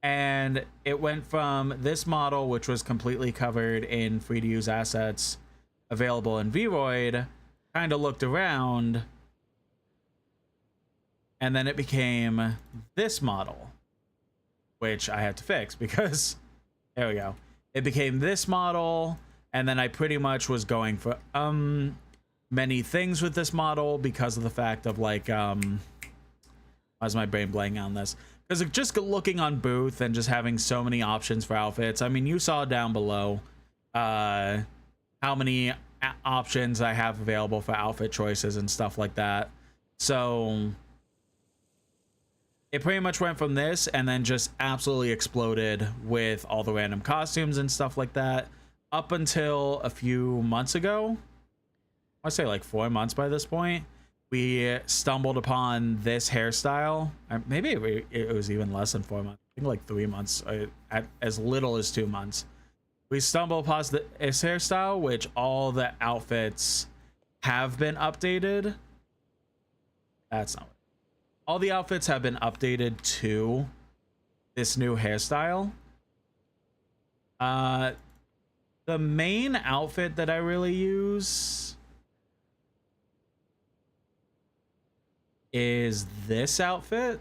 and it went from this model, which was completely covered in free to use assets available in Vroid, kind of looked around, and then it became this model, which I had to fix because there we go. It became this model, and then I pretty much was going for many things with this model because of the fact of like why is my brain blanking on this? Because just looking on Booth and just having so many options for outfits. I mean, you saw down below how many options I have available for outfit choices and stuff like that. So it pretty much went from this and then just absolutely exploded with all the random costumes and stuff like that up until a few months ago. I say like 4 months by this point. We stumbled upon this hairstyle. Maybe it was even less than 4 months. I think like 3 months, at as little as 2 months. We stumbled upon this hairstyle, which all the outfits have been updated. That's not. All the outfits have been updated to this new hairstyle. The main outfit that I really use is this outfit.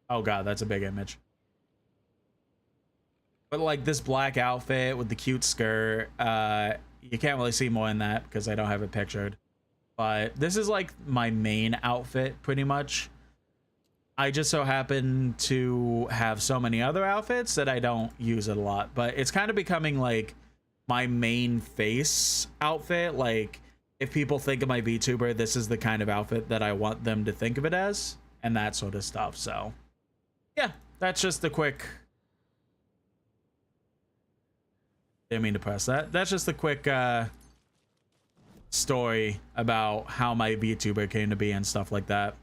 Oh god, that's a big image. But like this black outfit with the cute skirt, you can't really see more than that because I don't have it pictured. But this is like my main outfit pretty much. I just so happen to have so many other outfits that I don't use it a lot, but it's kind of becoming like my main face outfit. Like if people think of my VTuber, this is the kind of outfit that I want them to think of it as, and that sort of stuff. So yeah, that's just a quick, didn't mean to press that. That's just a quick story about how my VTuber came to be and stuff like that.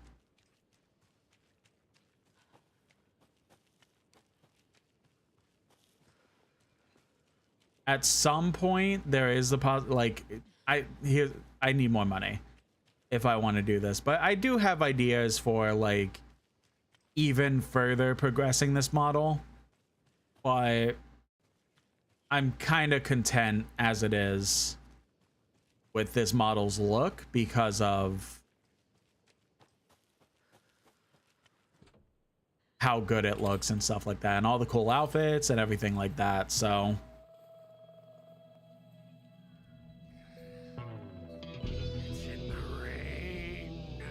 At some point there is the like I need more money if I want to do this, but I do have ideas for like even further progressing this model. But I'm kind of content as it is with this model's look because of how good it looks and stuff like that, and all the cool outfits and everything like that. So It's in the rain.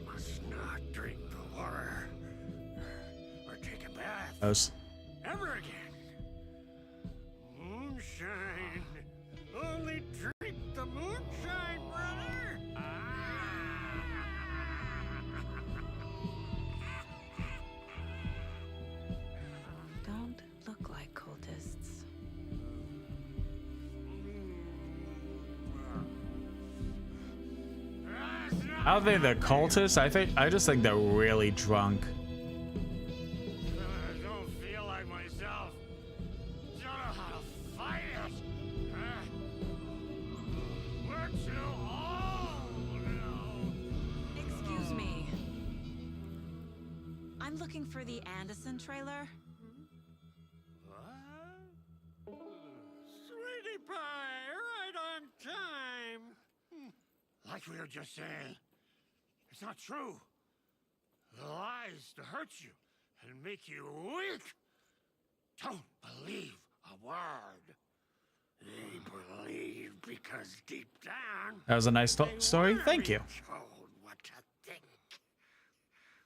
Must not drink the water or take a bath those ever again. Moonshine. Only drink the moonshine, brother. Don't look like cultists. I don't think they're cultists. I just think they're really drunk. I don't feel like myself. Don't know how to fight it. We're too old now. Excuse me. I'm looking for the Anderson trailer. What? Sweetie pie, right on time. Like we were just saying, it's not true. The lies to hurt you and make you weak. Don't believe a word. They believe because deep down That was a nice story. wanna Thank be you. told what to think.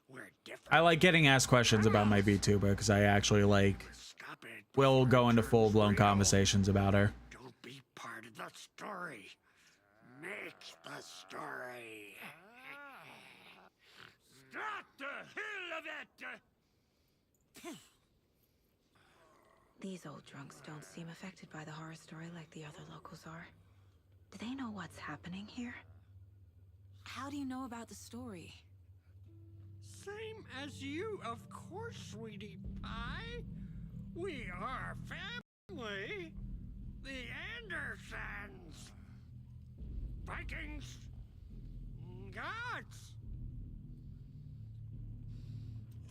We're different. I like getting asked questions about my VTuber because I actually like Stop it will before go it into turns full-blown real. conversations about her. Don't be part of the story. Make the story. Start the hell of it! These old drunks don't seem affected by the horror story like the other locals are. Do they know what's happening here? How do you know about the story? Same as you, of course, sweetie pie. We are family. The Andersons. Vikings. Gods.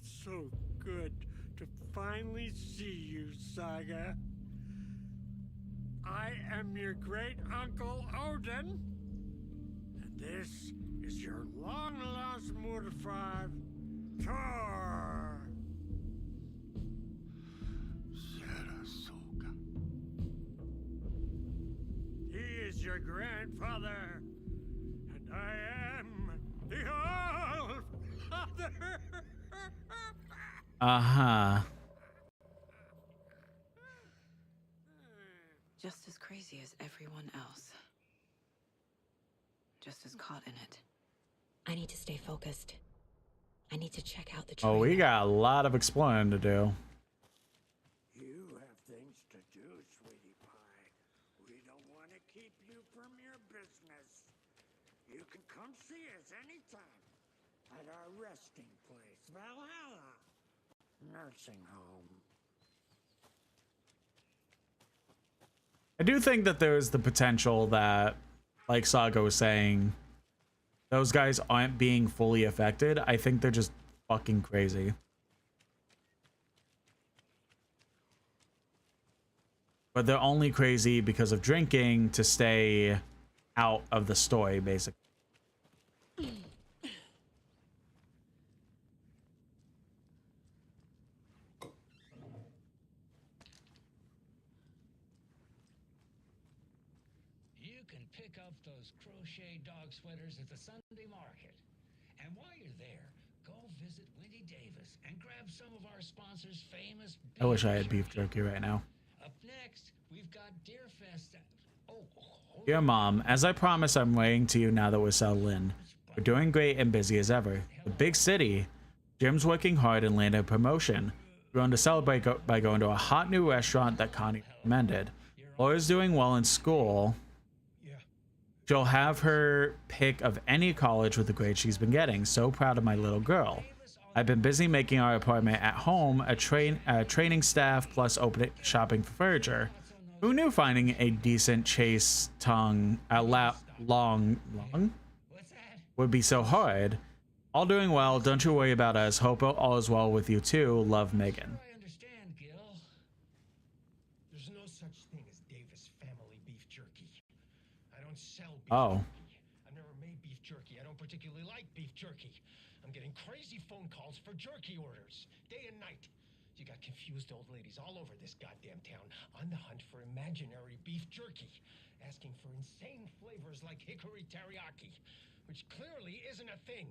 It's so good to finally see you, Saga. I am your great uncle Odin, and this is your long-lost mortified Thor. Sarasota. He is your grandfather, and I am the All-Father. Uh-huh. Just as crazy as everyone else. Just as caught in it. I need to stay focused. I need to check out the trailer. Oh, we got a lot of exploring to do. You have things to do, sweetie pie. We don't want to keep you from your business. You can come see us anytime at our resting place, Valhalla. Nursing home. I do think that there is the potential that, like Saga was saying, those guys aren't being fully affected. I think they're just fucking crazy. But they're only crazy because of drinking to stay out of the story, basically. You can pick up those crochet dog sweaters at the Sunday market. And while you're there, go visit Wendy Davis and grab some of our sponsors' famous I wish I had beef jerky right now. Up next, we've got Deer Fest. Oh, hold Dear Mom, as I promised, I'm waiting to you now that we're settled in. We're doing great and busy as ever. The big city. Jim's working hard and landed a promotion. We're going to celebrate by going to a hot new restaurant that Connie recommended. Laura's doing well in school. She'll have her pick of any college with the grades she's been getting. So proud of my little girl. I've been busy making our apartment at home a training staff plus opening shopping for furniture. Who knew finding a decent chase tongue long would be so hard? All doing well. Don't you worry about us. Hope all is well with you too. Love, Megan. I understand, Gil. Oh. I've never made beef jerky. I don't particularly like beef jerky. I'm getting crazy phone calls for jerky orders, day and night. You got confused old ladies all over this goddamn town on the hunt for imaginary beef jerky, asking for insane flavors like hickory teriyaki, which clearly isn't a thing.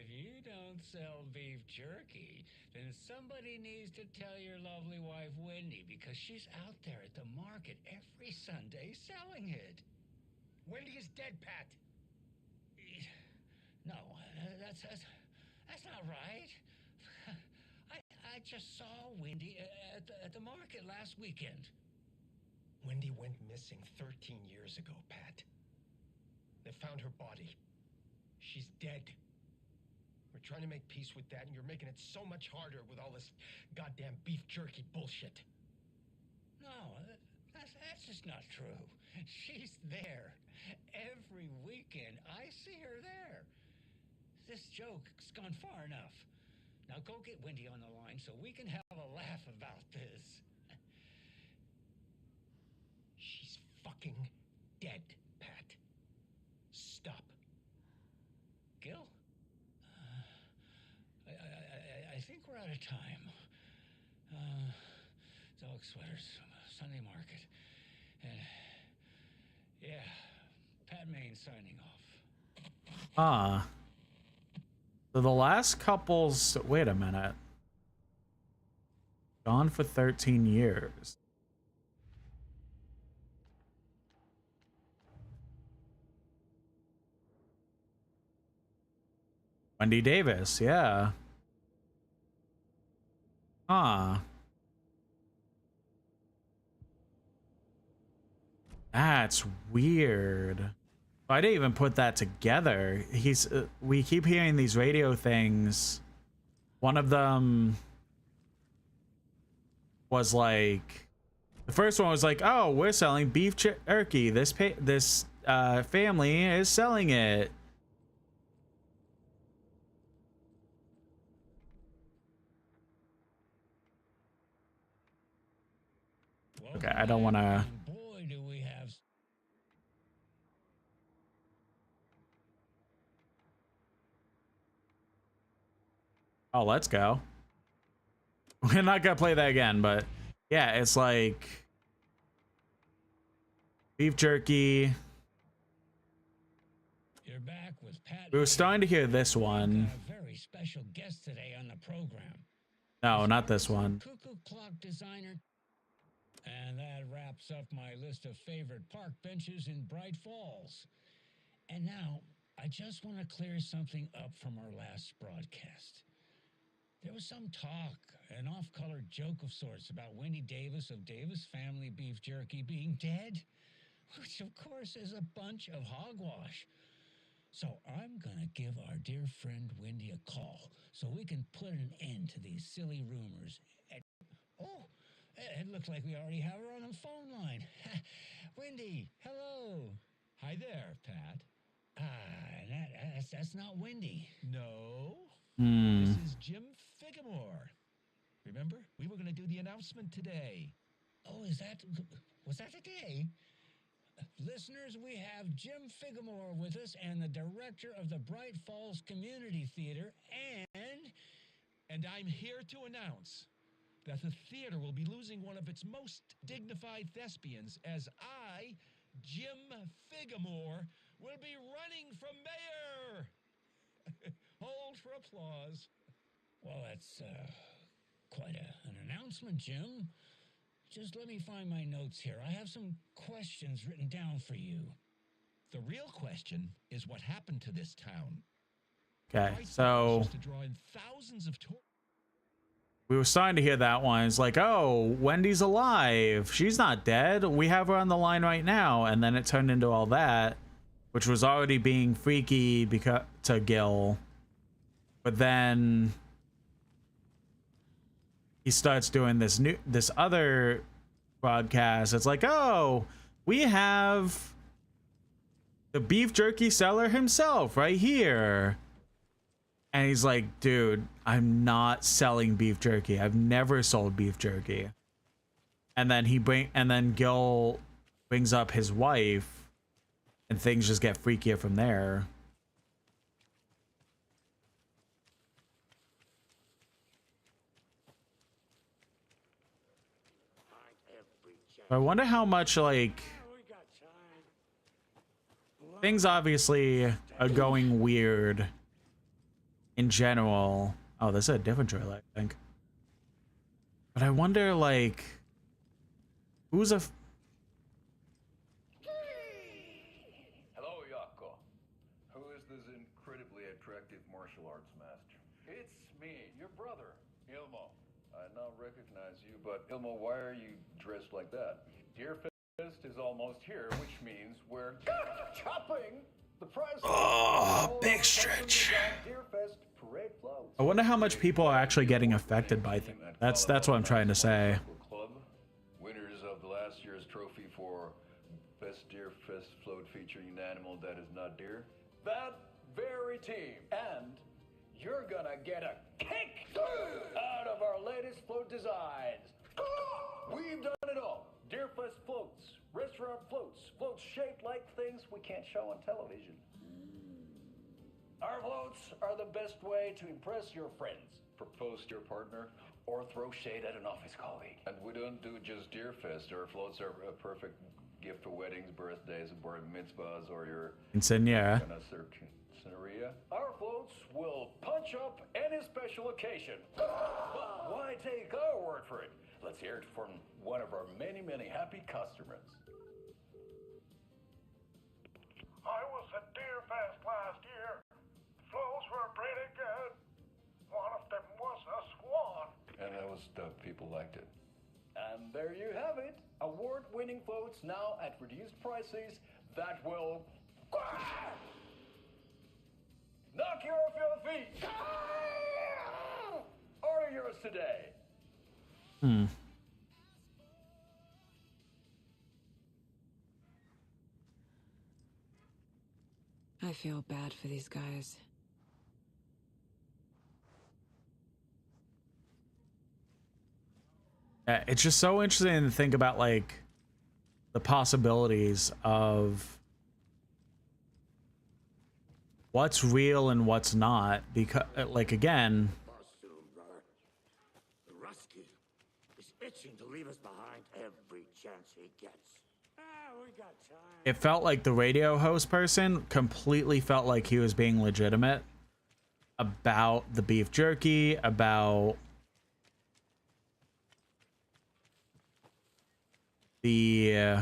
If you don't sell beef jerky, then somebody needs to tell your lovely wife Wendy, because she's out there at the market every Sunday selling it. Wendy is dead, Pat. No, that's not right. I just saw Wendy at the market last weekend. Wendy went missing 13 years ago, Pat. They found her body. She's dead. We're trying to make peace with that, and you're making it so much harder with all this goddamn beef jerky bullshit. No, that's just not true. She's there. Every weekend, I see her there. This joke's gone far enough. Now go get Wendy on the line so we can have a laugh about this. She's fucking dead, Pat. Stop. Gil? I think we're out of time. Dog sweaters, Sunday market. And yeah, Pat Main signing off. Ah. So the last couple's, wait a minute. Gone for 13 years. Wendy Davis, yeah. Huh. That's weird. I didn't even put that together. We keep hearing these radio things. One of them was like, the first one was like, oh, we're selling beef jerky. This family is selling it. Okay, I don't want to. Boy, do we have. Oh, let's go. We're not gonna play that again, but yeah, it's like beef jerky. You're back with Pat. We were starting to hear this one. A very special guest today on the program. No, not this one. Cuckoo clock designer. And that wraps up my list of favorite park benches in Bright Falls. And now, I just want to clear something up from our last broadcast. There was some talk, an off-color joke of sorts, about Wendy Davis of Davis Family Beef Jerky being dead, which of course is a bunch of hogwash. So I'm gonna give our dear friend Wendy a call so we can put an end to these silly rumors. Oh, it looks like we already have her on the phone line. Wendy, hello. Hi there, Pat. That's not Wendy. No. Hmm. This is Jim Figamore. Remember? We were going to do the announcement today. Oh, was that today? Listeners, we have Jim Figamore with us, and the director of the Bright Falls Community Theater, And I'm here to announce that the theater will be losing one of its most dignified thespians as I, Jim Figamore, will be running for mayor. Hold for applause. Well, that's quite an announcement, Jim. Just let me find my notes here. I have some questions written down for you. The real question is what happened to this town. Okay, Bright so Falls used to draw in thousands of we were starting to hear that one. It's like, oh, Wendy's alive. She's not dead. We have her on the line right now. And then it turned into all that, which was already being freaky to Gil. But then he starts doing this other broadcast. It's like, oh, we have the beef jerky seller himself right here. And he's like, dude, I'm not selling beef jerky. I've never sold beef jerky. And then Gil brings up his wife, and things just get freakier from there. I wonder how much, like, things obviously are going weird in general. Oh, this is a different trailer, I think. But I wonder, like, who's a... Hello, Yako. Who is this incredibly attractive martial arts master? It's me, your brother, Ilmo. I now recognize you, but Ilmo, why are you dressed like that? Deerfest is almost here, which means we're chopping the price. Oh, big stretch. I wonder how much people are actually getting affected by things. That's what I'm trying to say. Club, winners of the last year's trophy for best Deerfest float featuring an animal that is not deer. That very team, and you're gonna get a kick out of our latest float designs. We've done it all. Deerfest floats, restaurant floats, floats shaped like things we can't show on television. Our floats are the best way to impress your friends, propose to your partner, or throw shade at an office colleague. And we don't do just Deerfest. Our floats are a perfect gift for weddings, birthdays, bar mitzvahs, or your Quinceañera. Our floats will punch up any special occasion. But why take our word for it? Let's hear it from one of our many, many happy customers. I was at Deerfest last year. Floats were pretty good. One of them was a swan. And that was the people liked it. And there you have it. Award-winning floats now at reduced prices that will knock you off your feet. Order yours today. I feel bad for these guys. It's just so interesting to think about, like, the possibilities of what's real and what's not, because, like, again, Rusky is itching to leave us behind every chance he gets. We got time. it felt like the radio host person completely felt like he was being legitimate about the beef jerky, about the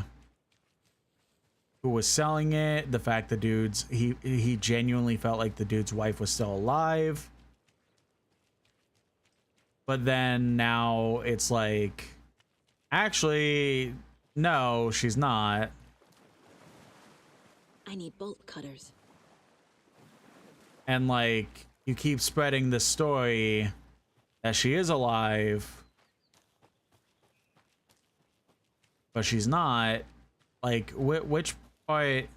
who was selling it, the fact the dude's he genuinely felt like the dude's wife was still alive. But then now it's like, actually, no, she's not. I need bolt cutters. And like, you keep spreading the story that she is alive, but she's not. Like, which part?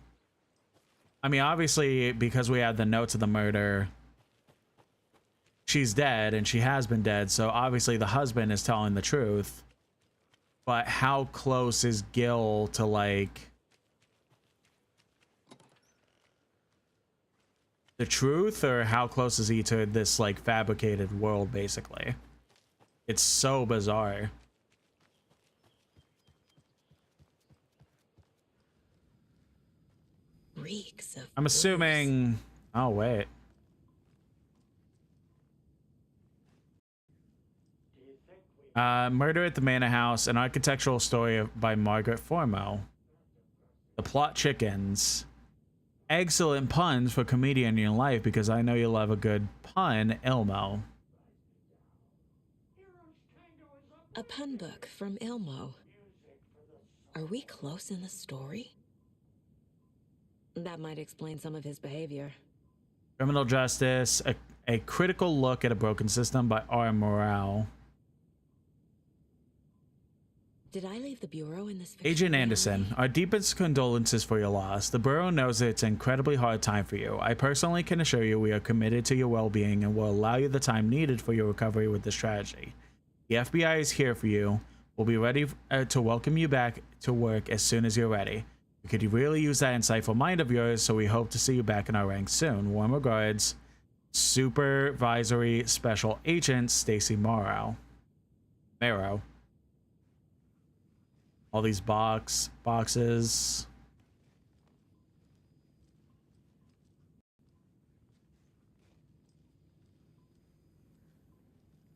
I mean, obviously, because we have the notes of the murder, she's dead, and she has been dead, so obviously the husband is telling the truth. But how close is Gil to, like, the truth, or how close is he to this, like, fabricated world, basically? It's so bizarre. Reeks of I'm assuming... Oh, wait. Murder at the Manor House, an architectural story by Margaret Formo. The plot chickens. Excellent puns for comedian in your life, because I know you love a good pun, Ilmo. A pun book from Ilmo. Are we close in the story? That might explain some of his behavior. Criminal Justice, a critical look at a broken system by R. Morale. Did I leave the Bureau in this Agent Anderson, our deepest condolences for your loss. The Bureau knows it's an incredibly hard time for you. I personally can assure you we are committed to your well-being and will allow you the time needed for your recovery with this tragedy. The FBI is here for you. We'll be ready to welcome you back to work as soon as you're ready. We could really use that insightful mind of yours, so we hope to see you back in our ranks soon. Warm regards, Supervisory Special Agent Stacy Morrow. All these boxes.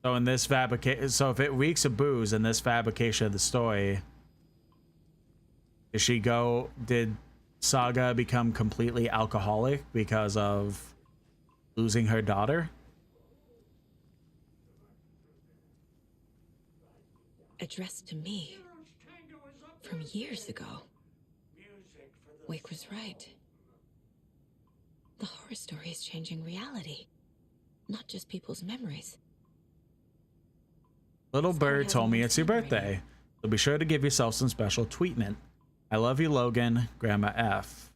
So in this so if it reeks of booze in this fabrication of the story, did Saga become completely alcoholic because of losing her daughter? Addressed to me from years ago. Wake was right. The horror story is changing reality, not just people's memories. Little bird told me it's your birthday, so be sure to give yourself some special treatment. I love you, Logan. Grandma F.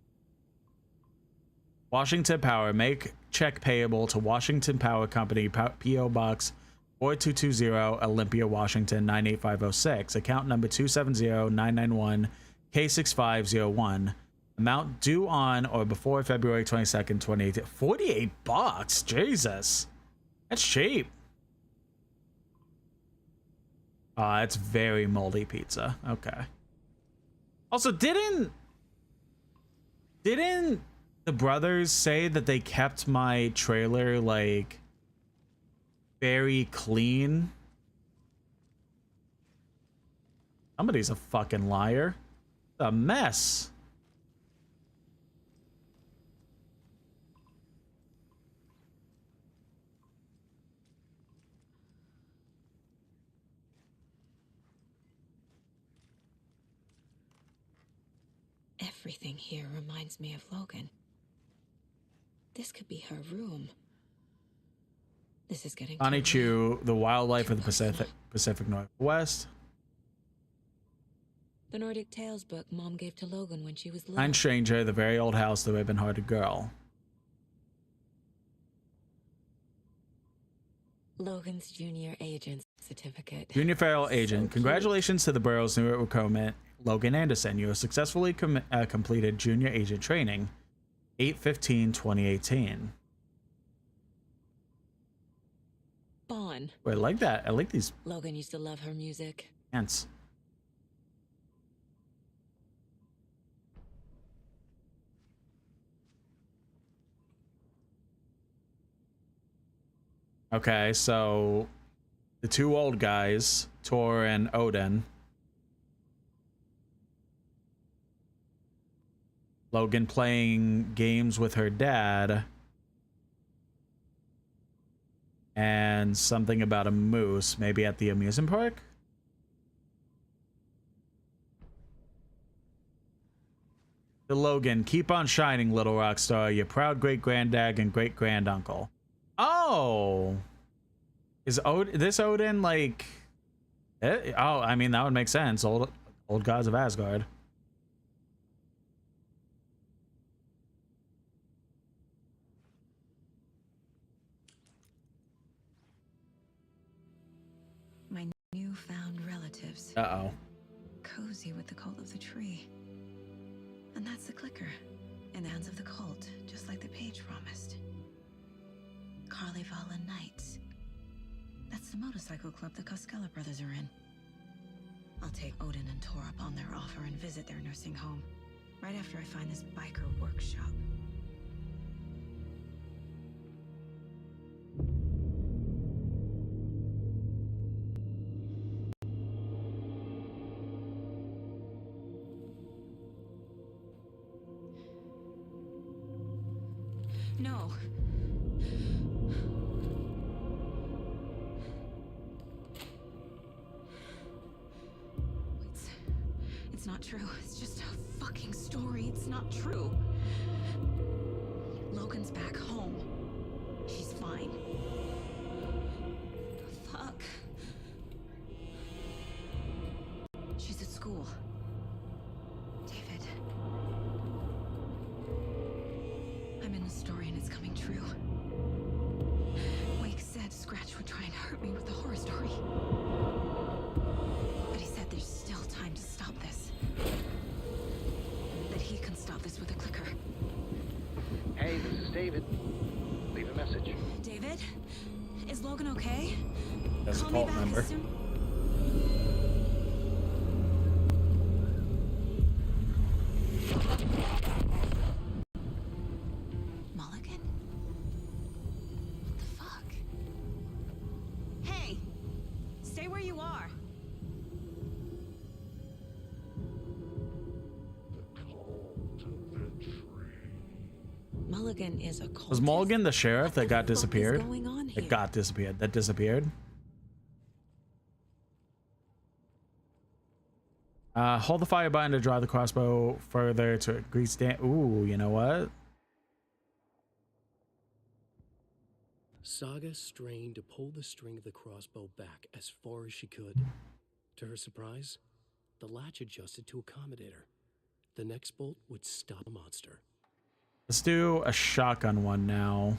Washington Power. Make check payable to Washington Power Company, P.O. Box 4220, Olympia, Washington 98506. Account number 270-991-K6501. Amount due on or before February 22nd, 2018. $48. Jesus. That's cheap. It's very moldy pizza. Okay. Also, didn't the brothers say that they kept my trailer like very clean? Somebody's a fucking liar. It's a mess. Everything here reminds me of Logan. This could be her room. This is getting Connie Chu, the wildlife of the Pacific Northwest. The Nordic Tales book Mom gave to Logan when she was little. Kind Stranger, the very old house, the ribbon-hearted girl. Logan's junior agent certificate. Junior Feral Agent. So congratulations to the borough's new recruitment, Logan Anderson. You have successfully completed junior agent training. 8/15/2018. Bon. Wait, I like that. I like these. Logan used to love her music. Pants. Okay, so the two old guys, Tor and Odin. Logan playing games with her dad. And something about a moose, maybe at the amusement park? To Logan, keep on shining, little rock star. Your proud great-granddad and great-granduncle. Oh! Is this Odin like... Oh, I mean, that would make sense. Old gods of Asgard. My newfound relatives. Uh-oh. Cozy with the cult of the tree. And that's the clicker. In the hands of the cult, just like the page promised. Carnival Nights. That's the motorcycle club the Koskela brothers are in. I'll take Odin and Tor up on their offer and visit their nursing home. Right after I find this biker workshop. No. It's not true. It's just a fucking story. It's not true. Logan's back home. She's fine. Fuck. She's at school. David. I'm in the story and it's coming true. Wake said Scratch would try and hurt me with the horror story. But he said cult member. Mulligan? What the fuck? Hey! Stay where you are. Mulligan is a cult. Was Mulligan the sheriff that got disappeared? Going on here? That got disappeared. That disappeared. Hold the fire button to draw the crossbow further to increase damage. Ooh, you know what? Saga strained to pull the string of the crossbow back as far as she could. To her surprise, the latch adjusted to accommodate her. The next bolt would stop the monster. Let's do a shotgun one now.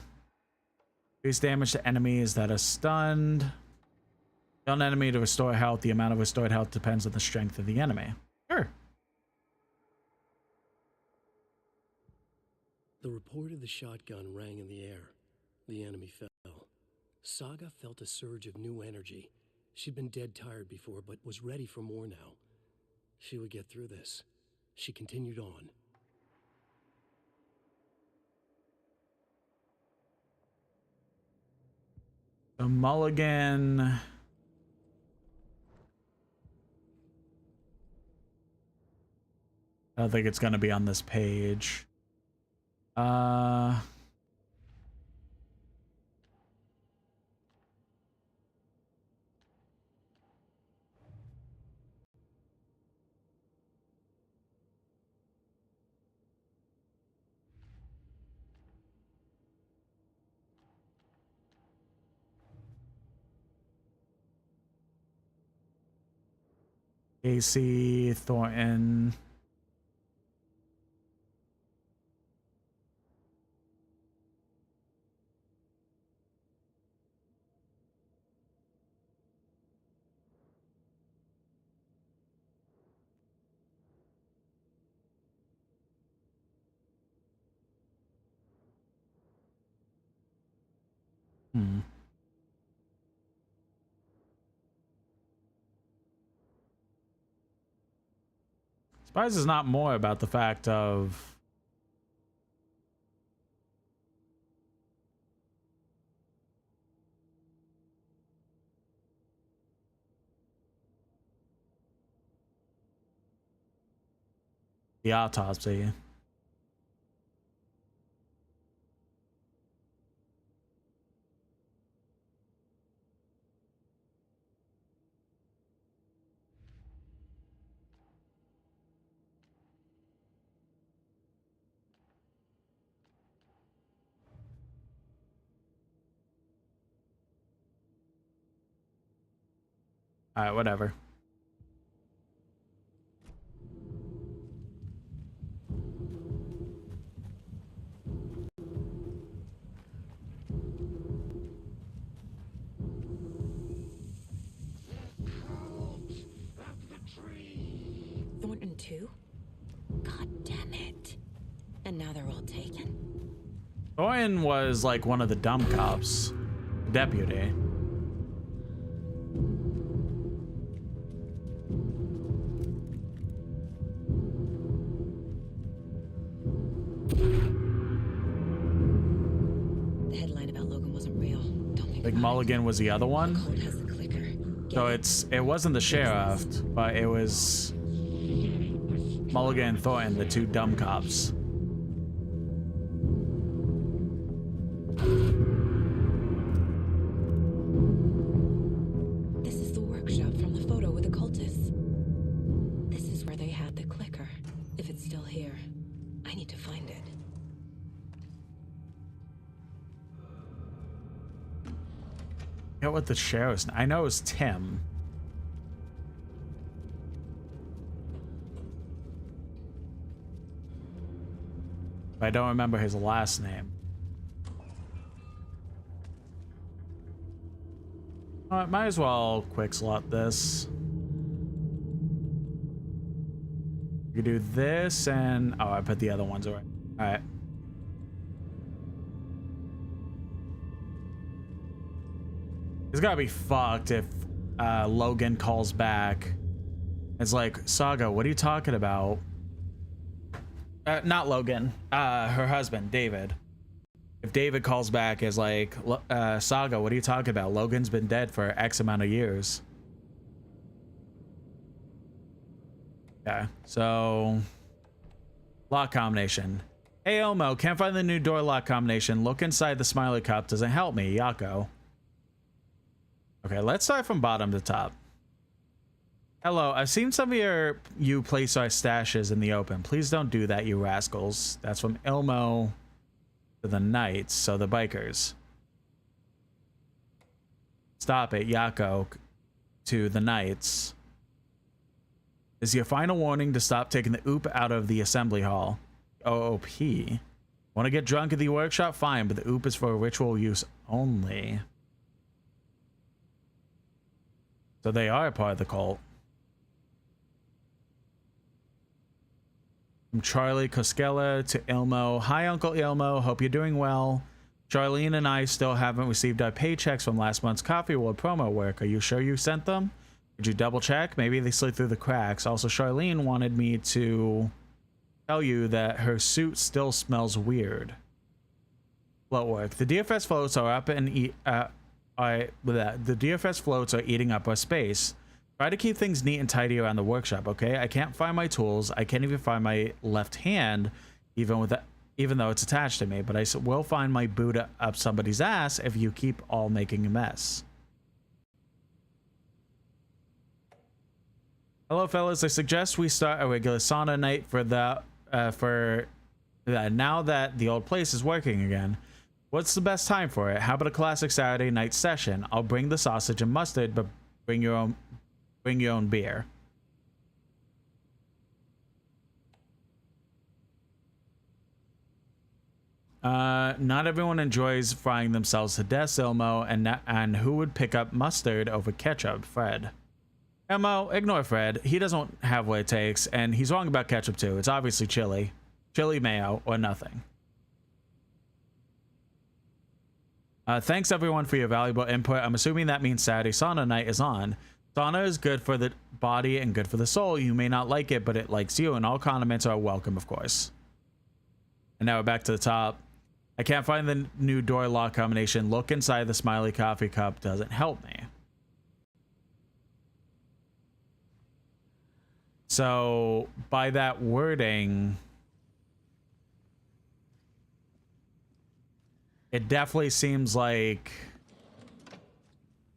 Increase damage to enemies that are stunned. Tell an enemy to restore health. The amount of restored health depends on the strength of the enemy. Sure. The report of the shotgun rang in the air. The enemy fell. Saga felt a surge of new energy. She'd been dead tired before, but was ready for more now. She would get through this. She continued on. A mulligan. I don't think it's going to be on this page. AC Thornton. Surprised is not more about the fact of the autopsy. All right, whatever. Thornton too? God damn it. And now they're all taken? Thornton was like one of the dumb cops. Deputy. The headline about Logan wasn't real. Don't think Like about Mulligan was the other one. The cult has the clicker. So it wasn't the sheriff, but it was Mulligan and Thornton, the two dumb cops. This is the workshop from the photo with the cultists. This is where they had the clicker. If it's still here, I need to find it. Yeah, what the sheriff's? I know it was Tim. But I don't remember his last name. Alright, might as well quick slot this. You do this and oh, I put the other ones away. Alright. It's gotta be fucked if Logan calls back. It's like, Saga, what are you talking about? Not Logan, her husband, David. If David calls back as like, Saga, what are you talking about? Logan's been dead for X amount of years. Okay, so lock combination. Hey Elmo, can't find the new door lock combination. Look inside the smiley cup. Doesn't help me, Yako. Okay, let's start from bottom to top. Hello, I've seen some of you place our stashes in the open. Please don't do that, you rascals. That's from Elmo to the Knights, so the bikers. Stop it, Yako to the Knights. This is your final warning to stop taking the oop out of the assembly hall. OOP. Want to get drunk at the workshop? Fine, but the oop is for ritual use only. So they are a part of the cult. From Charlie Koskela to Ilmo. Hi, Uncle Ilmo. Hope you're doing well. Charlene and I still haven't received our paychecks from last month's Coffee World promo work. Are you sure you sent them? Did you double check? Maybe they slid through the cracks. Also, Charlene wanted me to tell you that her suit still smells weird. Float work. The DFS floats are up and the DFS floats are eating up our space. Try to keep things neat and tidy around the workshop, okay? I can't find my tools. I can't even find my left hand, even though it's attached to me. But I will find my boot up somebody's ass if you keep all making a mess. Hello, fellas. I suggest we start a regular sauna night now that the old place is working again. What's the best time for it? How about a classic Saturday night session? I'll bring the sausage and mustard, but bring your own beer. Not everyone enjoys frying themselves to death, Ilmo, and who would pick up mustard over ketchup? Fred. Elmo, ignore Fred. He doesn't have what it takes, and he's wrong about ketchup too. It's obviously chili. Chili mayo or nothing. Thanks everyone for your valuable input. I'm assuming that means Saturday sauna night is on. Sauna is good for the body and good for the soul. You may not like it, but it likes you, and all condiments are welcome, of course. And now we're back to the top. I can't find the new door lock combination. Look inside the smiley coffee cup. Doesn't help me. So by that wording, it definitely seems like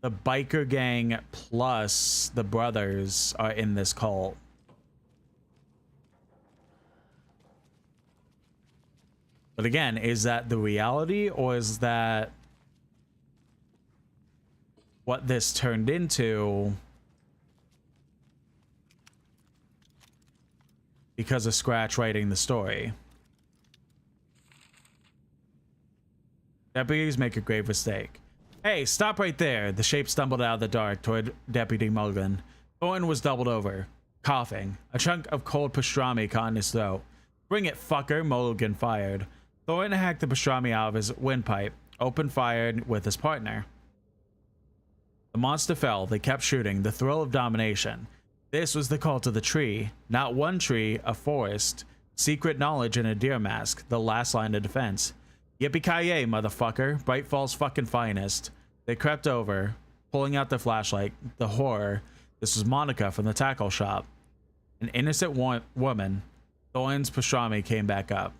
the biker gang plus the brothers are in this cult. But again, is that the reality, or is that what this turned into because of Scratch writing the story? Deputies make a grave mistake. Hey, stop right there. The shape stumbled out of the dark toward Deputy Mulligan. Thornton was doubled over, coughing. A chunk of cold pastrami caught in his throat. Bring it, fucker, Mulligan fired. Thornton hacked the pastrami out of his windpipe, opened fire with his partner. The monster fell. They kept shooting. The thrill of domination. This was the cult of the tree. Not one tree, a forest. Secret knowledge in a deer mask. The last line of defense. Yippee-ki-yay, motherfucker. Bright Fall's fucking finest. They crept over, pulling out their flashlight. The horror. This was Monica from the tackle shop. An innocent woman. Thornton's pastrami came back up.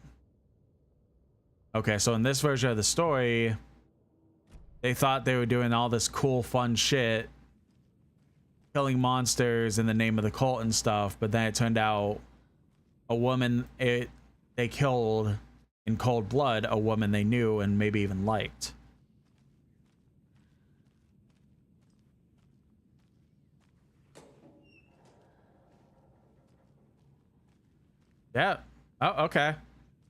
Okay, so in this version of the story, they thought they were doing all this cool, fun shit, killing monsters in the name of the cult and stuff, but then it turned out a woman they killed in cold blood, a woman they knew and maybe even liked. Yeah. Oh, okay.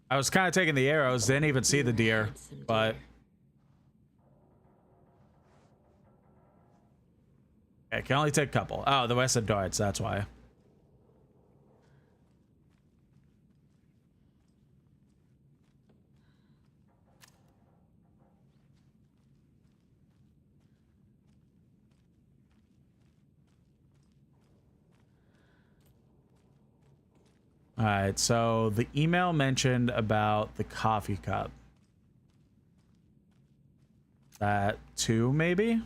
I was kind of taking the arrows, didn't even see the deer, but I can only take a couple. Oh, the rest are darts, that's why. All right, so the email mentioned about the coffee cup. That 2 maybe?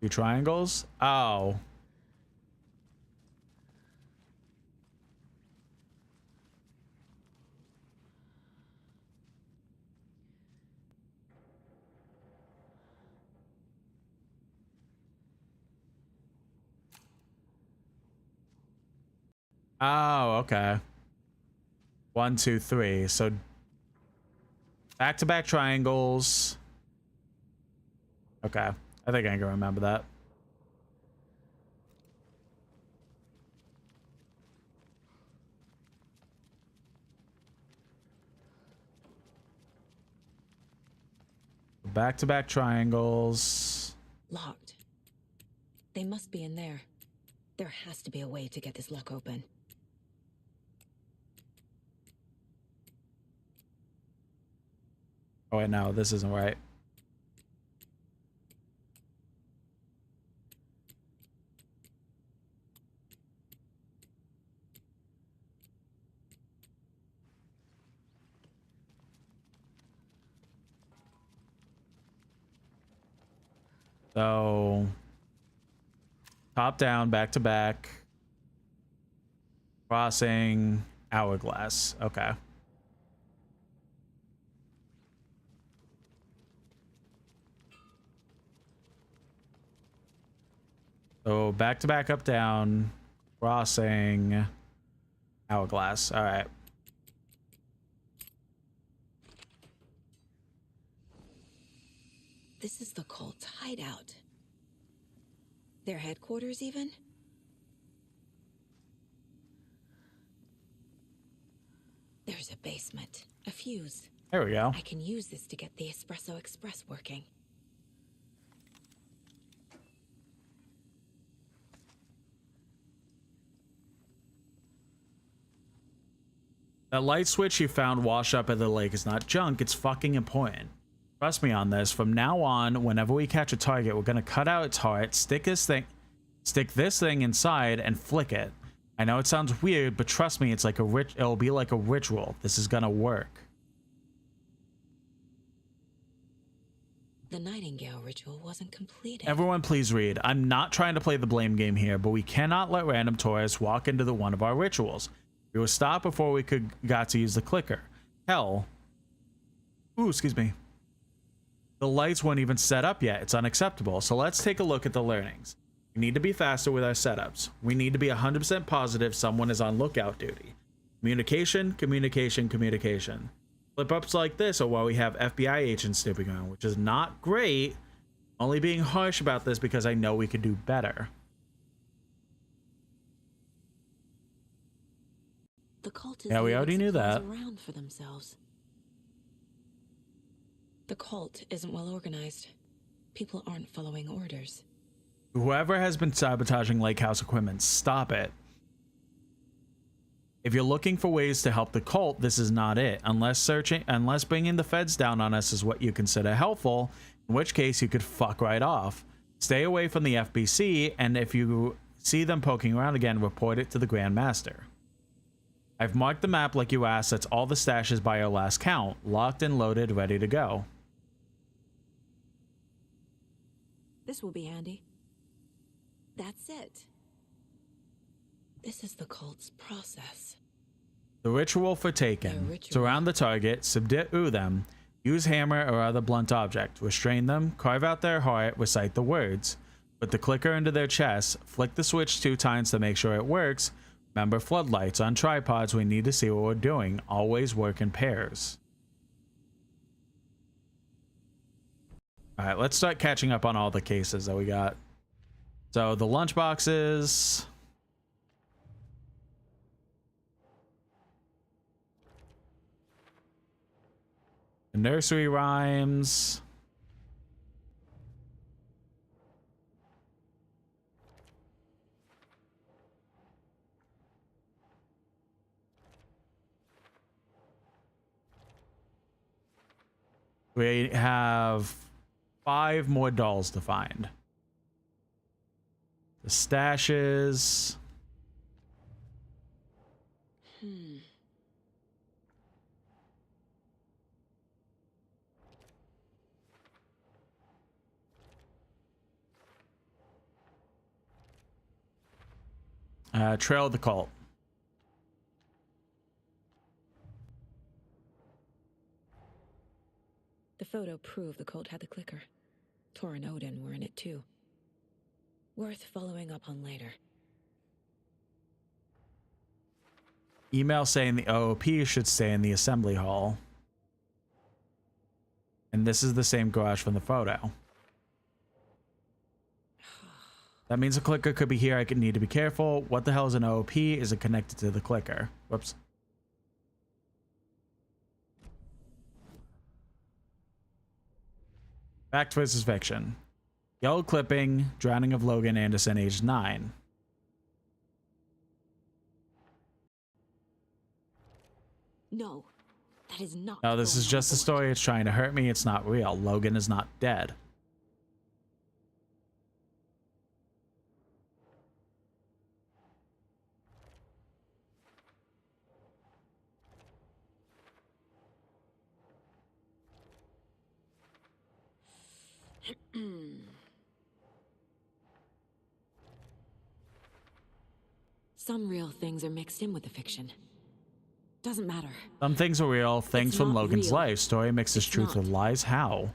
2 triangles? Oh. Oh, okay. 1, 2, 3. So back-to-back triangles. Okay. I think I can remember that. Back-to-back triangles. Locked. They must be in there. There has to be a way to get this lock open. Oh, wait, no, this isn't right. So top down, back to back, crossing, hourglass. Okay. So back to back, up, down, crossing, hourglass. All right. This is the cult's hideout. Their headquarters, even? There's a basement, a fuse. There we go. I can use this to get the Espresso Express working. That light switch you found washed up at the lake is not junk, it's fucking important. Trust me on this. From now on, whenever we catch a target, we're gonna cut out its heart, stick this thing inside, and flick it. I know it sounds weird, but trust me, it'll be like a ritual. This is gonna work. The Nightingale ritual wasn't completed. Everyone please read. I'm not trying to play the blame game here, but we cannot let random tourists walk into one of our rituals. We were stopped before we got to use the clicker. Hell. Ooh, excuse me. The lights weren't even set up yet. It's unacceptable. So let's take a look at the learnings. We need to be faster with our setups. We need to be 100% positive someone is on lookout duty. Communication, communication, communication. Flip-ups like this are why we have FBI agents snooping around, which is not great. Only being harsh about this because I know we could do better. The cult is Yeah, we already knew that. around for themselves. The cult isn't well organized. People aren't following orders. Whoever has been sabotaging Lake House equipment, stop it. If you're looking for ways to help the cult, this is not it. Unless bringing the feds down on us is what you consider helpful, in which case you could fuck right off. Stay away from the FBC, and if you see them poking around again, report it to the Grand Master. I've marked the map like you asked. That's all the stashes by our last count. Locked and loaded, ready to go. This will be handy. That's it. This is the cult's process. The ritual for taken. Surround the target, subdue them, use hammer or other blunt object, restrain them, carve out their heart, recite the words. Put the clicker into their chest, flick the switch 2 times to make sure it works. Remember floodlights on tripods, we need to see what we're doing. Always work in pairs. Alright, let's start catching up on all the cases that we got. So the lunch boxes. The nursery rhymes. We have 5 more dolls to find. The stashes. Trail of the cult. The photo proved the cult had the clicker. Tor and Odin were in it too. Worth following up on later. Email saying the OOP should stay in the assembly hall. And this is the same garage from the photo. That means a clicker could be here. I could need to be careful. What the hell is an OOP? Is it connected to the clicker? Whoops. Fact versus fiction. Yellow clipping, drowning of Logan Anderson, age 9. No, that is not. No, this is just a story. It's trying to hurt me. It's not real. Logan is not dead. Some real things are mixed in with the fiction. Doesn't matter. Some things are real. Things from Logan's real. life. Story mixes truth with lies. How?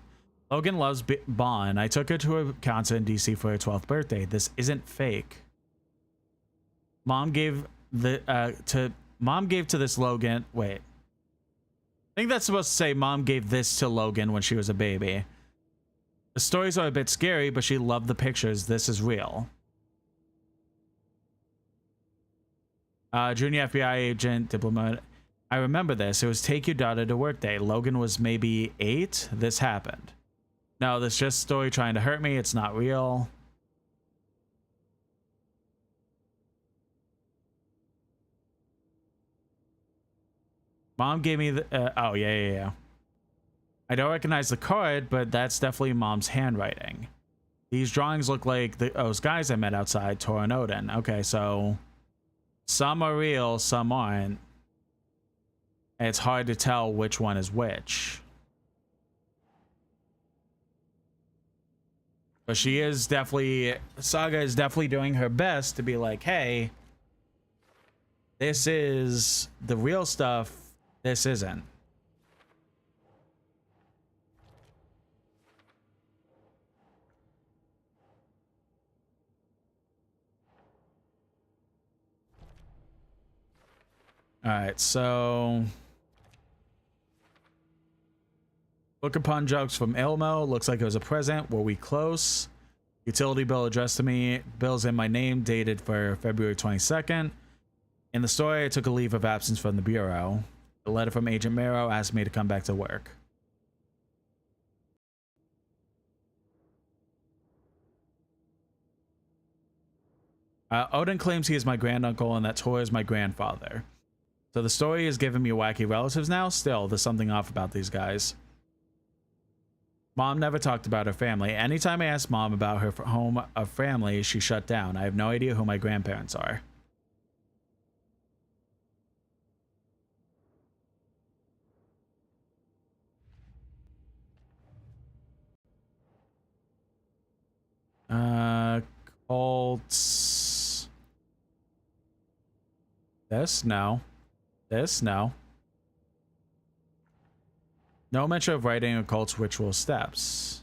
Logan loves Bond. I took her to a concert in DC for her 12th birthday. This isn't fake. Mom gave to this Logan. Wait. I think that's supposed to say Mom gave this to Logan when she was a baby. The stories are a bit scary, but she loved the pictures. This is real. Junior FBI agent, diplomat. I remember this. It was take your daughter to work day. Logan was maybe 8. This happened. No, this just story trying to hurt me. It's not real. Mom gave me the... oh, yeah. I don't recognize the card, but that's definitely Mom's handwriting. These drawings look like those guys I met outside, Tor and Odin. Okay, so... some are real, some aren't. And it's hard to tell which one is which. But she is definitely... Saga is definitely doing her best to be like, hey... this is the real stuff. This isn't. All right, so look upon jokes from Elmo. Looks like it was a present. Were we close? Utility bill addressed to me. Bill's in my name, dated for February 22nd. In the story, I took a leave of absence from the bureau. The letter from Agent Marrow asked me to come back to work. Odin claims he is my granduncle and that Tor is my grandfather. So the story is giving me wacky relatives now. Still, there's something off about these guys. Mom never talked about her family. Anytime I asked Mom about her home of family, she shut down. I have no idea who my grandparents are. Cults. This? No. This? No. No mention of writing a cult's ritual steps.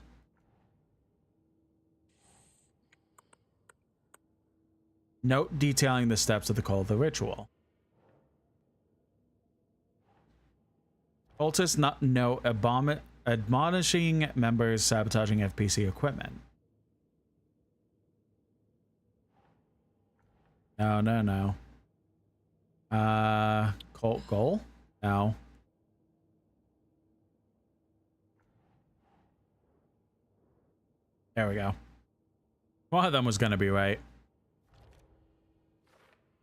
Note detailing the steps of the cult of the ritual. Cultists not know admonishing members sabotaging FPC equipment. No. Cult goal? No. There we go. One of them was going to be right.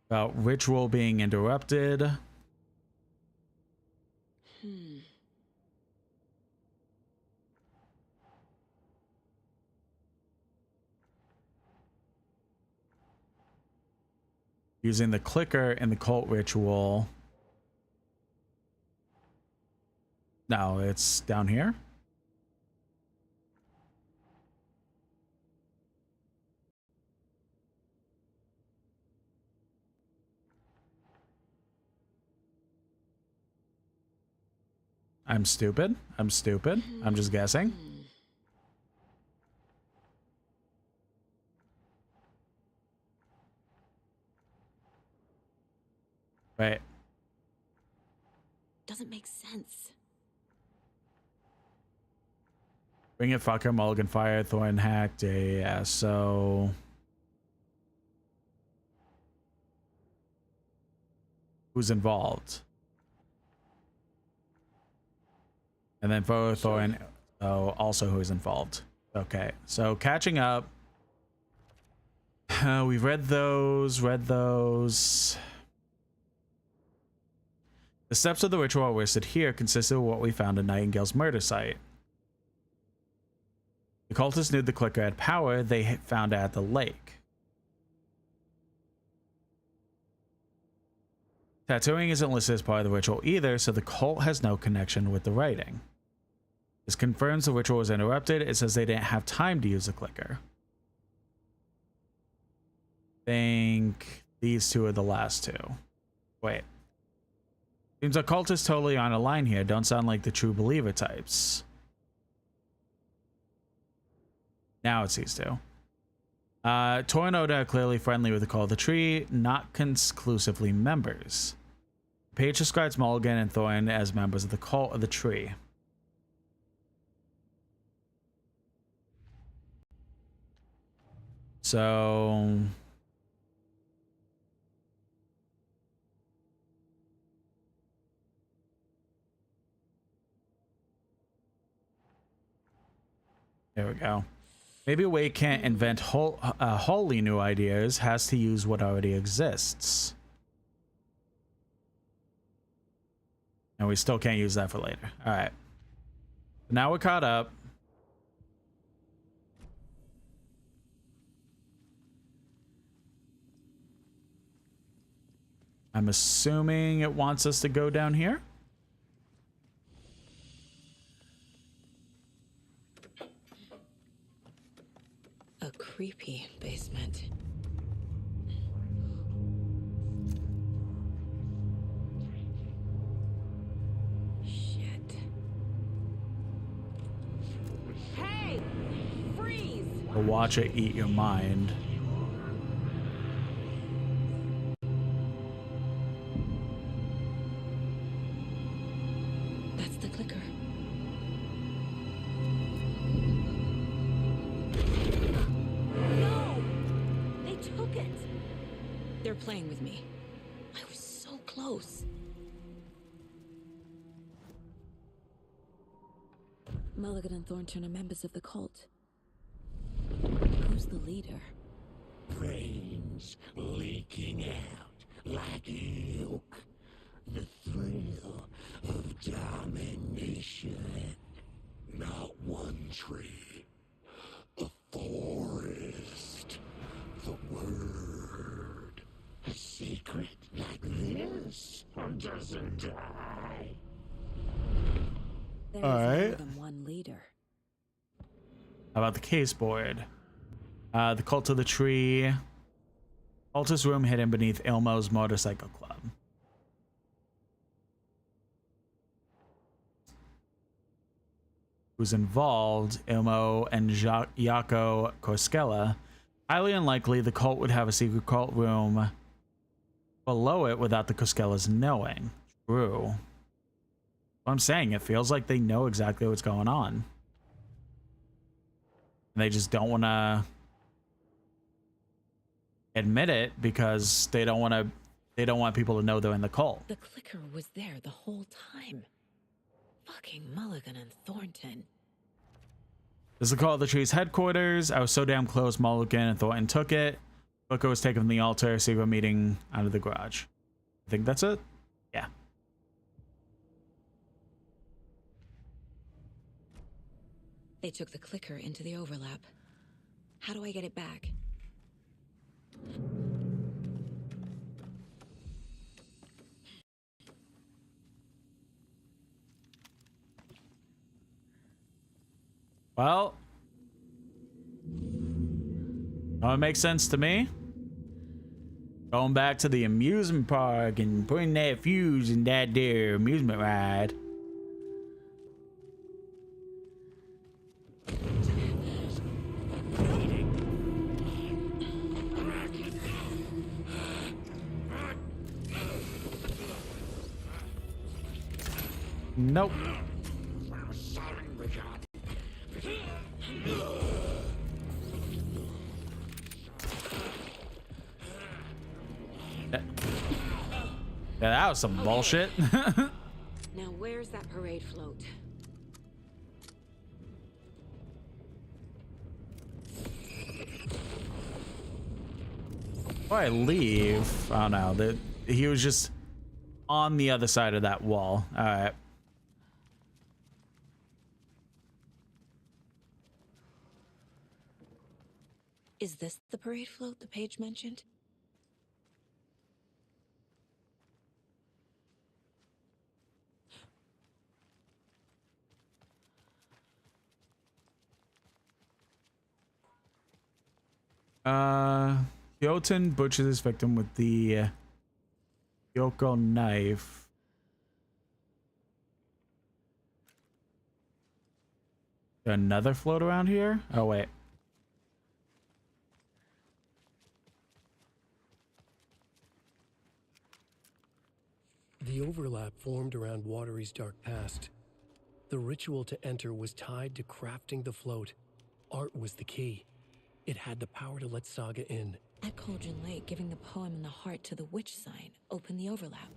About ritual being interrupted. Using the clicker in the cult ritual No, it's down here. I'm stupid. I'm stupid. I'm just guessing. Wait. Doesn't make sense. Bring it, fucker, Mulligan, fire, Thorn, hacked. Yeah, so... Who's involved? And then for Thorn, oh, also who's involved. Okay, so catching up. We've read those, The steps of the ritual listed here consisted of what we found at Nightingale's murder site. The cultists knew the clicker had power they found at the lake. Tattooing isn't listed as part of the ritual either, so the cult has no connection with the writing. This confirms the ritual was interrupted. It says they didn't have time to use the clicker. I think these two are the last two. Wait. Seems a cult is totally on a line here. Don't sound like the true believer types. Now it's these two. Tor and Oda are clearly friendly with the Call of the Tree, not conclusively members. The page describes Mulligan and Thorn as members of the Cult of the Tree. So... there we go. Maybe Wade can't invent wholly new ideas, has to use what already exists. And we still can't use that for later. All right. Now we're caught up. I'm assuming it wants us to go down here. A creepy basement. Shit. Hey! Freeze! Or watch it eat your mind. That's the clicker. They're playing with me. I was so close. Mulligan and Thornton are members of the cult. Who's the leader? Brains leaking out like milk. The thrill of domination. Not one tree. A forest. The word. A secret like this doesn't die. There All is right. more than one leader. How about the case board? The Cult of the Tree. Cultist room hidden beneath Ilmo's motorcycle club. Who's involved? Ilmo and Jaco Koskela. Highly unlikely the cult would have a secret cult room below it without the Koskelas knowing. True. What I'm saying, it feels like they know exactly what's going on. And they just don't want to admit it because they don't want people to know they're in the cult. The clicker was there the whole time. Fucking Mulligan and Thornton. This is the Call of the Tree's headquarters. I was so damn close, Mulligan and Thornton took it. Clicker was taken from the altar, secret meeting out of the garage. I think that's it? Yeah. They took the clicker into the overlap. How do I get it back? Well, it makes sense to me. Going back to the amusement park and putting that fuse in that there amusement ride. Nope. Yeah, that was some bullshit. Now where's that parade float? Before I leave, oh no, he was just on the other side of that wall. All right. Is this the parade float the page mentioned? Jotun butchers his victim with the Yoko knife. Another float around here? Oh, wait. The overlap formed around Watery's dark past. The ritual to enter was tied to crafting the float. Art was the key. It had the power to let Saga in. At Cauldron Lake, giving the poem and the heart to the witch sign opened the overlap.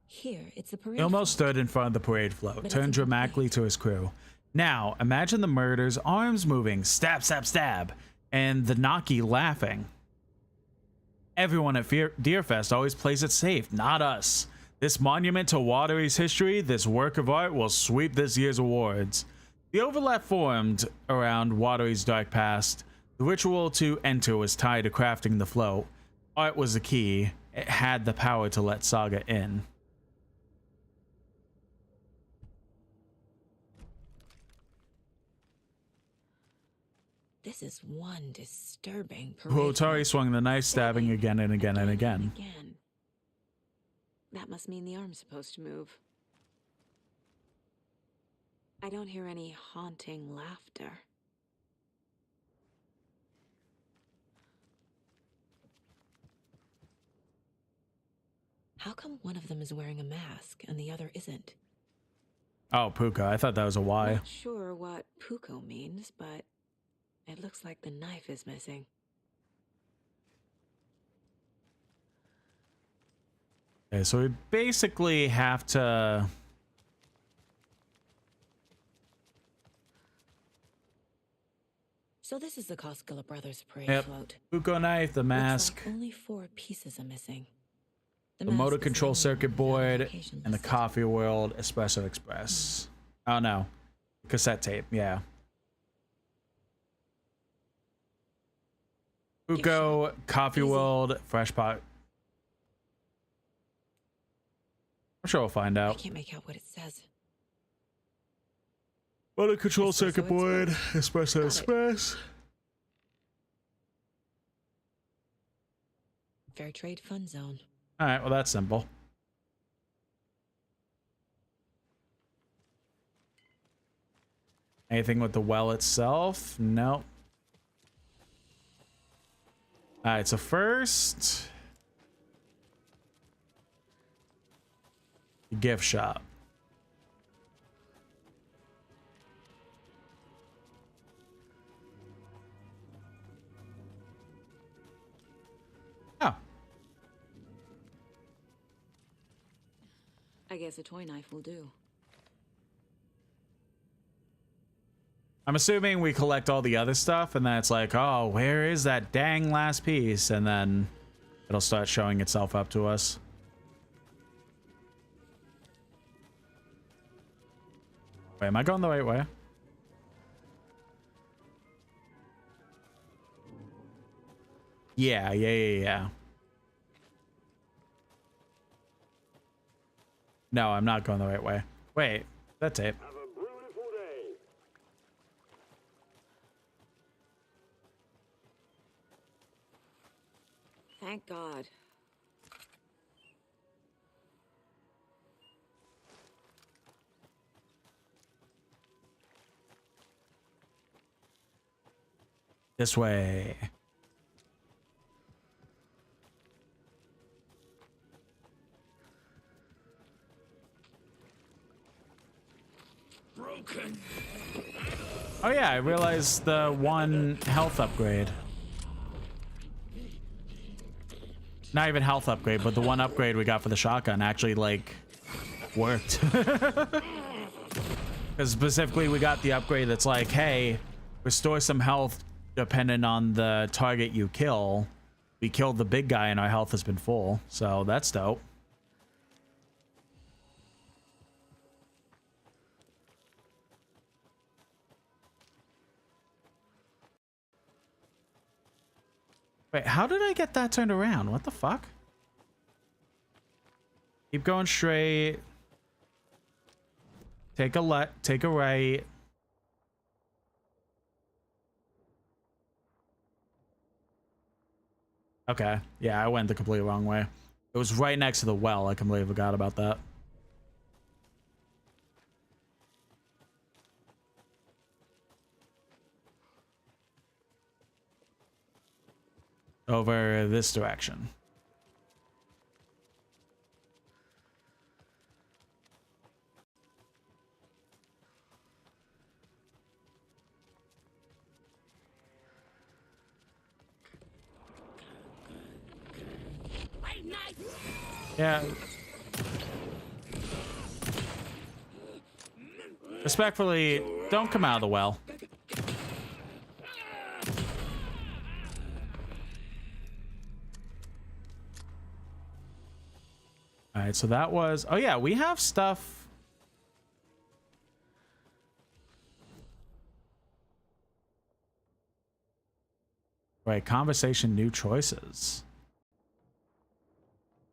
Here, it's the parade He almost float. stood in front of the parade float, But turned it's dramatically to his crew. Now, imagine the murderers' arms moving, stab, stab, stab, and the Naki laughing. Everyone at Deerfest always plays it safe, not us. This monument to Watery's history, this work of art, will sweep this year's awards. The overlap formed around Watery's dark past. The ritual to enter was tied to crafting the float. Art was the key. It had the power to let Saga in. This is one disturbing parade Huotari float. swung the knife, stabbing again and again and again. That must mean the arm's supposed to move. I don't hear any haunting laughter. How come one of them is wearing a mask and the other isn't? Oh, Puka. I thought that was a Y. Not sure what Puko means, but it looks like the knife is missing. Okay, so we basically have to... So this is the Koskela Brothers parade Yep. float. Puko knife, the mask, Looks like only 4 pieces are missing. the mask motor is control the circuit board, notification and the listed. Coffee World Espresso Express. Oh no, cassette tape. Yeah. Puko, Coffee World, Fresh Pot. I'm sure we'll find I out. can't make out what it says. Motor control Espresso circuit board, Espresso Got it. Express. Fair Trade Fun Zone. All right, well that's simple. Anything with the well itself? No. All right, so first, gift shop. Oh, I guess a toy knife will do. I'm assuming we collect all the other stuff and then it's like, oh, where is that dang last piece? And then it'll start showing itself up to us. Wait, am I going the right way? Yeah. No, I'm not going the right way. Wait, that tape. Have a beautiful day. Thank God. This way. Broken. Oh yeah, I realized the one health upgrade. Not even health upgrade, but the one upgrade we got for the shotgun actually like worked. Because specifically we got the upgrade that's like, hey, restore some health depending on the target you kill. We killed the big guy and our health has been full, so that's dope. Wait, how did I get that turned around? What the fuck? Keep going straight. Take a left, take a right. Okay. Yeah, I went the completely wrong way. It was right next to the well. I completely forgot about that. Over this direction. Yeah. Respectfully, don't come out of the well. All right, so that was... Oh, yeah, we have stuff... Right, conversation, new choices.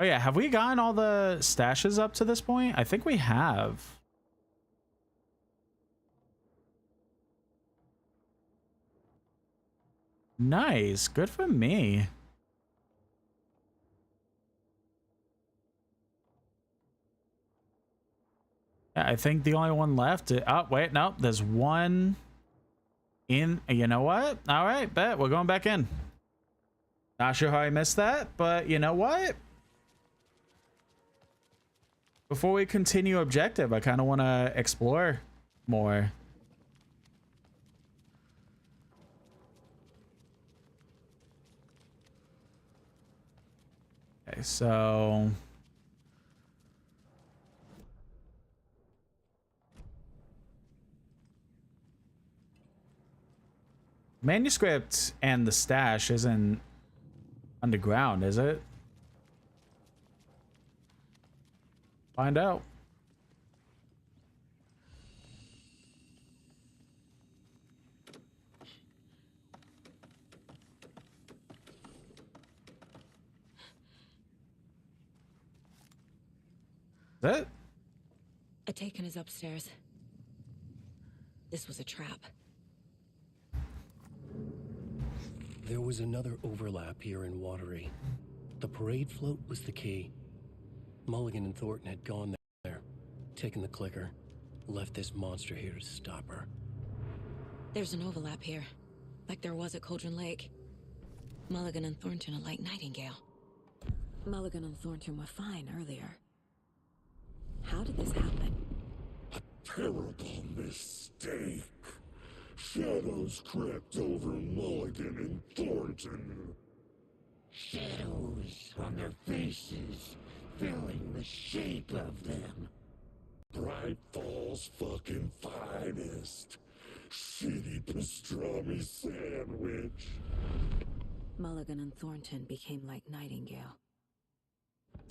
Oh, yeah, have we gotten all the stashes up to this point? I think we have. Nice, good for me. Yeah, I think the only one left. Oh, wait, no, there's one in. You know what? All right, bet we're going back in. Not sure how I missed that, but you know what? Before we continue objective, I kind of want to explore more. Okay, so... Manuscript and the stash isn't underground, is it? Find out. Is it? Ataken is upstairs. This was a trap. There was another overlap here in Watery. The parade float was the key. Mulligan and Thornton had gone there, taken the clicker, left this monster here to stop her. There's an overlap here, like there was at Cauldron Lake. Mulligan and Thornton are like Nightingale. Mulligan and Thornton were fine earlier. How did this happen? A terrible mistake. Shadows crept over Mulligan and Thornton. Shadows on their faces, filling the shape of them. Bright Falls fucking finest. Shitty pastrami sandwich. Mulligan and Thornton became like Nightingale.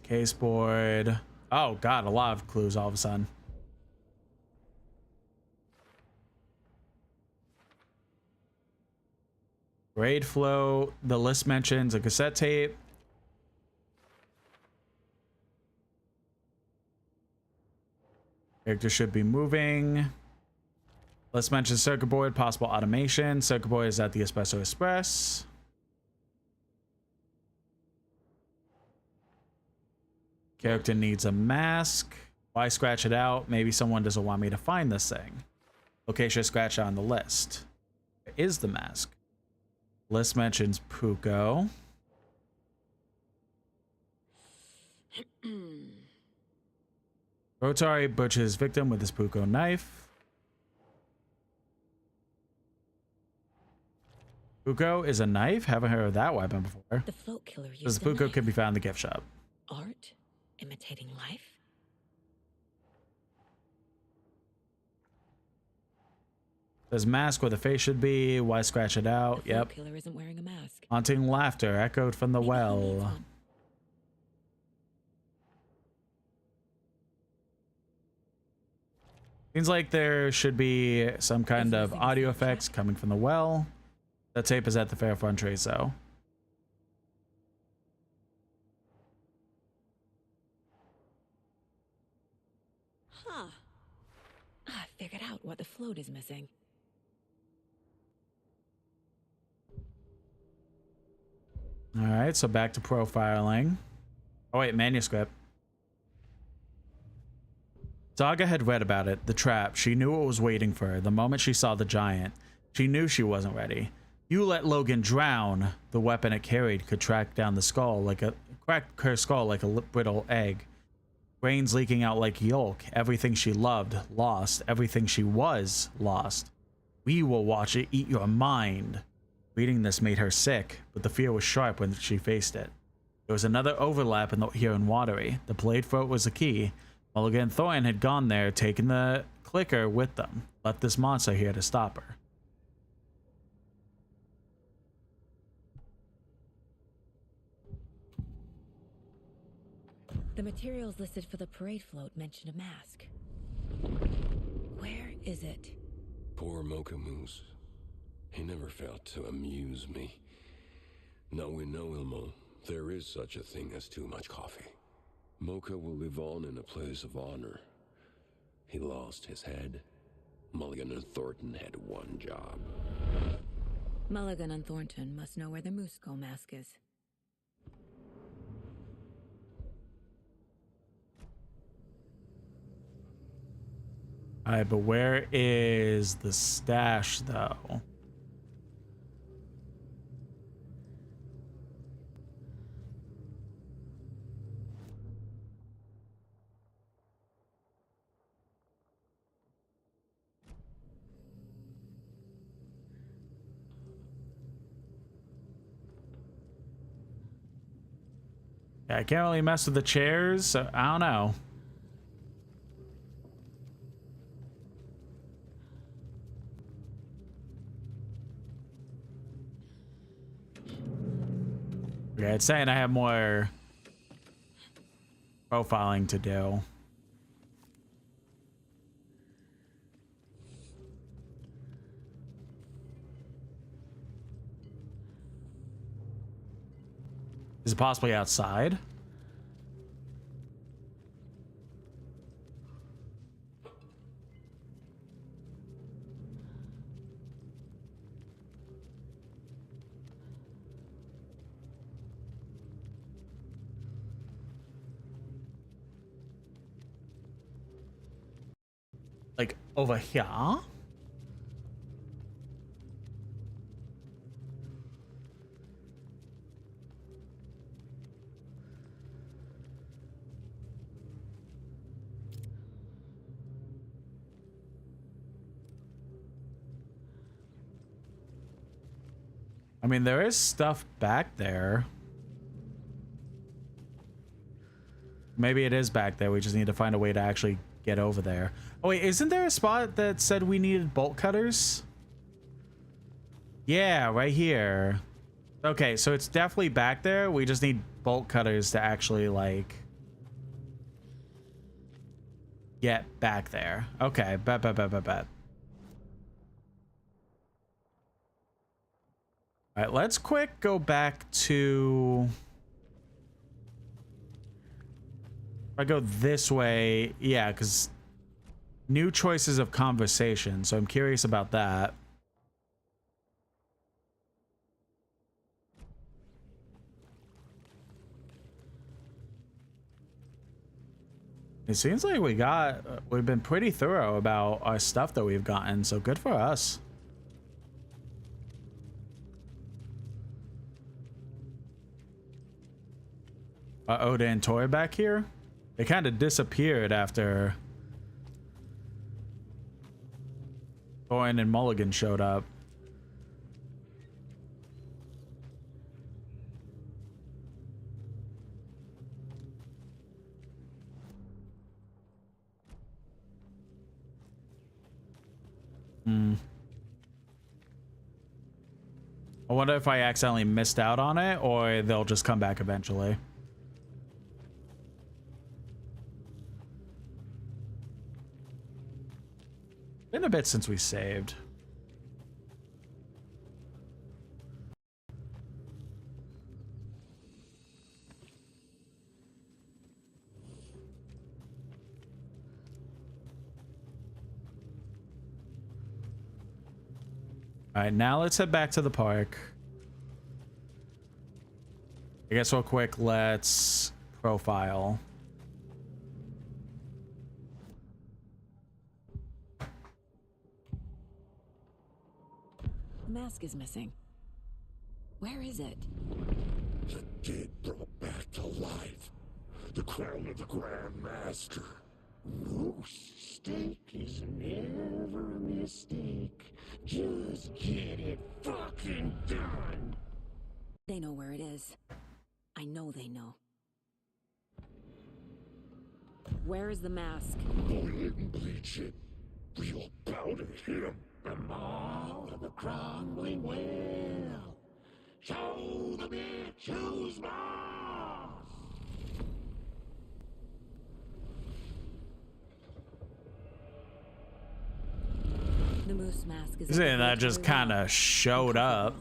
Case board. Oh god, a lot of clues all of a sudden. Raid flow. The list mentions a cassette tape. Character should be moving. Let's mention circuit board, possible automation. Circuit board is at the Espresso Express. Character needs a mask. Why scratch it out? Maybe someone doesn't want me to find this thing. Location scratched on the list. Where is the mask? List mentions Puko. Rotari butchers his victim with his Puko knife. Puko is a knife? Haven't heard of that weapon before. The float killer used Says the a Puko knife. can be found in the gift shop. Art? Imitating life? Says mask where the face should be. Why scratch it out? The Yep. float killer isn't wearing a mask. Haunting laughter echoed from the Maybe he needs well. one. Seems like there should be some kind of missing a audio soundtrack. effects coming from the well. That tape is at the fair front trace, though. Huh. I figured out what the float is missing. All right, so back to profiling. Oh, wait, manuscript. Saga had read about it, the trap. She knew what was waiting for her. The moment she saw the giant, she knew she wasn't ready. You let Logan drown. The weapon it carried could track down the skull crack her skull like a brittle egg. Brains leaking out like yolk. Everything she loved, lost. Everything she was, lost. We will watch it eat your mind. Reading this made her sick, but the fear was sharp when she faced it. There was another overlap here in Watery. The blade throat was the key. Mulligan and Thornton had gone there, taken the clicker with them. Left this monster here to stop her. The materials listed for the parade float mention a mask. Where is it? Poor Mocha Moose. He never failed to amuse me. Now we know, Ilmo, there is such a thing as too much coffee. Mocha will live on in a place of honor. He lost his head. Mulligan and Thornton had one job. Mulligan and Thornton must know where the moose skull mask is. Alright, but where is the stash, though? Yeah, I can't really mess with the chairs, so I don't know. Yeah, it's saying I have more profiling to do. Is it possibly outside? Like over here? I mean, there is stuff back there. Maybe it is back there. We just need to find a way to actually get over there. Oh, wait, isn't there a spot that said we needed bolt cutters? Yeah, right here. Okay, so it's definitely back there. We just need bolt cutters to actually, like, get back there. Okay, bet. All right, let's quick go back to... If I go this way, yeah, because new choices of conversation, so I'm curious about that. It seems like we've been pretty thorough about our stuff that we've gotten, so good for us. Are Oda and Tori back here? They kind of disappeared after Thorin and Mulligan showed up. I wonder if I accidentally missed out on it or they'll just come back eventually. Been a bit since we saved. All right, now let's head back to the park. I guess real quick, let's profile. The mask is missing. Where is it? The dead brought back to life. The crown of the Grand Master. Moose steak is never a mistake. Just get it fucking done. They know where it is. I know they know. Where is the mask? Go ahead and bleach it. Real bout to hit him. The maw of the crumbling well. Show the bitch who's boss. The moose mask is. Isn't that just kind of showed up?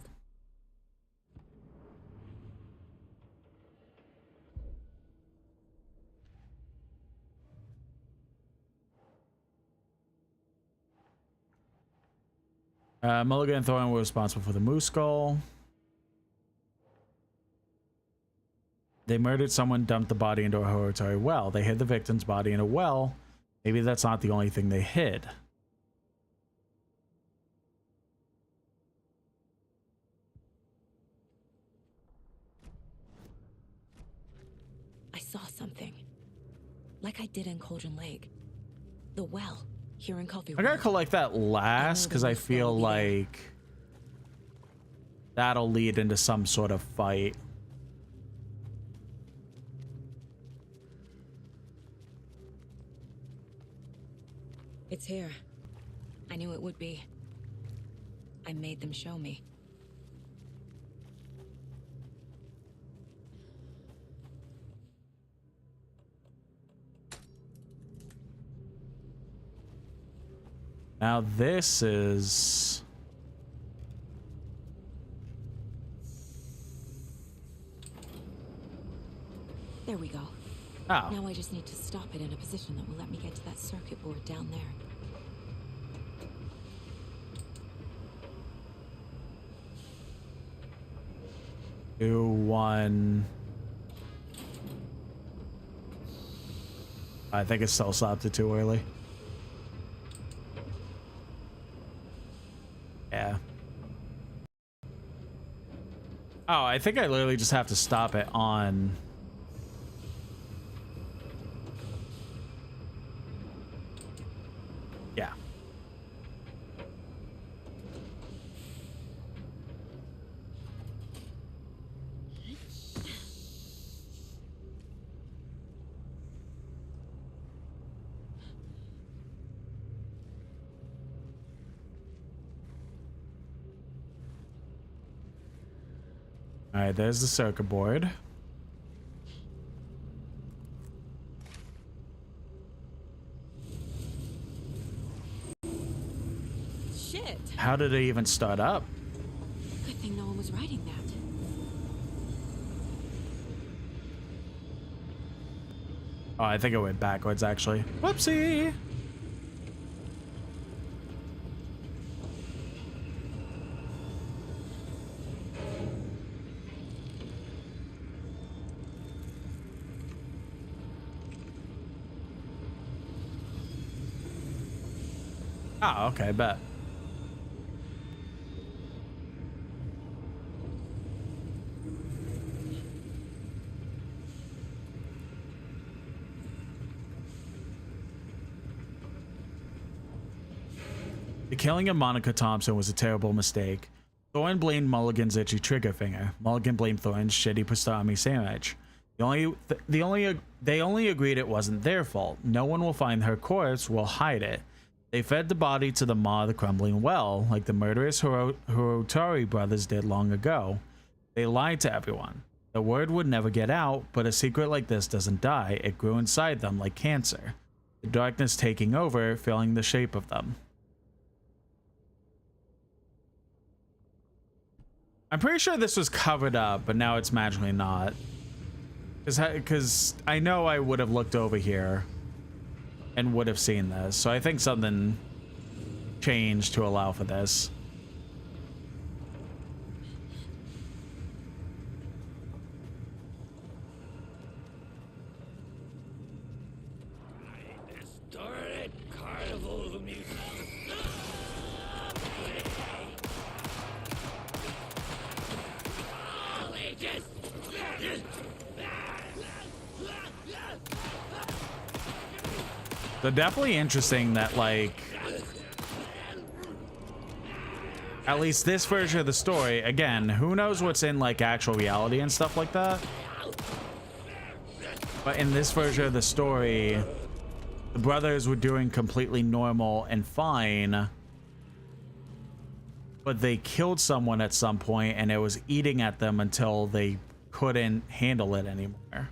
Mulligan and Thorin were responsible for the moose skull. They murdered someone, dumped the body into a horatory well. They hid the victim's body in a well. Maybe that's not the only thing they hid. I saw something. Like I did in Cauldron Lake. The well. Here in Coffee. I gotta collect that last because I feel like that'll lead into some sort of fight. It's here. I knew it would be. I made them show me. Now this is... There we go. Oh. Now I just need to stop it in a position that will let me get to that circuit board down there. 2, 1. I think it's still stopped it too early. Yeah. Oh, I think I literally just have to stop it on... Yeah. All right, there's the circuit board. Shit. How did it even start up? Good thing no one was writing that. Oh, I think it went backwards, actually. Whoopsie! Oh, okay, bet. The killing of Monica Thompson was a terrible mistake. Thorne blamed Mulligan's itchy trigger finger. Mulligan blamed Thorne's shitty pastrami sandwich. They only agreed it wasn't their fault. No one will find her corpse, will hide it. They fed the body to the maw of the crumbling well, like the murderous Hirotari brothers did long ago. They lied to everyone. The word would never get out, but a secret like this doesn't die. It grew inside them like cancer. The darkness taking over, filling the shape of them. I'm pretty sure this was covered up, but now it's magically not. Because I know I would have looked over here and would have seen this. So I think something changed to allow for this. Distorted carnival music. So definitely interesting that, like, at least this version of the story, again, who knows what's in, like, actual reality and stuff like that. But in this version of the story, the brothers were doing completely normal and fine, but they killed someone at some point and it was eating at them until they couldn't handle it anymore.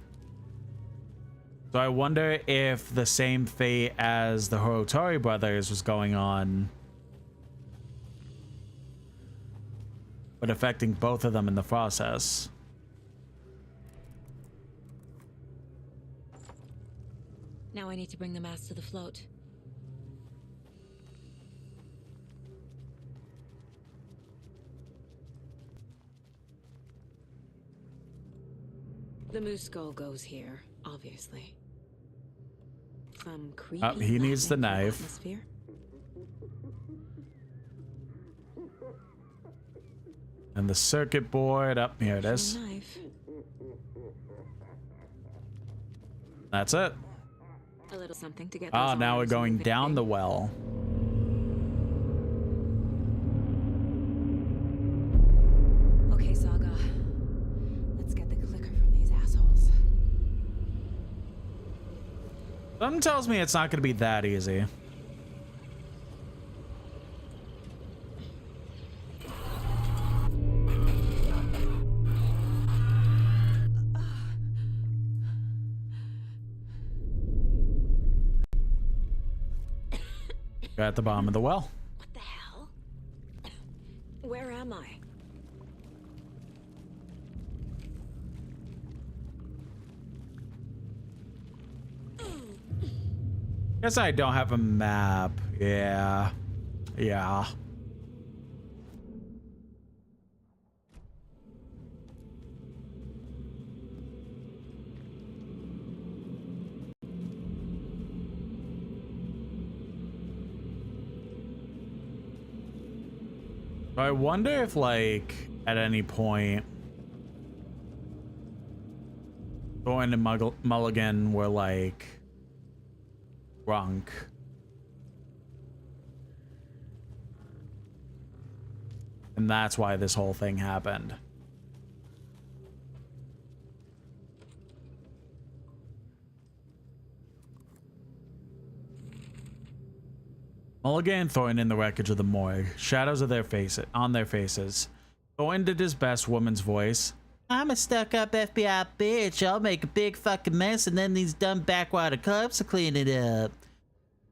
So I wonder if the same fate as the Hirotari brothers was going on, but affecting both of them in the process. Now I need to bring the mast to the float. The moose skull goes here, obviously. Some creepy He needs the knife. atmosphere. And the circuit board. Up here it is. Knife. That's it. A little something to get. Ah, now we're going down the well. Okay, Saga. Let's get the clicker from these assholes. Something tells me it's not going to be that easy. We're at the bottom of the well. What the hell? Where am I? Guess I don't have a map. Yeah. Yeah. I wonder if, like, at any point Thorne and Mulligan were, like, drunk. And that's why this whole thing happened. Mulligan and Thorne in the wreckage of the morgue, shadows of their on their faces. Thorne did his best woman's voice. I'm a stuck-up FBI bitch. I'll make a big fucking mess and then these dumb backwater cops will clean it up.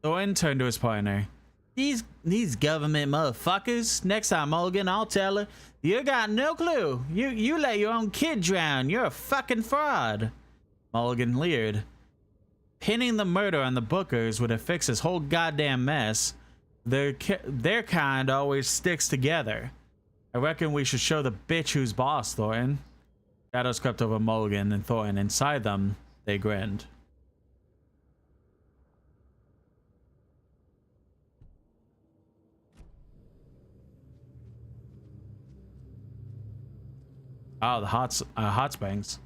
Thorne turned to his partner. These government motherfuckers. Next time, Mulligan, I'll tell her. You got no clue. You let your own kid drown. You're a fucking fraud. Mulligan leered. Pinning the murder on the Bookers would have fixed this whole goddamn mess. Their kind always sticks together. I reckon we should show the bitch who's boss, Thorne. Shadows crept over Mulligan and Thorne. Inside them, they grinned. Oh, the hot springs.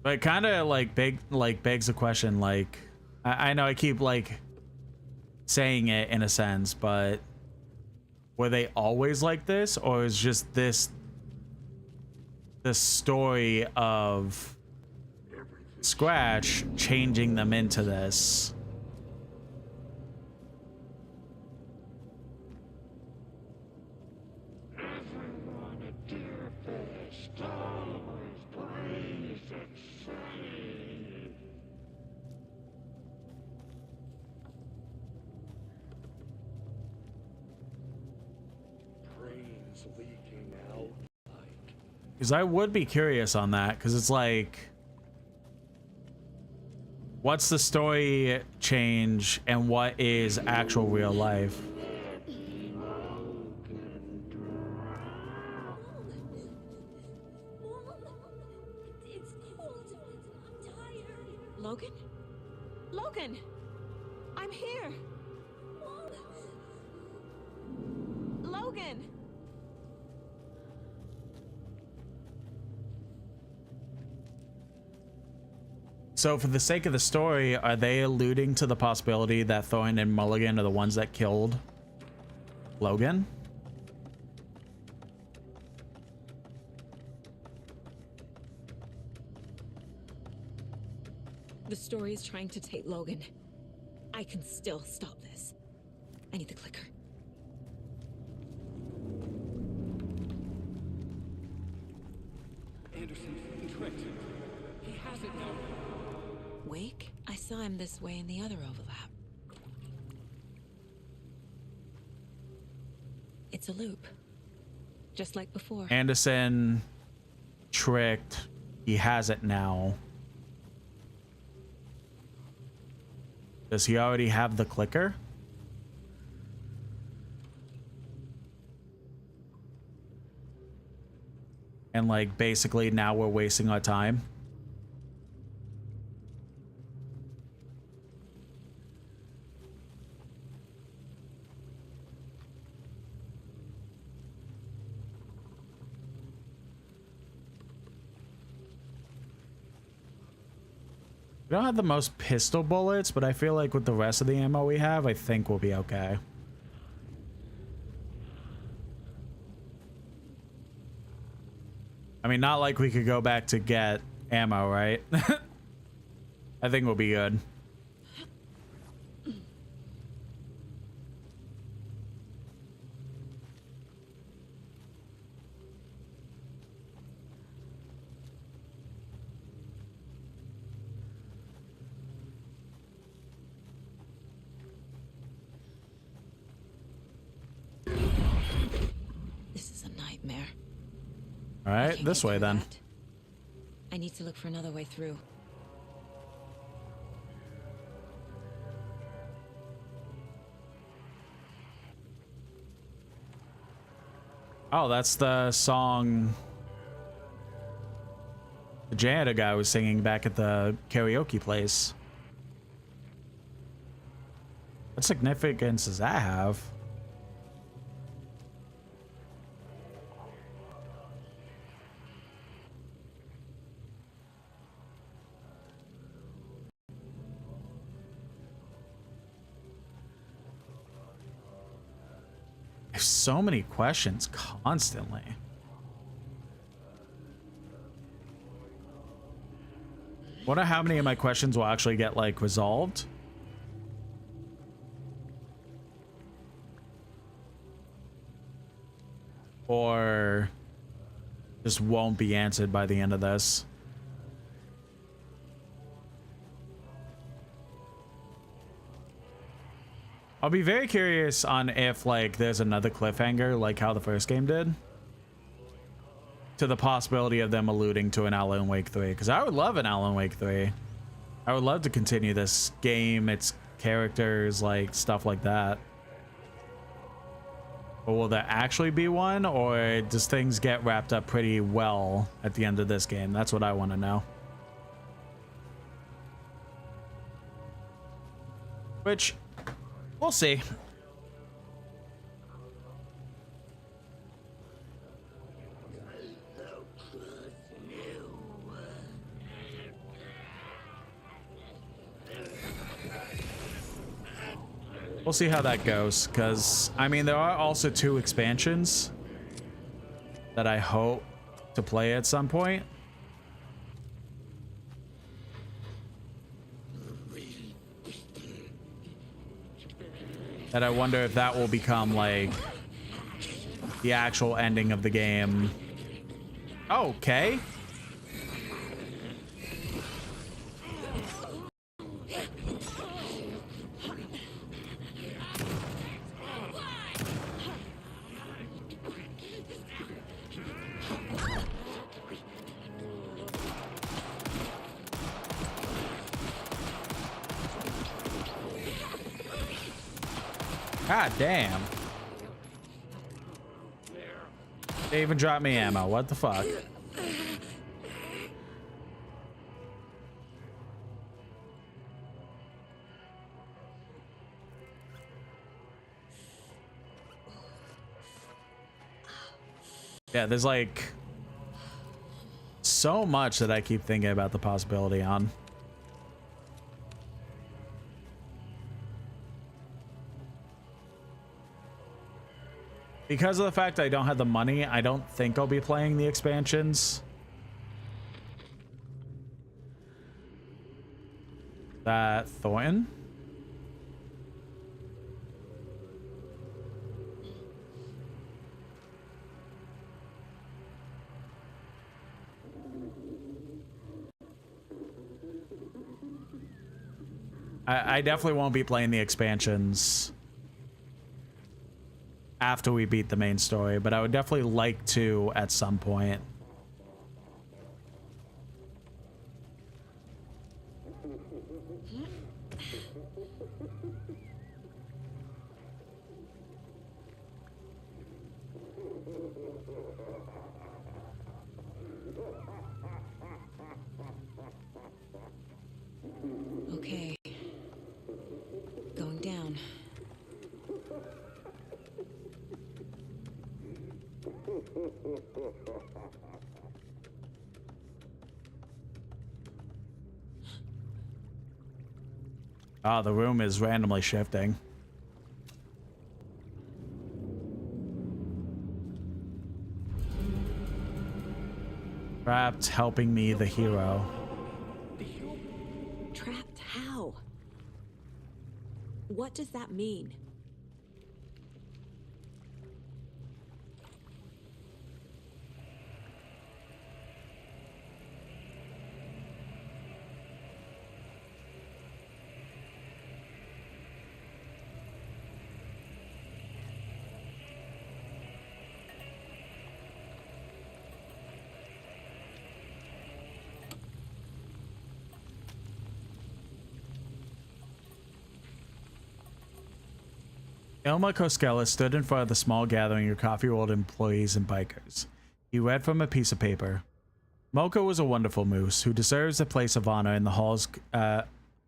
But kind of like begs the question, like I know I keep like saying it in a sense, but were they always like this, or is just this the story of Scratch changing them into this? Everyone at Deerfest always brave and funny. Brains leaking out like. Because I would be curious on that, because it's like, what's the story change and what is actual real life? Logan? Logan! I'm here! Logan! So for the sake of the story, are they alluding to the possibility that Thorne and Mulligan are the ones that killed Logan? The story is trying to take Logan. I can still stop this. I need the clicker. Anderson, tricked. He has it now. Wake? I saw him this way in the other overlap. It's a loop. Just like before. Anderson tricked. He has it now. Does he already have the clicker? And like basically now we're wasting our time. We don't have the most pistol bullets, but I feel like with the rest of the ammo we have, I think we'll be okay. I mean, not like we could go back to get ammo, right? I think we'll be good. This is a nightmare. All right, this way then. I need to look for another way through. Oh, that's the song the janitor guy was singing back at the karaoke place. What significance does that have? There's so many questions constantly. Wonder how many of my questions will actually get like resolved. Or just won't be answered by the end of this. I'll be very curious on if like there's another cliffhanger like how the first game did, to the possibility of them alluding to an Alan Wake 3, because I would love an Alan Wake 3. I would love to continue this game, its characters, like stuff like that. Or will there actually be one, or does things get wrapped up pretty well at the end of this game? That's what I want to know. Which, we'll see. We'll see how that goes, because, I mean, there are also 2 expansions that I hope to play at some point. That I wonder if that will become, like, the actual ending of the game. Okay. God damn. They even dropped me ammo. What the fuck? Yeah, there's like so much that I keep thinking about the possibility on. Because of the fact I don't have the money, I don't think I'll be playing the expansions. That Thornton? I definitely won't be playing the expansions after we beat the main story, but I would definitely like to at some point. Okay. Going down. Oh, the room is randomly shifting. Trapped, helping me, the hero. Trapped how? What does that mean? Ilma Koskela stood in front of the small gathering of Coffee World employees and bikers. He read from a piece of paper. Mocha was a wonderful moose who deserves a place of honor in the hall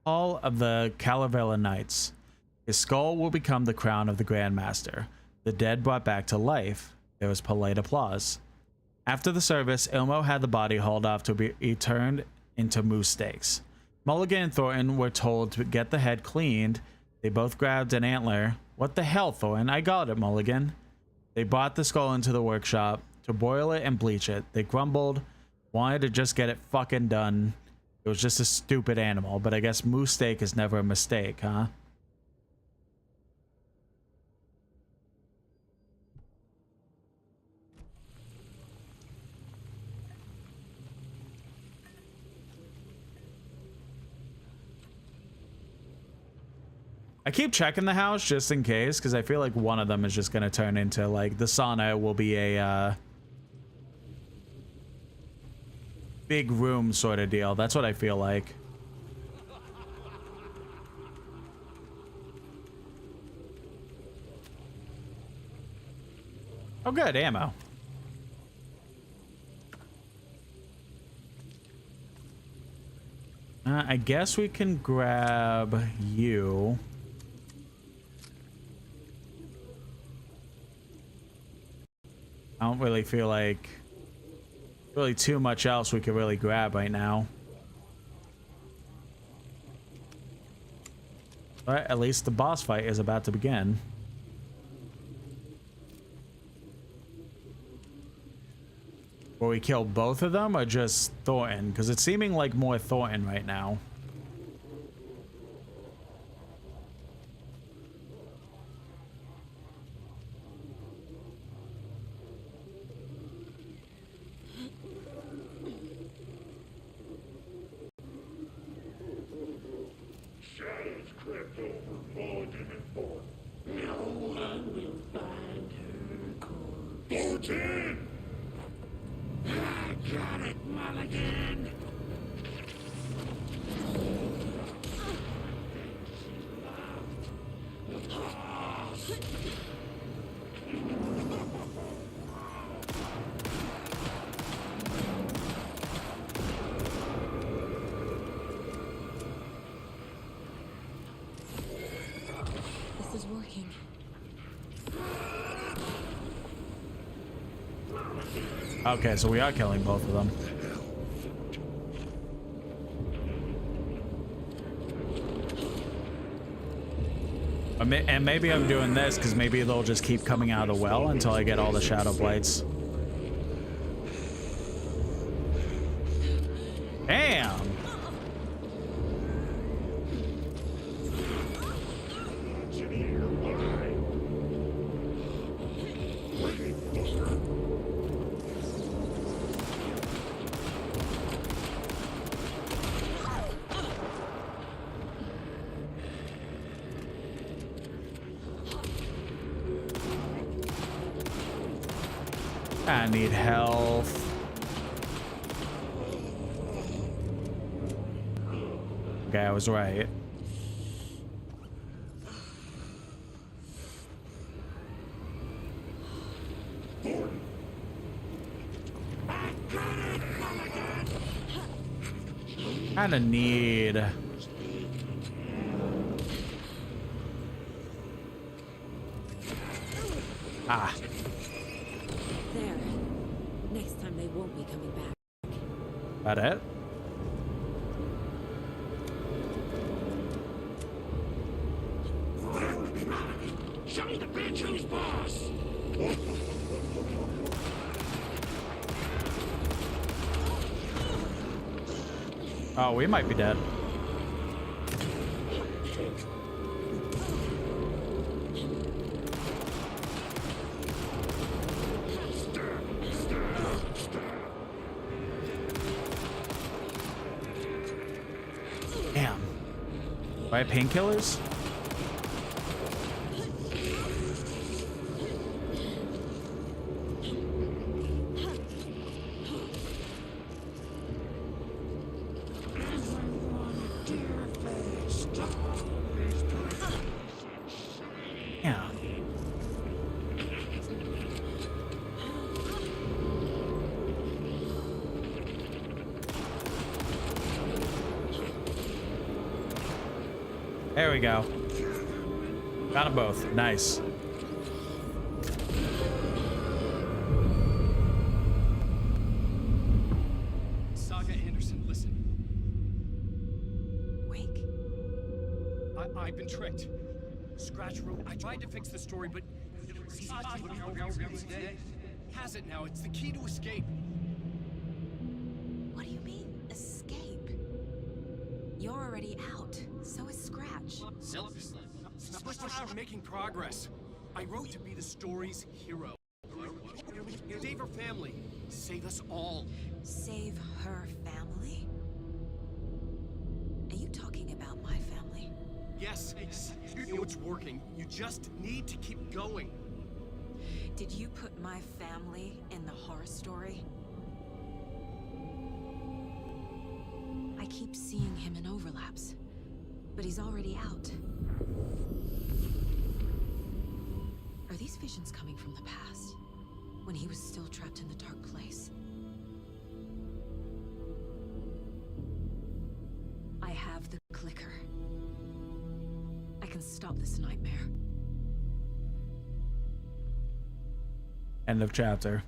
of the Calavera Knights. His skull will become the crown of the Grand Master. The dead brought back to life. There was polite applause. After the service, Ilmo had the body hauled off to be turned into moose steaks. Mulligan and Thornton were told to get the head cleaned. They both grabbed an antler. What the hell, Thornton? I got it, Mulligan. They brought the skull into the workshop to boil it and bleach it. They grumbled, wanted to just get it fucking done. It was just a stupid animal, but I guess moose steak is never a mistake, huh? I keep checking the house just in case, because I feel like one of them is just going to turn into, like, the sauna will be a big room sort of deal. That's what I feel like. Oh, good, ammo. I guess we can grab you. I don't really feel like really too much else we could really grab right now. But at least the boss fight is about to begin. Will we kill both of them or just Thornton? Because it's seeming like more Thornton right now. Shadows crept over Morgan and Thornton. No one will find her corpse. Thornton! I got it, Mulligan! This is working. Okay, so we are killing both of them. And maybe I'm doing this because maybe they'll just keep coming out of the well until I get all the shadow blights. Damn! I need health. Okay, I was right. Kinda need... Ah. There. Next time they won't be coming back. That it? Show me the bitch who's boss! Oh, we might be dead. Damn. Buy painkillers? Yeah. There we go. Got them both. Nice. Saga Anderson, listen. Wake? I've been tricked. Scratch wrote. I tried to fix the story, but has it now. It's the key to escape. What do you mean, escape? You're already out. So is Scratch. We're making progress. I wrote to be the story's hero. Save her family. Save us all. Save her family? Are you talking about my family? Yes, you know it's working. You just need to keep going. Did you put my family in the horror story? I keep seeing him in overlaps, but he's already out. Are these visions coming from the past? when he was still trapped in the dark place. I have the clicker. I can stop this nightmare. End of chapter.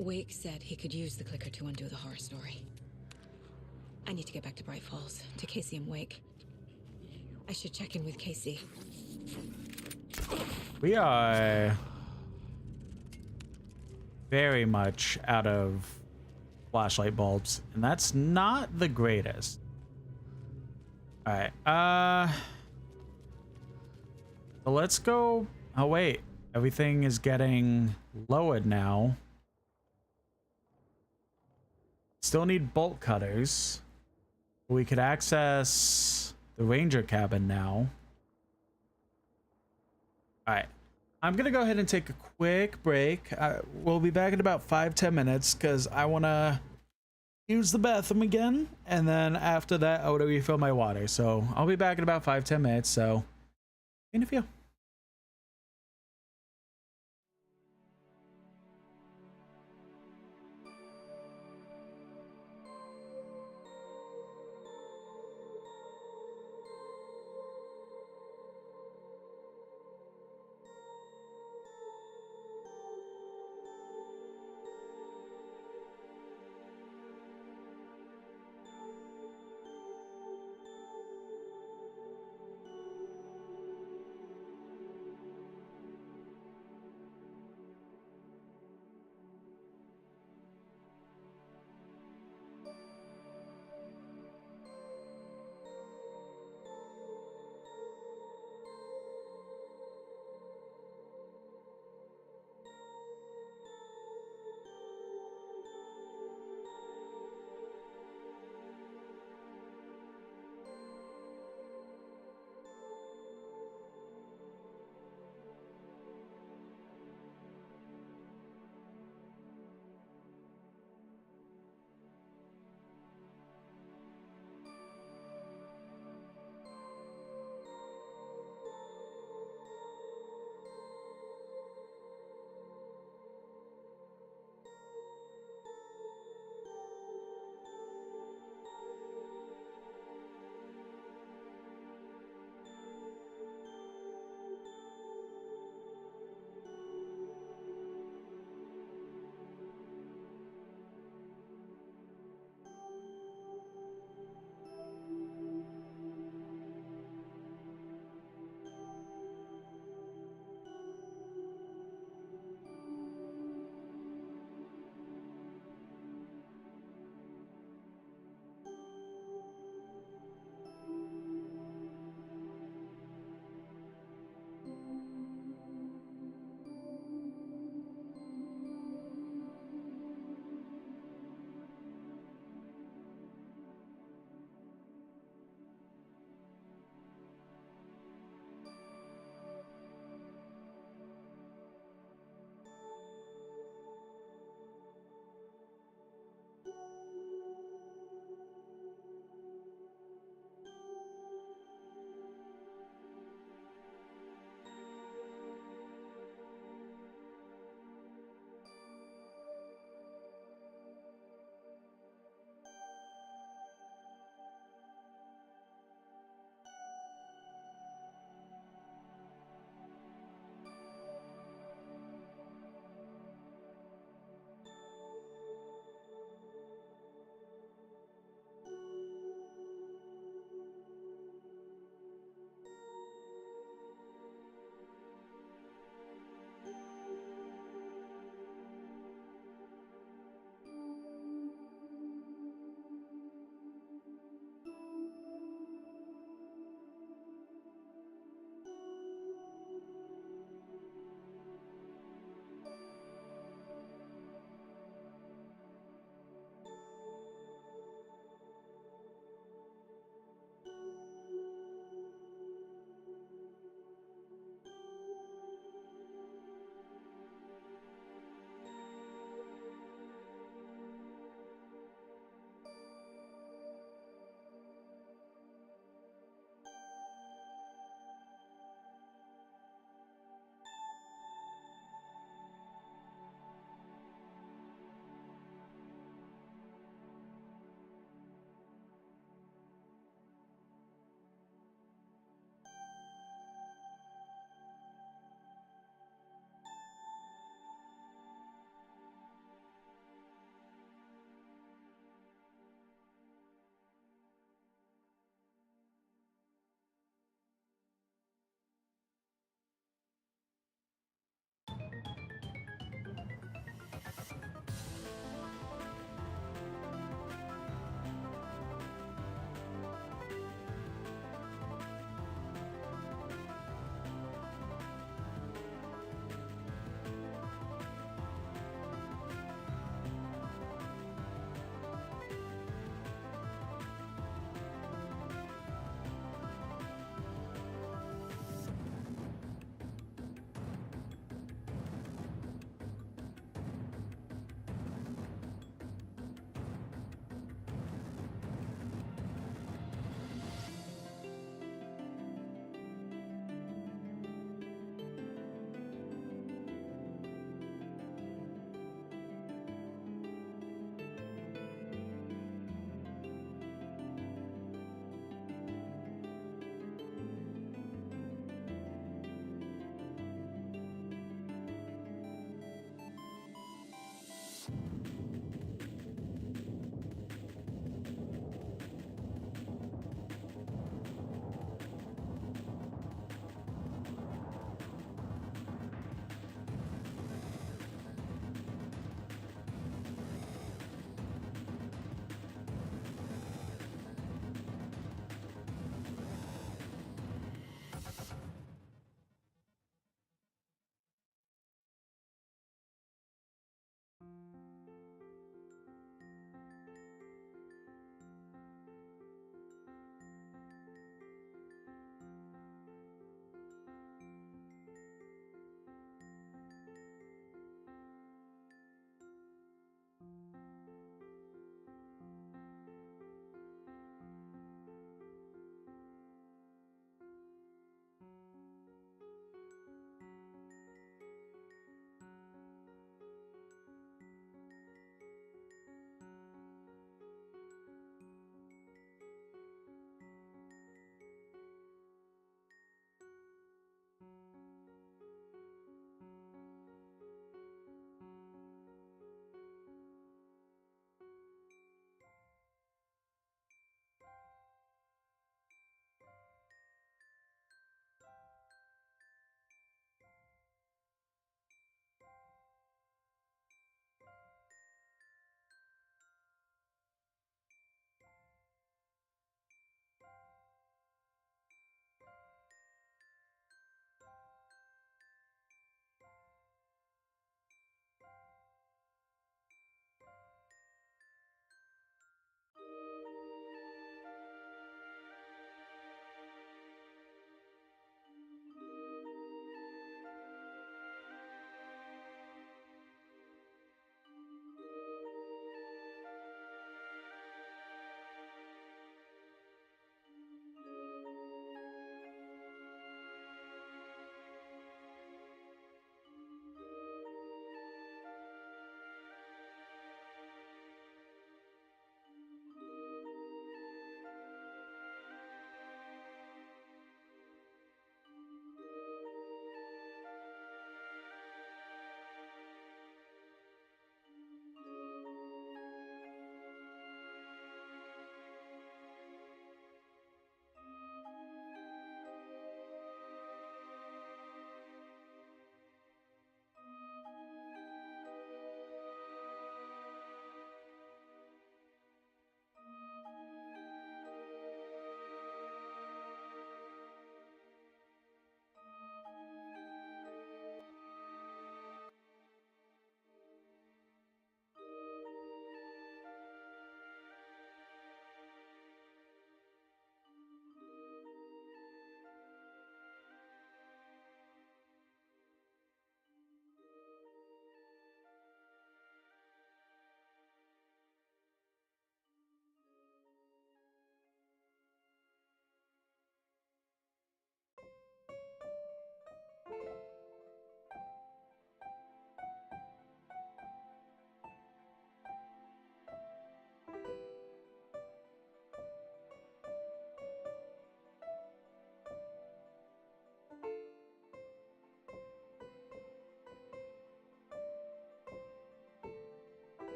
Wake said he could use the clicker to undo the horror story. I need to get back to Bright Falls, to Casey and Wake. I should check in with Casey. We are very much out of flashlight bulbs, and that's not the greatest. All right, so let's go. Oh wait, everything is getting lowered now. Still need bolt cutters. We could access the ranger cabin now. All right, I'm gonna go ahead and take a quick break. We'll be back in about 5-10 minutes because I want to use the bathroom again, and then after that I want to refill my water. So I'll be back in about 5-10 minutes. So in a few.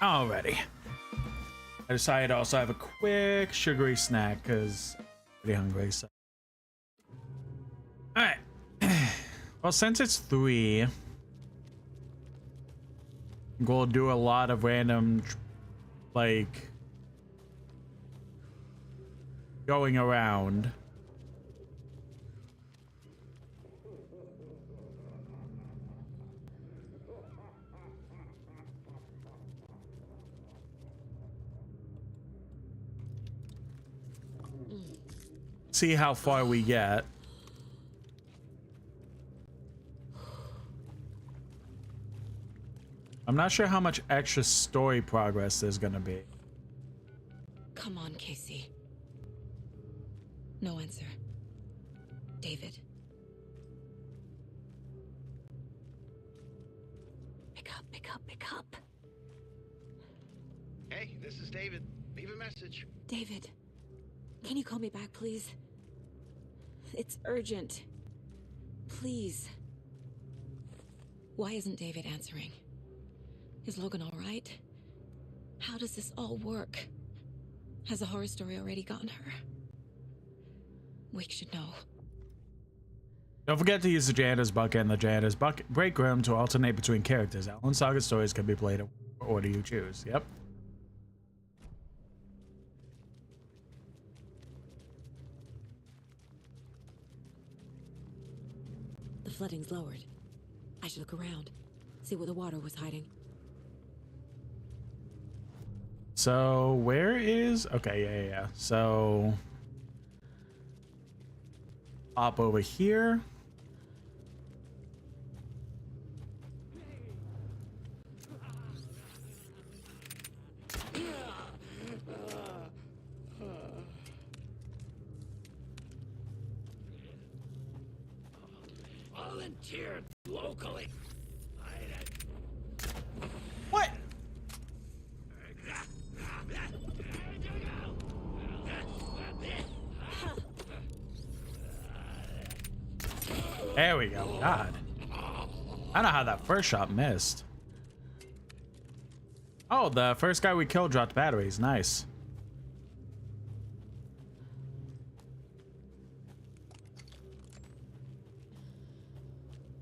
Alrighty. I decided to also have a quick sugary snack because I'm pretty hungry. So, all right. Well, since it's 3, we'll do a lot of random, like, going around. See how far we get. I'm not sure how much extra story progress there's gonna be. Come on, Casey. No answer. David. Pick up, pick up, pick up. Hey, this is David. Leave a message. David, can you call me back, please? It's urgent. Please. Why isn't David answering? Is Logan all right? How does this all work? Has the horror story already gotten her? Wake should know. Don't forget to use the janitor's bucket and the janitor's bucket break room to alternate between characters. Alan Saga stories can be played in whatever order you choose. Yep. The flooding's lowered. I should look around, see where the water was hiding. So where is... Okay, yeah. So... Up over here. Volunteered locally. What? There we go. God. I don't know how that first shot missed. Oh, the first guy we killed dropped batteries. Nice.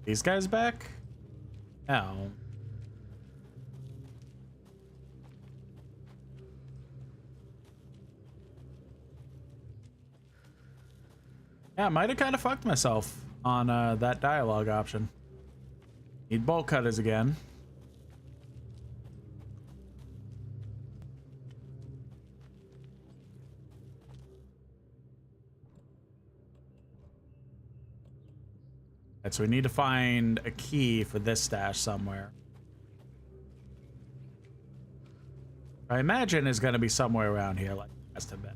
These guys back? No. Yeah, I might have kind of fucked myself on that dialogue option. Need bolt cutters again. Right, so we need to find a key for this stash somewhere. I imagine is going to be somewhere around here, like it has to be.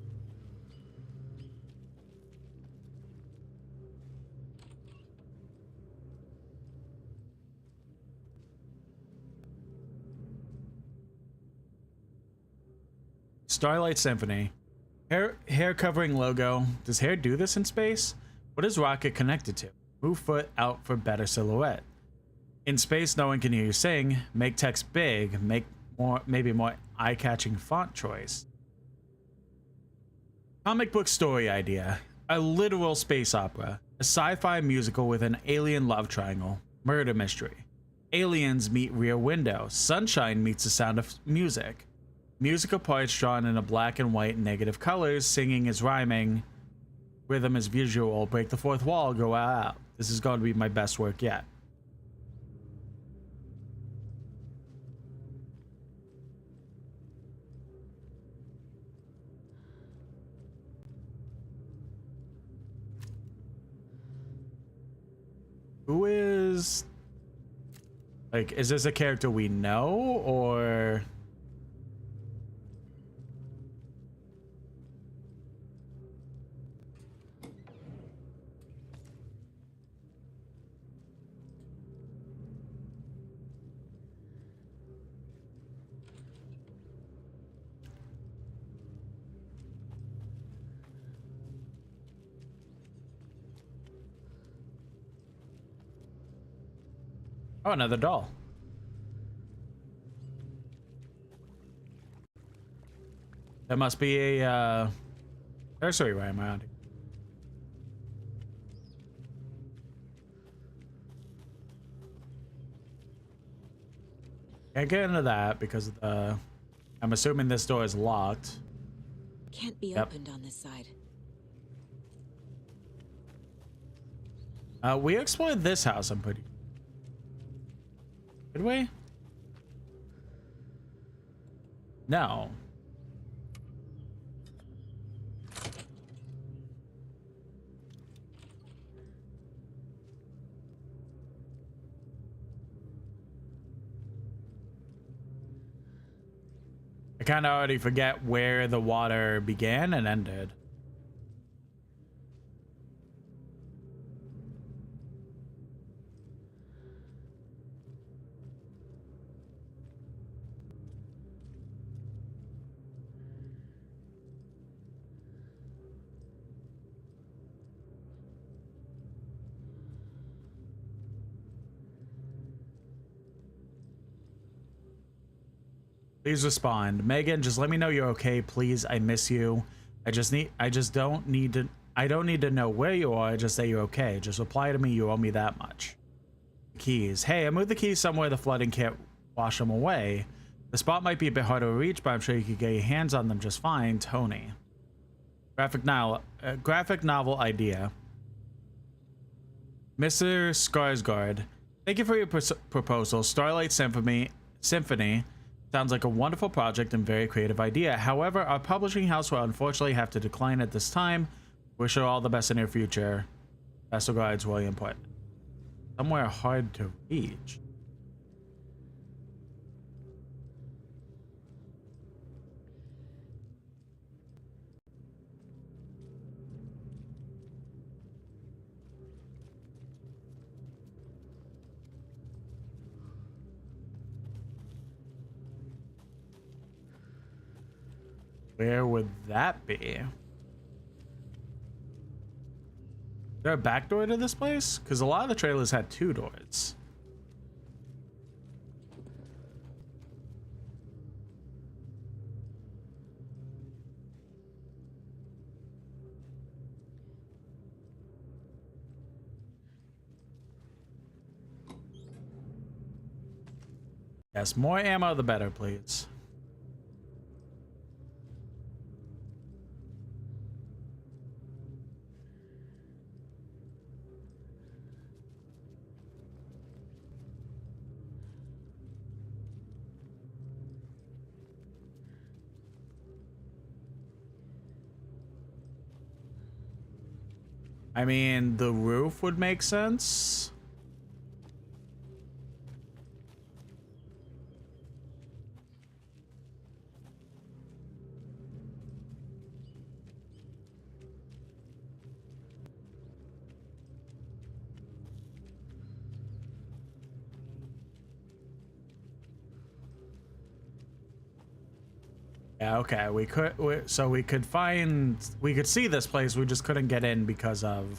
Starlight Symphony. Hair covering logo. Does hair do this in space? What is rocket connected to? Move foot out for better silhouette. In space, no one can hear you sing. Make text big. Make more, maybe more eye-catching font choice. Comic book story idea. A literal space opera. A sci-fi musical with an alien love triangle. Murder mystery. Aliens meet Rear Window. Sunshine meets the sound of music. Musical parts drawn in a black and white negative colors. Singing is rhyming. Rhythm is visual. Break the fourth wall. Go out. This is going to be my best work yet. Who is... Like, is this a character we know, or... Oh, another doll. There must be a nursery rhyme around here. Can't get into that because of the... I'm assuming this door is locked. Can't be opened on this side. We explored this house, I'm pretty... Did we? No. I kind of already forget where the water began and ended. Please respond. Megan, just let me know you're okay, please. I miss you. I don't need to know where you are, just say you're okay. Just reply to me, you owe me that much. Keys. Hey, I moved the keys somewhere the flooding can't wash them away. The spot might be a bit harder to reach, but I'm sure you could get your hands on them just fine. Tony. Graphic novel idea. Mr. Skarsgård, thank you for your proposal. Starlight Symphony sounds like a wonderful project and very creative idea. However, our publishing house will unfortunately have to decline at this time. Wish you all the best in your future. Best regards, William Put. Somewhere hard to reach. Where would that be? Is there a back door to this place? Because a lot of the trailers had 2 doors. Yes, more ammo the better, please. I mean, the roof would make sense. Yeah, okay, we could see this place, we just couldn't get in because of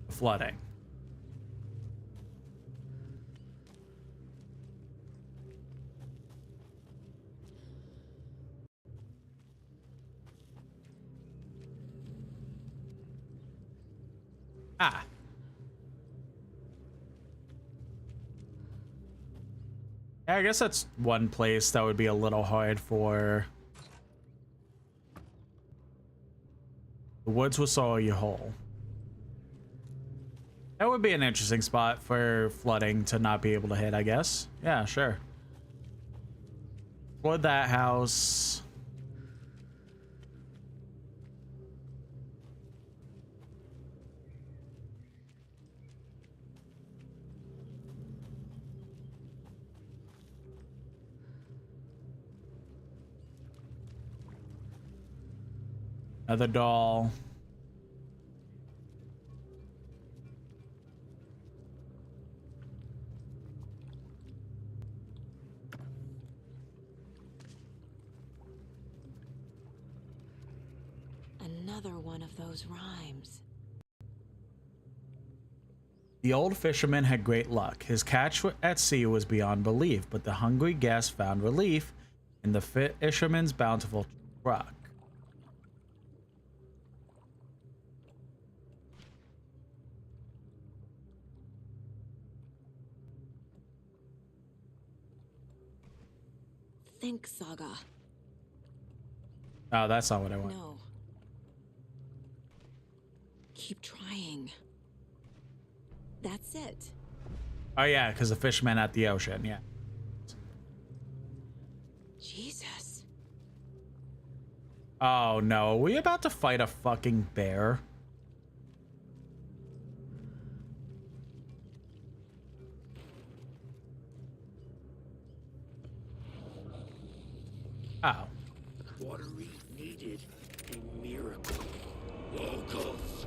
the flooding. Ah. Yeah, I guess that's one place that would be a little hard for. The woods will swallow you whole. That would be an interesting spot for flooding to not be able to hit, I guess. Yeah, sure. Flood that house. Another doll. Another one of those rhymes. The old fisherman had great luck. His catch at sea was beyond belief, but the hungry guest found relief in the fisherman's bountiful truck. Think, Saga. Oh, that's not what I want. No. Keep trying. That's it. Oh yeah, because the fisherman at the ocean, yeah. Jesus. Oh no, are we about to fight a fucking bear? Oh. Water we needed a miracle. Locals.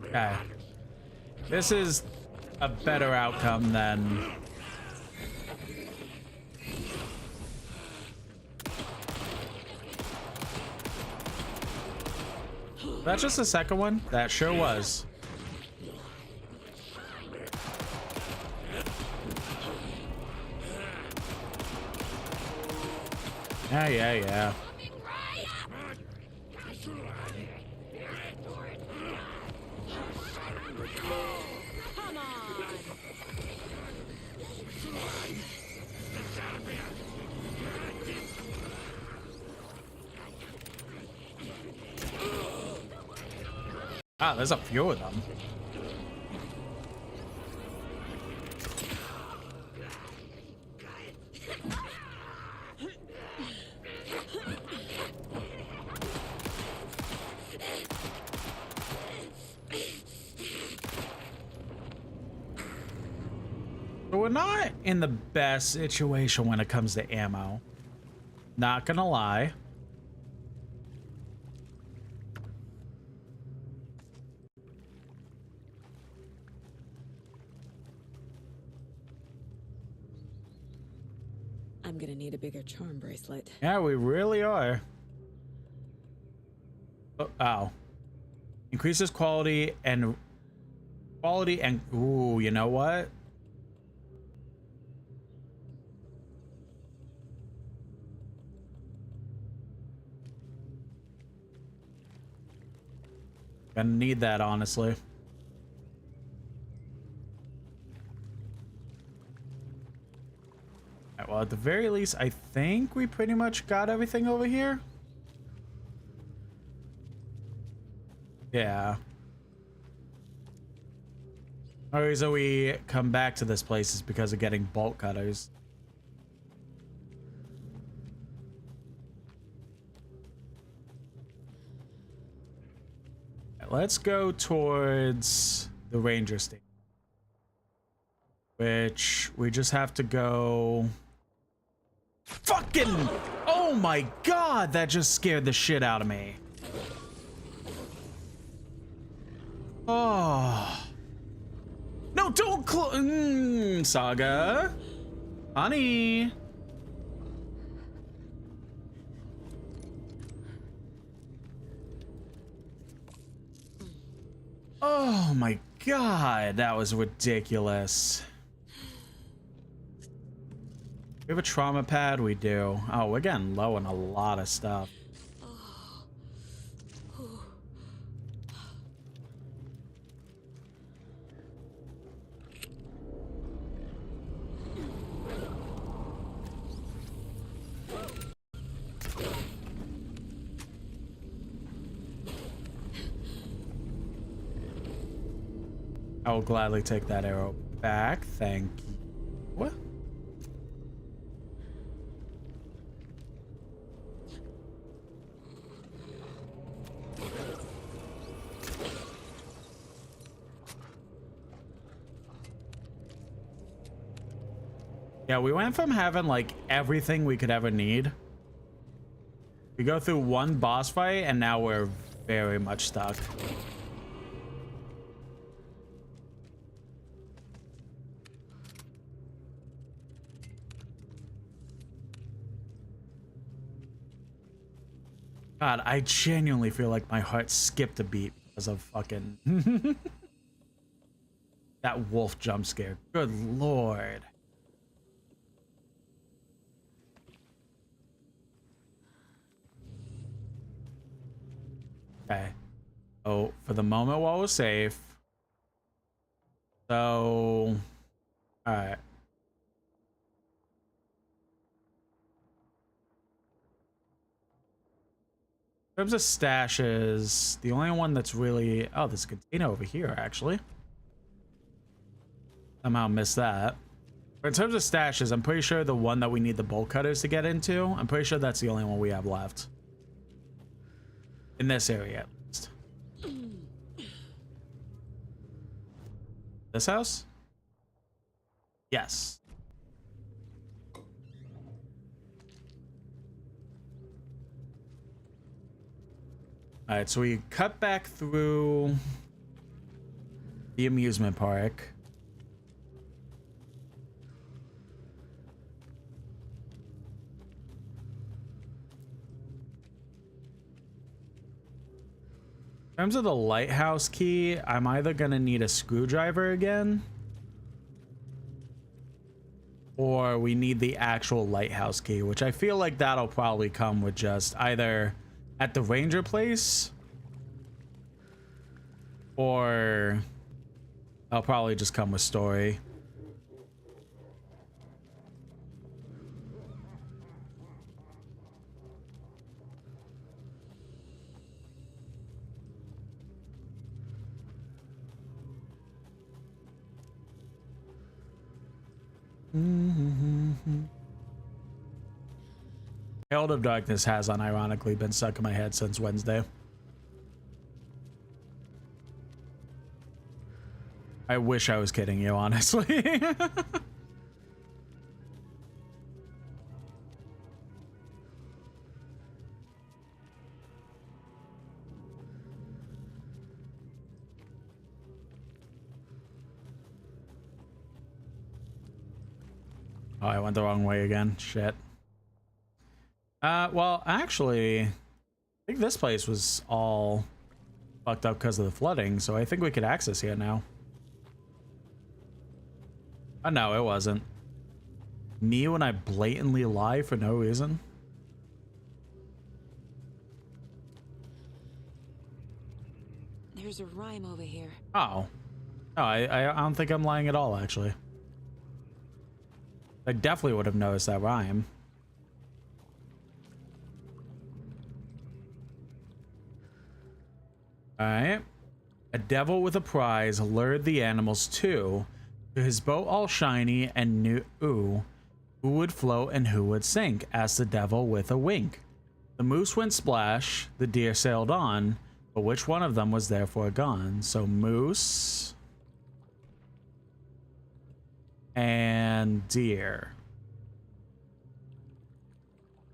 Okay. This is a better outcome than... That's just the second one? That sure was. Yeah. Ah, there's a few of them. So we're not in the best situation when it comes to ammo. Not gonna lie. I'm gonna need a bigger charm bracelet. Yeah, we really are. Oh, ow. Increases quality and ooh, you know what? Gonna need that, honestly. Alright, well, at the very least, I think we pretty much got everything over here. Yeah. The reason we come back to this place is because of getting bolt cutters. Let's go towards the ranger station, which we just have to go. Fucking, oh my god, that just scared the shit out of me. Oh no, don't Saga, honey. Oh my god, that was ridiculous. We have a trauma pad, we do. Oh, we're getting low on a lot of stuff. I will gladly take that arrow back, thank you. What? Yeah, we went from having like everything we could ever need. We go through one boss fight and now we're very much stuck. God, I genuinely feel like my heart skipped a beat As a fucking that wolf jump scare. Good lord. Okay. Oh, for the moment while we're safe. So, all right. In terms of stashes, the only one that's really... Oh, there's a container over here, actually. Somehow missed that. But in terms of stashes, I'm pretty sure the one that we need the bolt cutters to get into, I'm pretty sure that's the only one we have left. In this area, at least. This house? Yes. All right, so we cut back through the amusement park. In terms of the lighthouse key, I'm either gonna need a screwdriver again, or we need the actual lighthouse key, which I feel like that'll probably come with just either at the ranger place, or I'll probably just come with story. Herald of Darkness has unironically been stuck in my head since Wednesday. I wish I was kidding you, honestly. Oh, I went the wrong way again. Shit. Well, actually, I think this place was all fucked up because of the flooding, so I think we could access here now. Oh, no, it wasn't. Me when I blatantly lie for no reason. There's a rhyme over here. Oh. No, I don't think I'm lying at all, actually. I definitely would have noticed that rhyme. Alright. A devil with a prize lured the animals to his boat all shiny and knew who would float and who would sink, asked the devil with a wink. The moose went splash, the deer sailed on, but which one of them was therefore gone? So moose and deer.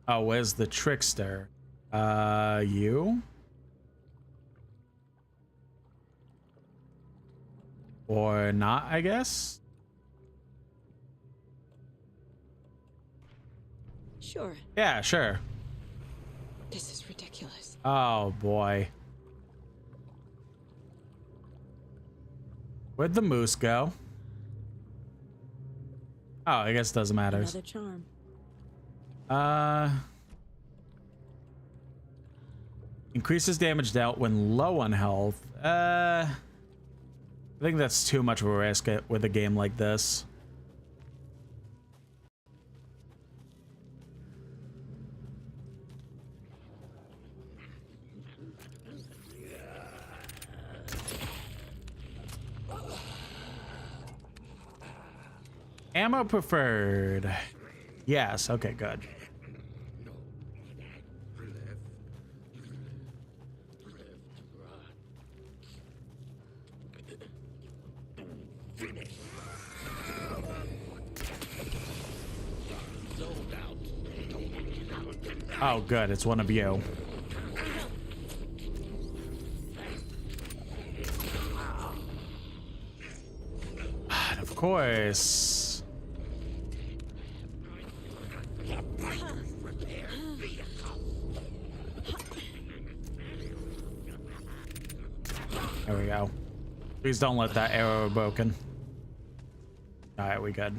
Oh, where's the trickster? You? Or not, I guess? Sure. Yeah, sure. This is ridiculous. Oh, boy. Where'd the moose go? Oh, I guess it doesn't matter. Another charm. Increases damage dealt when low on health. I think that's too much of a risk with a game like this. Ammo preferred. Yes, okay, good. Oh, good. It's one of you. And of course. Please don't let that arrow broken. All right, we good.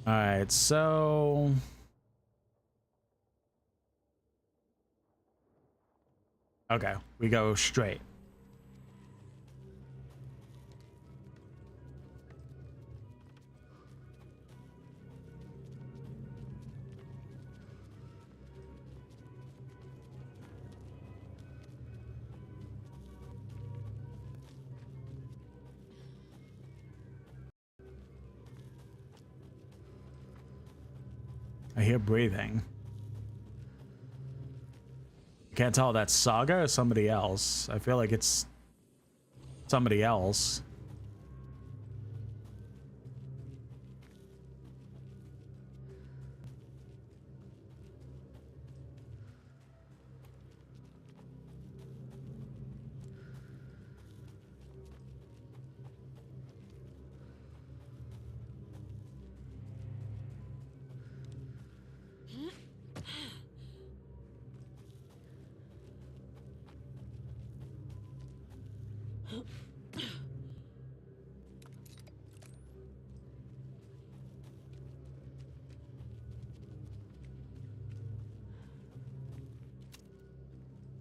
All right, so okay, we go straight. I hear breathing. I can't tell if that's Saga or somebody else. I feel like it's somebody else.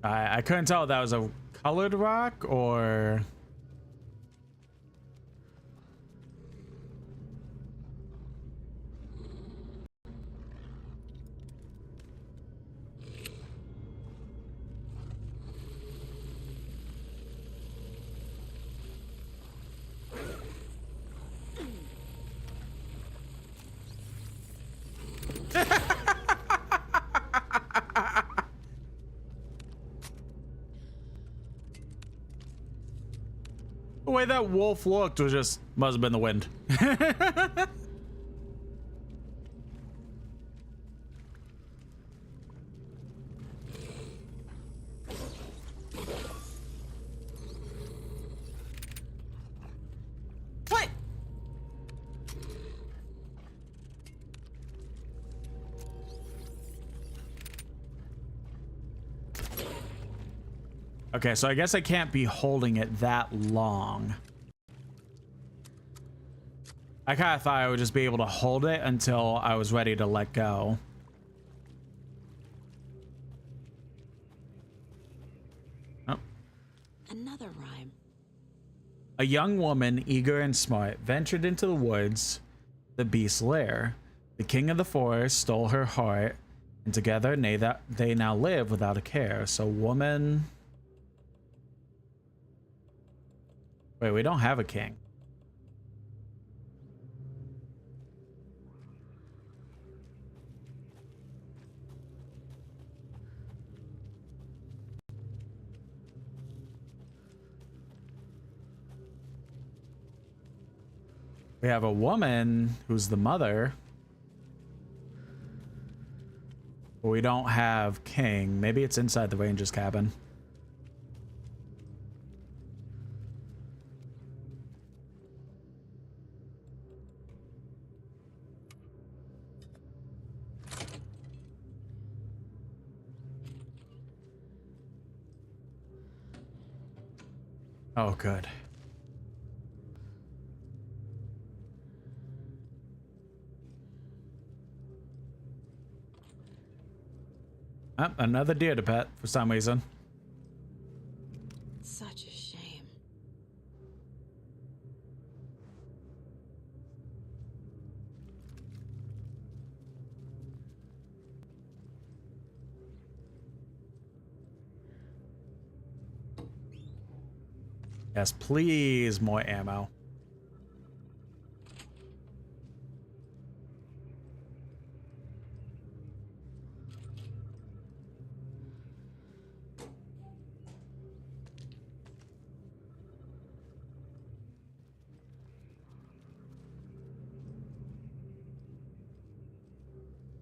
I couldn't tell if that was a colored rock or... The way that wolf looked was just, must have been the wind. What? Okay, so I guess I can't be holding it that long. I kind of thought I would just be able to hold it until I was ready to let go. Oh. Another rhyme. A young woman, eager and smart, ventured into the woods, the beast's lair. The king of the forest stole her heart, and together they now live without a care. So woman... Wait, we don't have a king. We have a woman who's the mother. But we don't have king. Maybe it's inside the ranger's cabin. Oh, good. Oh, another deer to pet for some reason. Such a shame. Yes, please, more ammo.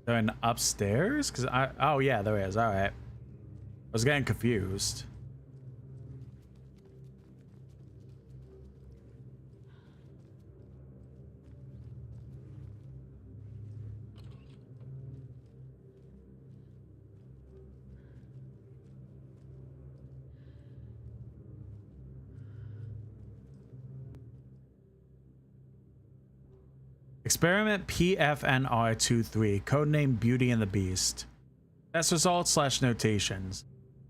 They're in upstairs? Oh yeah, there is. All right. I was getting confused. Experiment PFNR23, codename Beauty and the Beast. Test results / notations.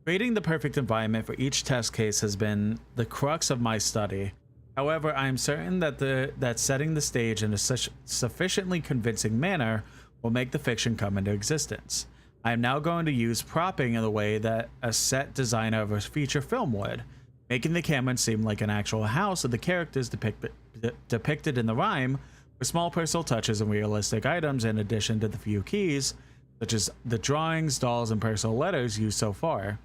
Creating the perfect environment for each test case has been the crux of my study. However, I am certain that setting the stage in a sufficiently convincing manner will make the fiction come into existence. I am now going to use propping in the way that a set designer of a feature film would, making the camera seem like an actual house of the characters depicted in the rhyme, with small personal touches and realistic items in addition to the few keys, such as the drawings, dolls, and personal letters used so far.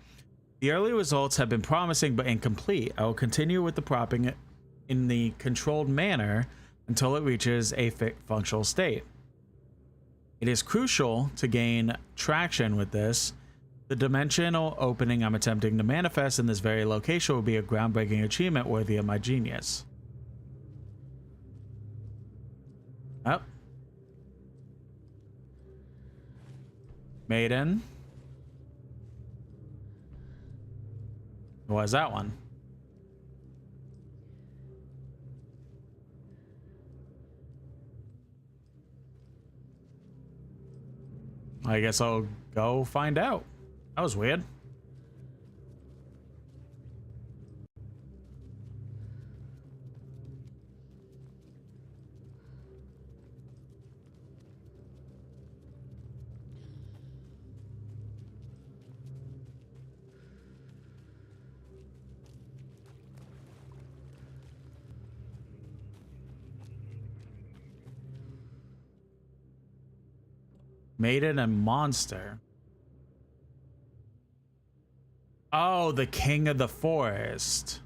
The early results have been promising but incomplete. I will continue with the propping in the controlled manner until it reaches a functional state. It is crucial to gain traction with this. The dimensional opening I'm attempting to manifest in this very location will be a groundbreaking achievement worthy of my genius. Up. Maiden. What is that one? I guess I'll go find out. That was weird. Maiden and monster. Oh, the king of the forest.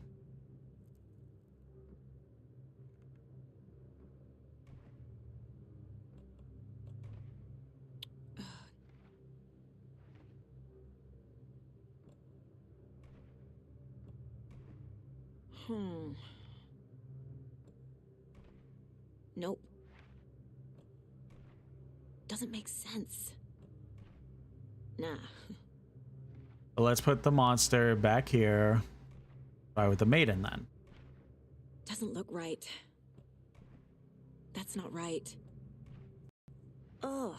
Nope. Doesn't make sense. Nah. Let's put the monster back here. Try with the maiden then. Doesn't look right. That's not right. Ugh.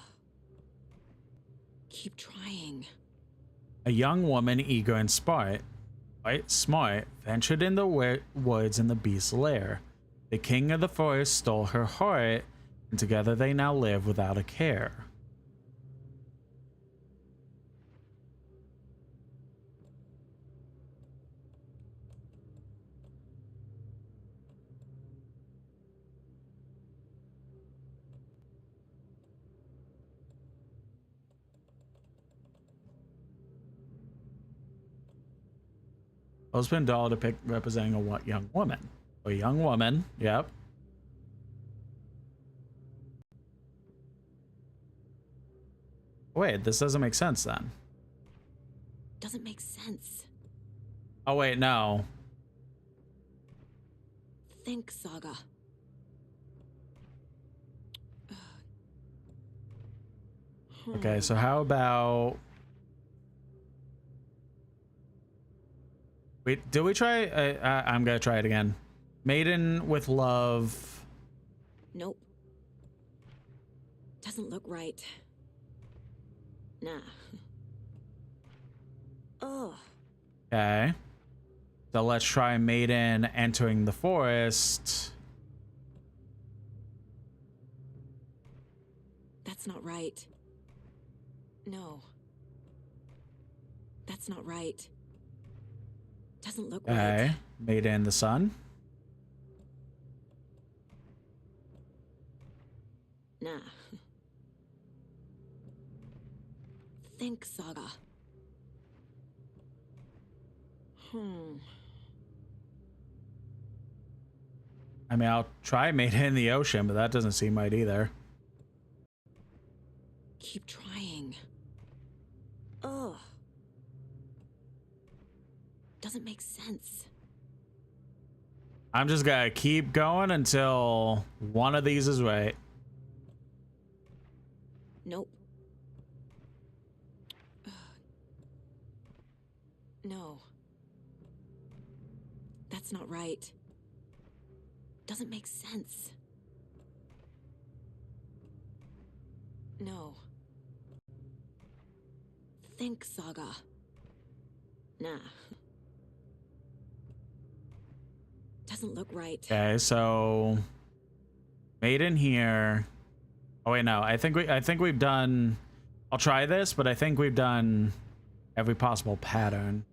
Keep trying. A young woman, eager and smart, ventured in the woods in the beast's lair. The king of the forest stole her heart, and together they now live without a care. Husband doll representing a what young woman? A young woman, yep. Wait, this doesn't make sense then. Doesn't make sense. Oh wait, no. Think, Saga. Okay, so how about... Wait, did we try? I'm gonna try it again. Maiden with love. Nope. Doesn't look right. Nah. Ugh. Okay. So let's try Maiden entering the forest. That's not right. No. That's not right. Doesn't look right. Okay. Maiden in the sun. Nah. Think, Saga. I mean, I'll try Maiden in the ocean, but that doesn't seem right either. Keep trying. Ugh. Doesn't make sense. I'm just gonna keep going until one of these is right. Nope. No. That's not right. Doesn't make sense. No. Think, Saga. Nah. Doesn't look right. Okay, so made in here. Oh wait, no. I think we've done. I'll try this, but I think we've done every possible pattern.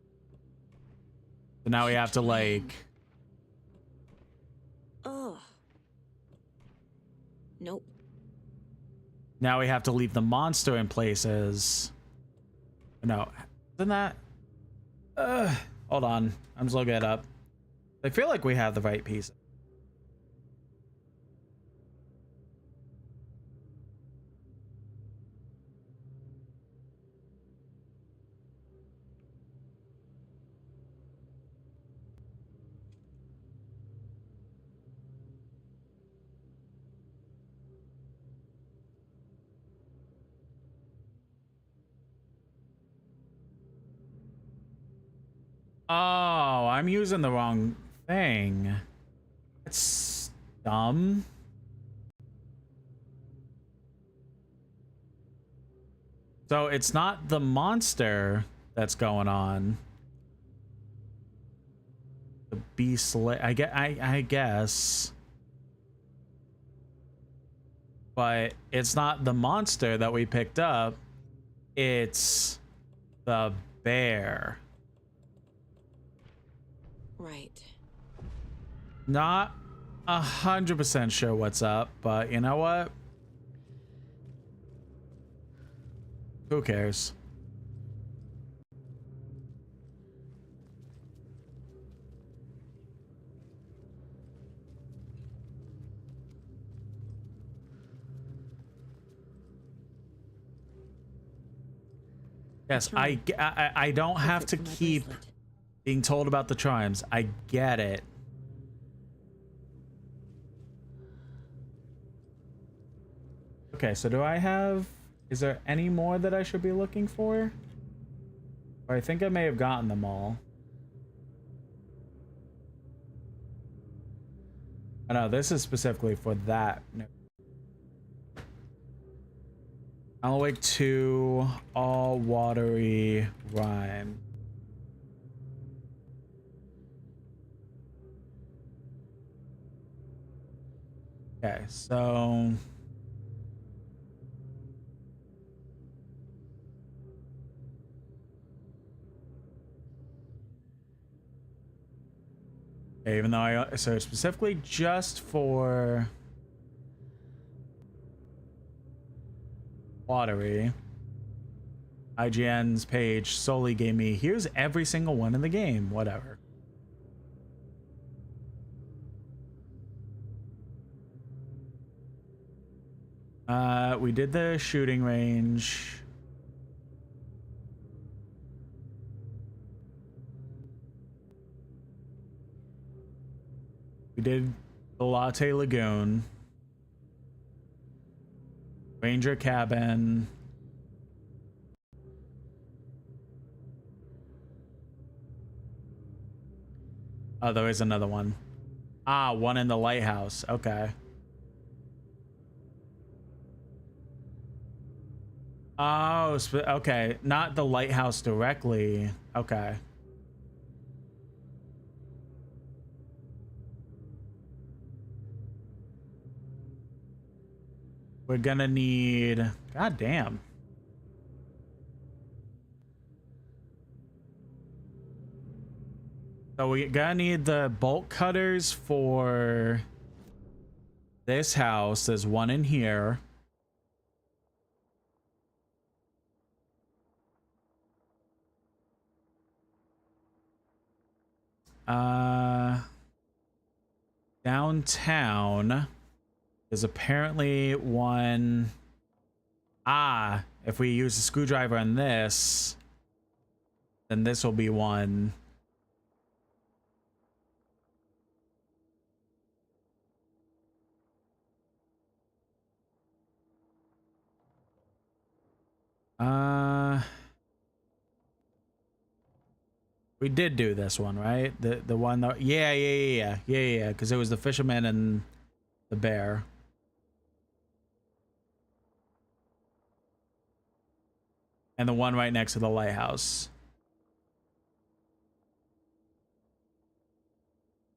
So now we have to like. Ugh. Nope. Now we have to leave the monster in places. No, isn't that? Hold on. I'm just looking it up. I feel like we have the right piece. Oh, I'm using the wrong thing. It's dumb. So it's not the monster that's going on. The beast, I guess. But it's not the monster that we picked up. It's the bear. Right. Not 100% sure what's up, but you know what? Who cares? Yes, I don't have to keep being told about the chimes. I get it. Okay, so do I have... Is there any more that I should be looking for? Or I think I may have gotten them all. Oh no, this is specifically for that. No. I'll wake 2 all watery rhyme. Okay, so okay, even though so specifically just for watery, IGN's page solely gave me here's every single one in the game. Whatever. We did the shooting range. We did the Latte Lagoon. Ranger cabin. Oh, there is another one. Ah, one in the lighthouse. Okay. Oh, okay. Not the lighthouse directly. Okay. We're gonna need... God damn. So we're gonna need the bolt cutters for this house. There's one in here. Downtown is apparently one. Ah, if we use a screwdriver on this, then this will be one. We did do this one, right? The one that, yeah, because it was the fisherman and the bear. and the one right next to the lighthouse.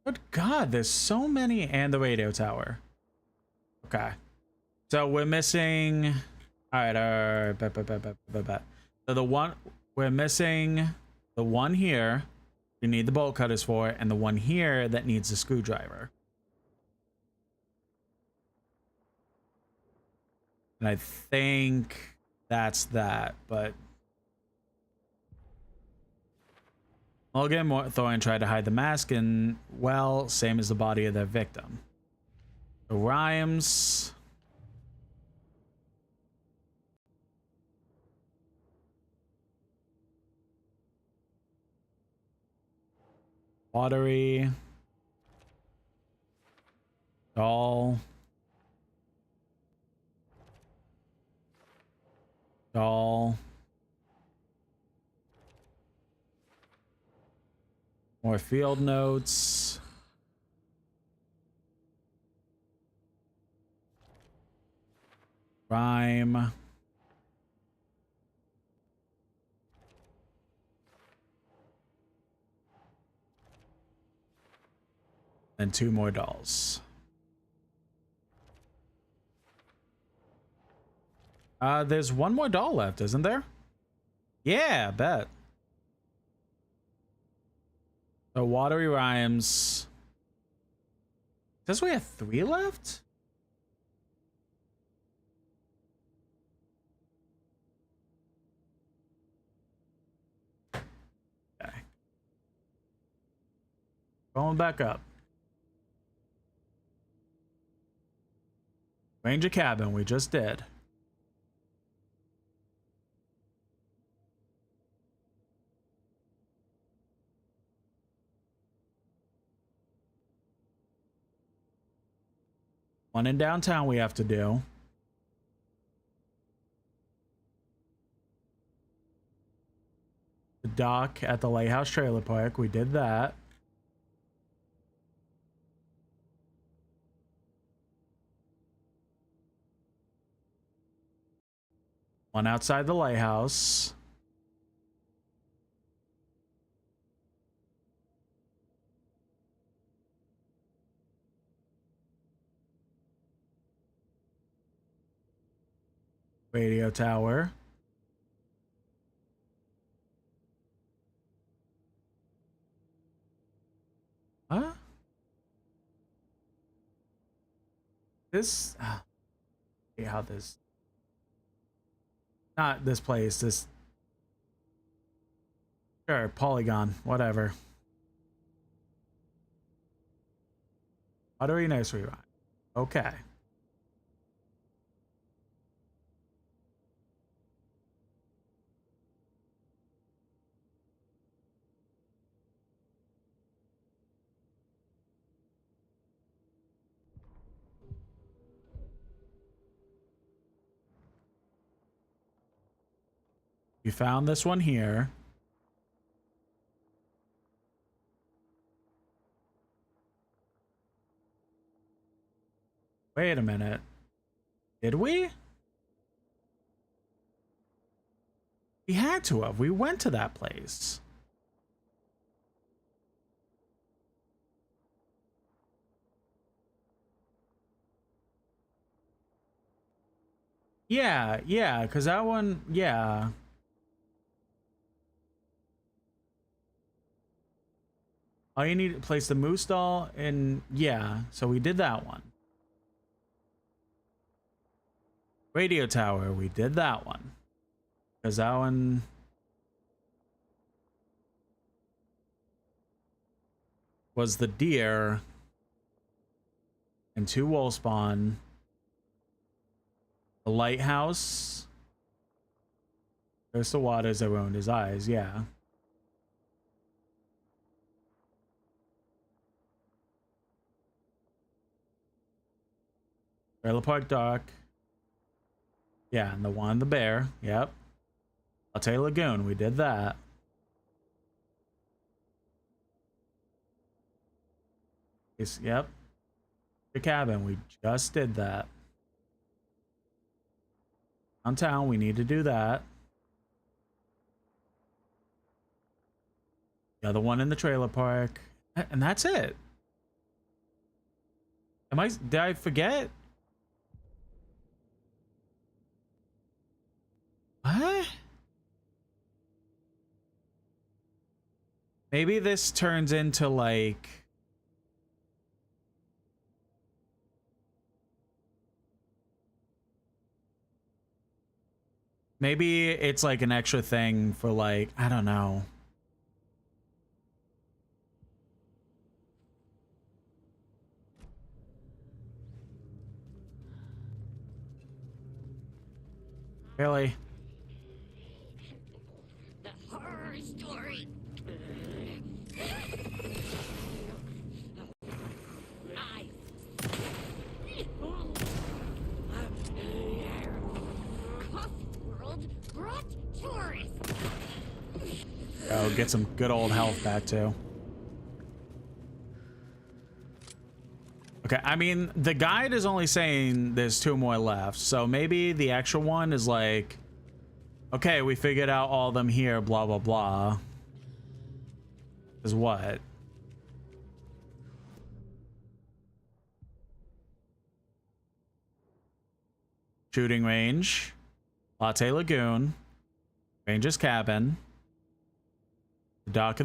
Good God, there's so many, and the radio tower. Okay. So we're missing. All right. So the one we're missing, the one here, you need the bolt cutters for, and the one here that needs a screwdriver. And I think that's that, but Logan Thorne tried to hide the mask, and well, same as the body of their victim. The Rhymes. Watery. Doll. Doll. More field notes. Rhyme. And 2 more dolls. There's 1 more doll left, isn't there? Yeah, bet. So Watery Rhymes. Says we have 3 left? Okay. Going back up. Ranger cabin, we just did. One in downtown we have to do. The dock at the Lighthouse Trailer Park, we did that. One outside the lighthouse. Radio tower. Huh? This. See how this. Not this place. This. Sure, Polygon. Whatever. Watery Nursery Rhyme. Okay. You found this one here. Wait a minute. Did we? We had to have. We went to that place. Yeah, because that one, yeah. All you need to place the moose doll and yeah, so we did that one. Radio tower, we did that one. Because that one was the deer and 2 wolf spawn. The lighthouse. There's the waters that ruined his eyes, yeah. Trailer Park Dock. Yeah, and the one, the bear. Yep. Latte Lagoon, we did that. Yep. The cabin, we just did that. Downtown, we need to do that. The other one in the trailer park. And that's it. Did I forget? What? Maybe this turns into like... Maybe it's like an extra thing for like, I don't know. Really? The horror story. World brought tourists. Oh, get some good old health back too. Okay, I mean, the guide is only saying there's 2 more left, so maybe the actual one is like, okay, we figured out all of them here, blah, blah, blah. Is what? Shooting range, Latte Lagoon, Ranger's Cabin, the dock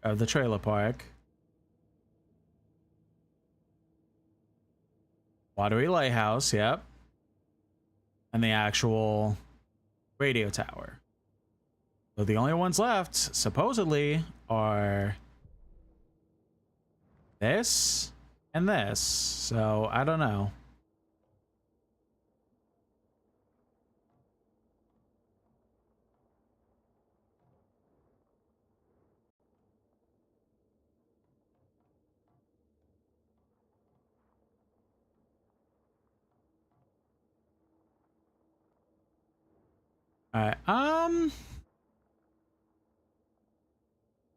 of the trailer park, Watery Lighthouse, yep, and the actual radio tower. So the only ones left, supposedly, are this and this. So I don't know. All right.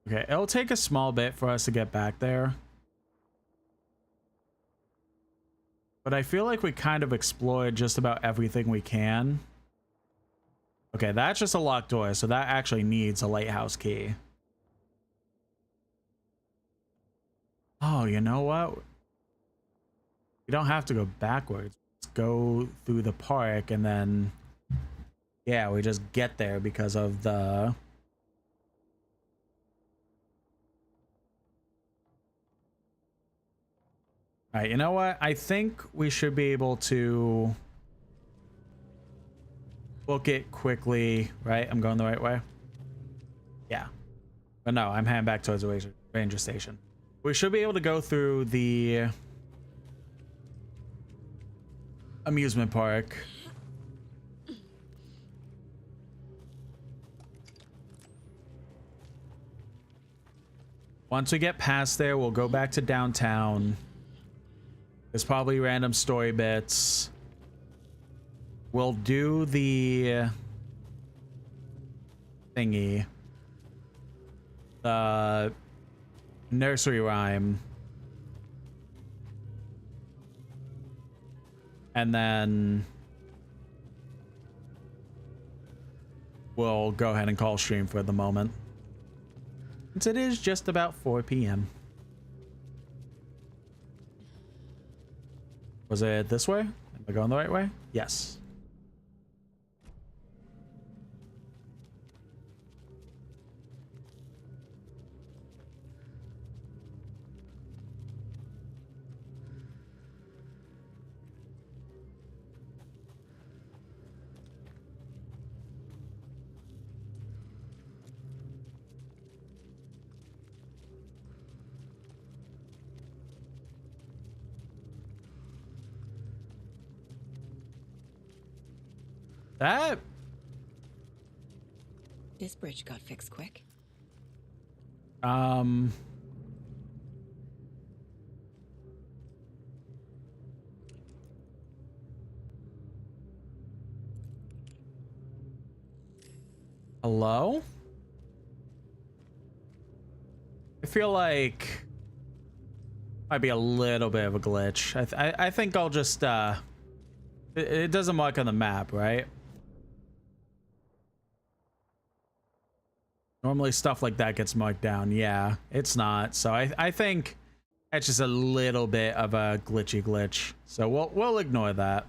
Okay, it'll take a small bit for us to get back there. But I feel like we kind of explored just about everything we can. Okay, that's just a locked door, so that actually needs a lighthouse key. Oh, you know what? You don't have to go backwards. Let's go through the park and then... Yeah, we just get there because of the... All right, you know what? I think we should be able to book it quickly, right? I'm going the right way? Yeah. But no, I'm heading back towards the ranger station. We should be able to go through the amusement park. Once we get past there, we'll go back to downtown. There's probably random story bits. We'll do the thingy. The nursery rhyme. And then we'll go ahead and call stream for the moment. Since it is just about 4 p.m. Was it this way? Am I going the right way? Yes. That... This bridge got fixed quick. Hello? I feel like might be a little bit of a glitch. I think I'll just it doesn't mark on the map, right? Normally stuff like that gets marked down. Yeah, it's not. So I think that's just a little bit of a glitchy glitch. So we'll ignore that.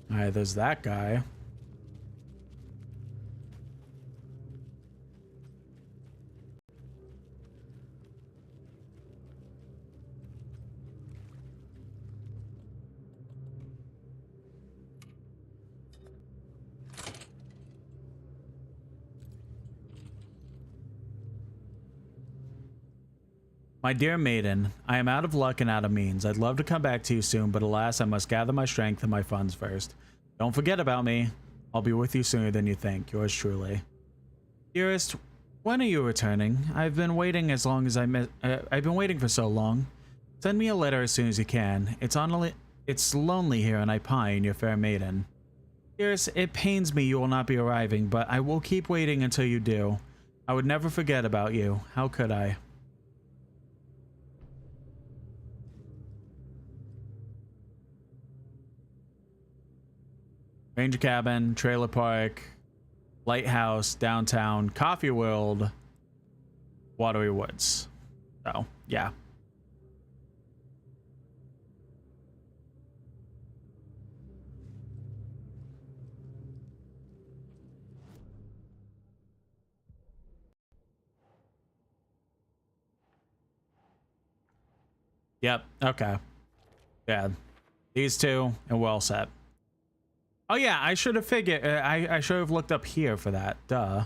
All right, there's that guy. My dear maiden, I am out of luck and out of means. I'd love to come back to you soon, but alas, I must gather my strength and my funds first. Don't forget about me. I'll be with you sooner than you think. Yours truly. Dearest, when are you returning? I've been waiting as long as I've been waiting for so long. Send me a letter as soon as you can. It's lonely here and I pine, your fair maiden. Dearest, it pains me you will not be arriving, but I will keep waiting until you do. I would never forget about you. How could I? Ranger cabin, trailer park, lighthouse, downtown, coffee world, watery woods. So, yeah. Yep. Okay. Yeah. These two, and we're all set. Oh yeah, I should have figured. I should have looked up here for that. Duh.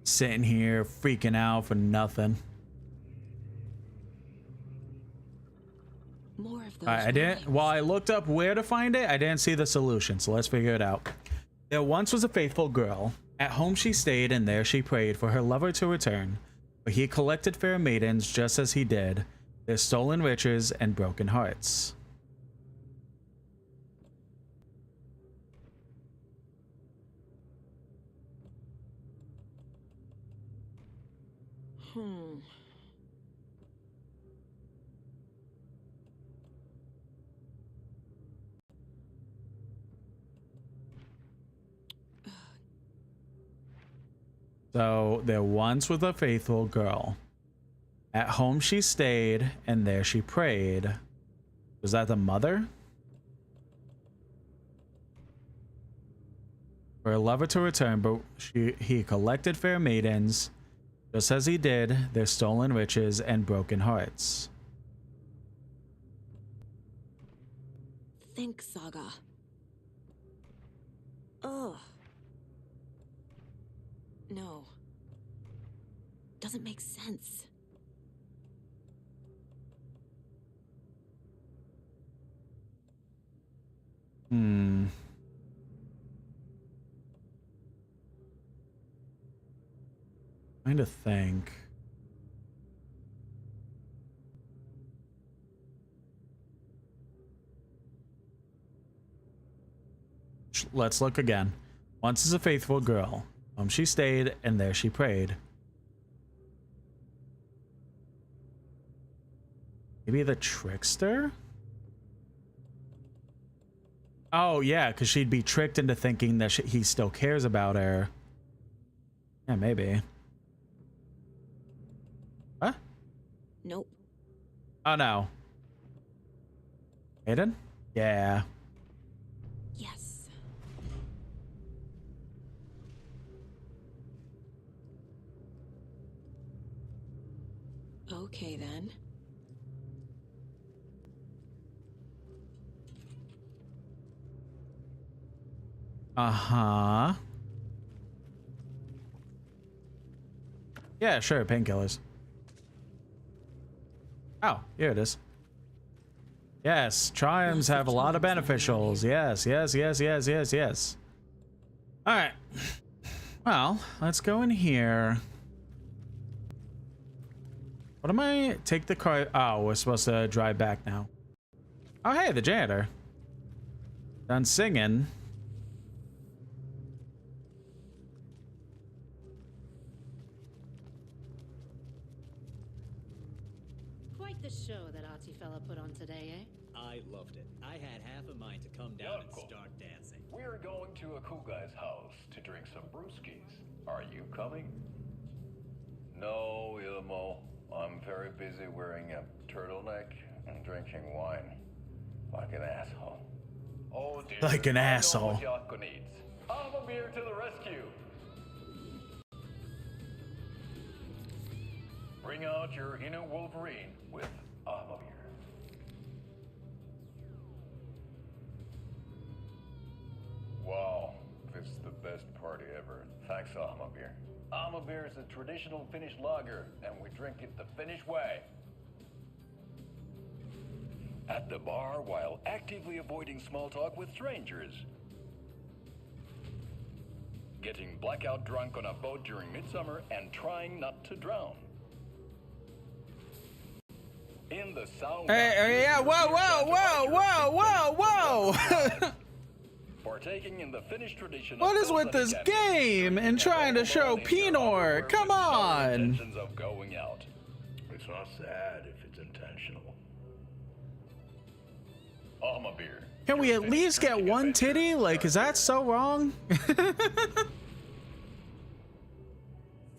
Sitting here freaking out for nothing. More of those. I didn't. While I looked up where to find it, I didn't see the solution. So let's figure it out. There once was a faithful girl. At home she stayed, and there she prayed for her lover to return. But he collected fair maidens just as he did, their stolen riches and broken hearts. So there once was a faithful girl. At home she stayed, and there she prayed. Was that the mother? For a lover to return, but he collected fair maidens, just as he did their stolen riches and broken hearts. Think, Saga. Ugh. No. Doesn't make sense. Trying to think. Let's look again. Once is a faithful girl. Home she stayed, and there she prayed. Maybe the trickster? Oh, yeah, because she'd be tricked into thinking that he still cares about her. Yeah, maybe. What? Nope. Oh, no. Aiden? Yeah. Yes. Okay, then. Uh-huh. Yeah, sure, painkillers. Oh, here it is. Yes, triumphs have a lot of beneficials. Yes, yes, yes, yes, yes, yes. All right. Well, let's go in here. What am I? Take the car. Oh, we're supposed to drive back now. Oh, hey, the janitor. Done singing. Quite the show that artsy fella put on today, eh? I loved it. I had half a mind to come down and start dancing. We're going to a cool guy's house to drink some brewskis. Are you coming? No, Ilmo. I'm very busy wearing a turtleneck and drinking wine. Like an asshole. Oh dear. Like an asshole. I know what Jocko needs. Mabye to the rescue. Bring out your inner Wolverine with Mabye. Wow, this is the best party ever. Thanks, Mabye. Mabye is a traditional Finnish lager, and we drink it the Finnish way. At the bar while actively avoiding small talk with strangers. Getting blackout drunk on a boat during midsummer and trying not to drown. In the sauna. Hey, yeah, whoa. Partaking in the Finnish tradition. What is with this game and trying to show Pinor? Come on. Of going out. It's not sad if it's intentional. Mabye. Can we at least get one titty? Like, is that so wrong?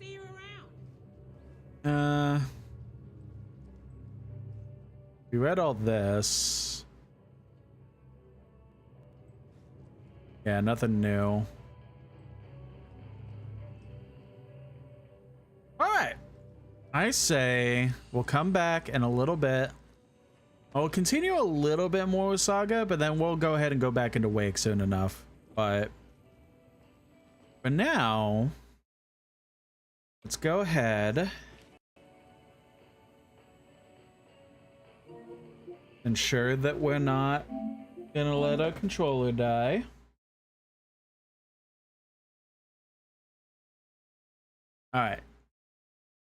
See you around. We read all this. Yeah, nothing new. All right. I say we'll come back in a little bit. I'll continue a little bit more with Saga, but then we'll go ahead and go back into Wake soon enough. But for now, let's go ahead. Ensure that we're not gonna let our controller die. All right.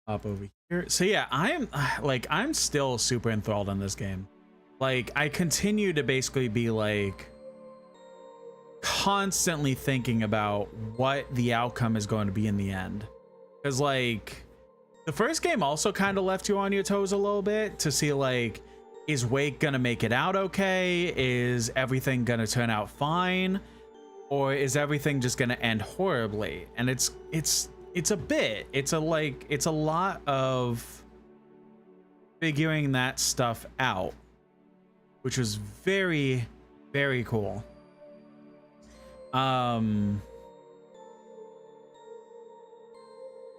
Hop over here. So yeah, I'm still super enthralled in this game. Like, I continue to basically be like constantly thinking about what the outcome is going to be in the end. Because like the first game also kind of left you on your toes a little bit to see like, is Wake gonna make it out okay? Is everything gonna turn out fine? Or is everything just gonna end horribly? And it's a bit. It's a lot of figuring that stuff out, which was very, very cool. But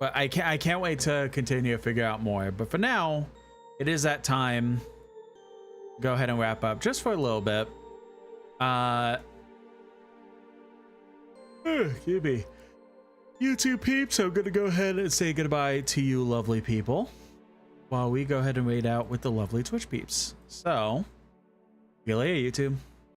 I can't wait to continue to figure out more. But for now, it is that time. Go ahead and wrap up just for a little bit. Excuse me. YouTube peeps, I'm gonna go ahead and say goodbye to you lovely people while we go ahead and raid out with the lovely Twitch peeps. So, see you later, YouTube.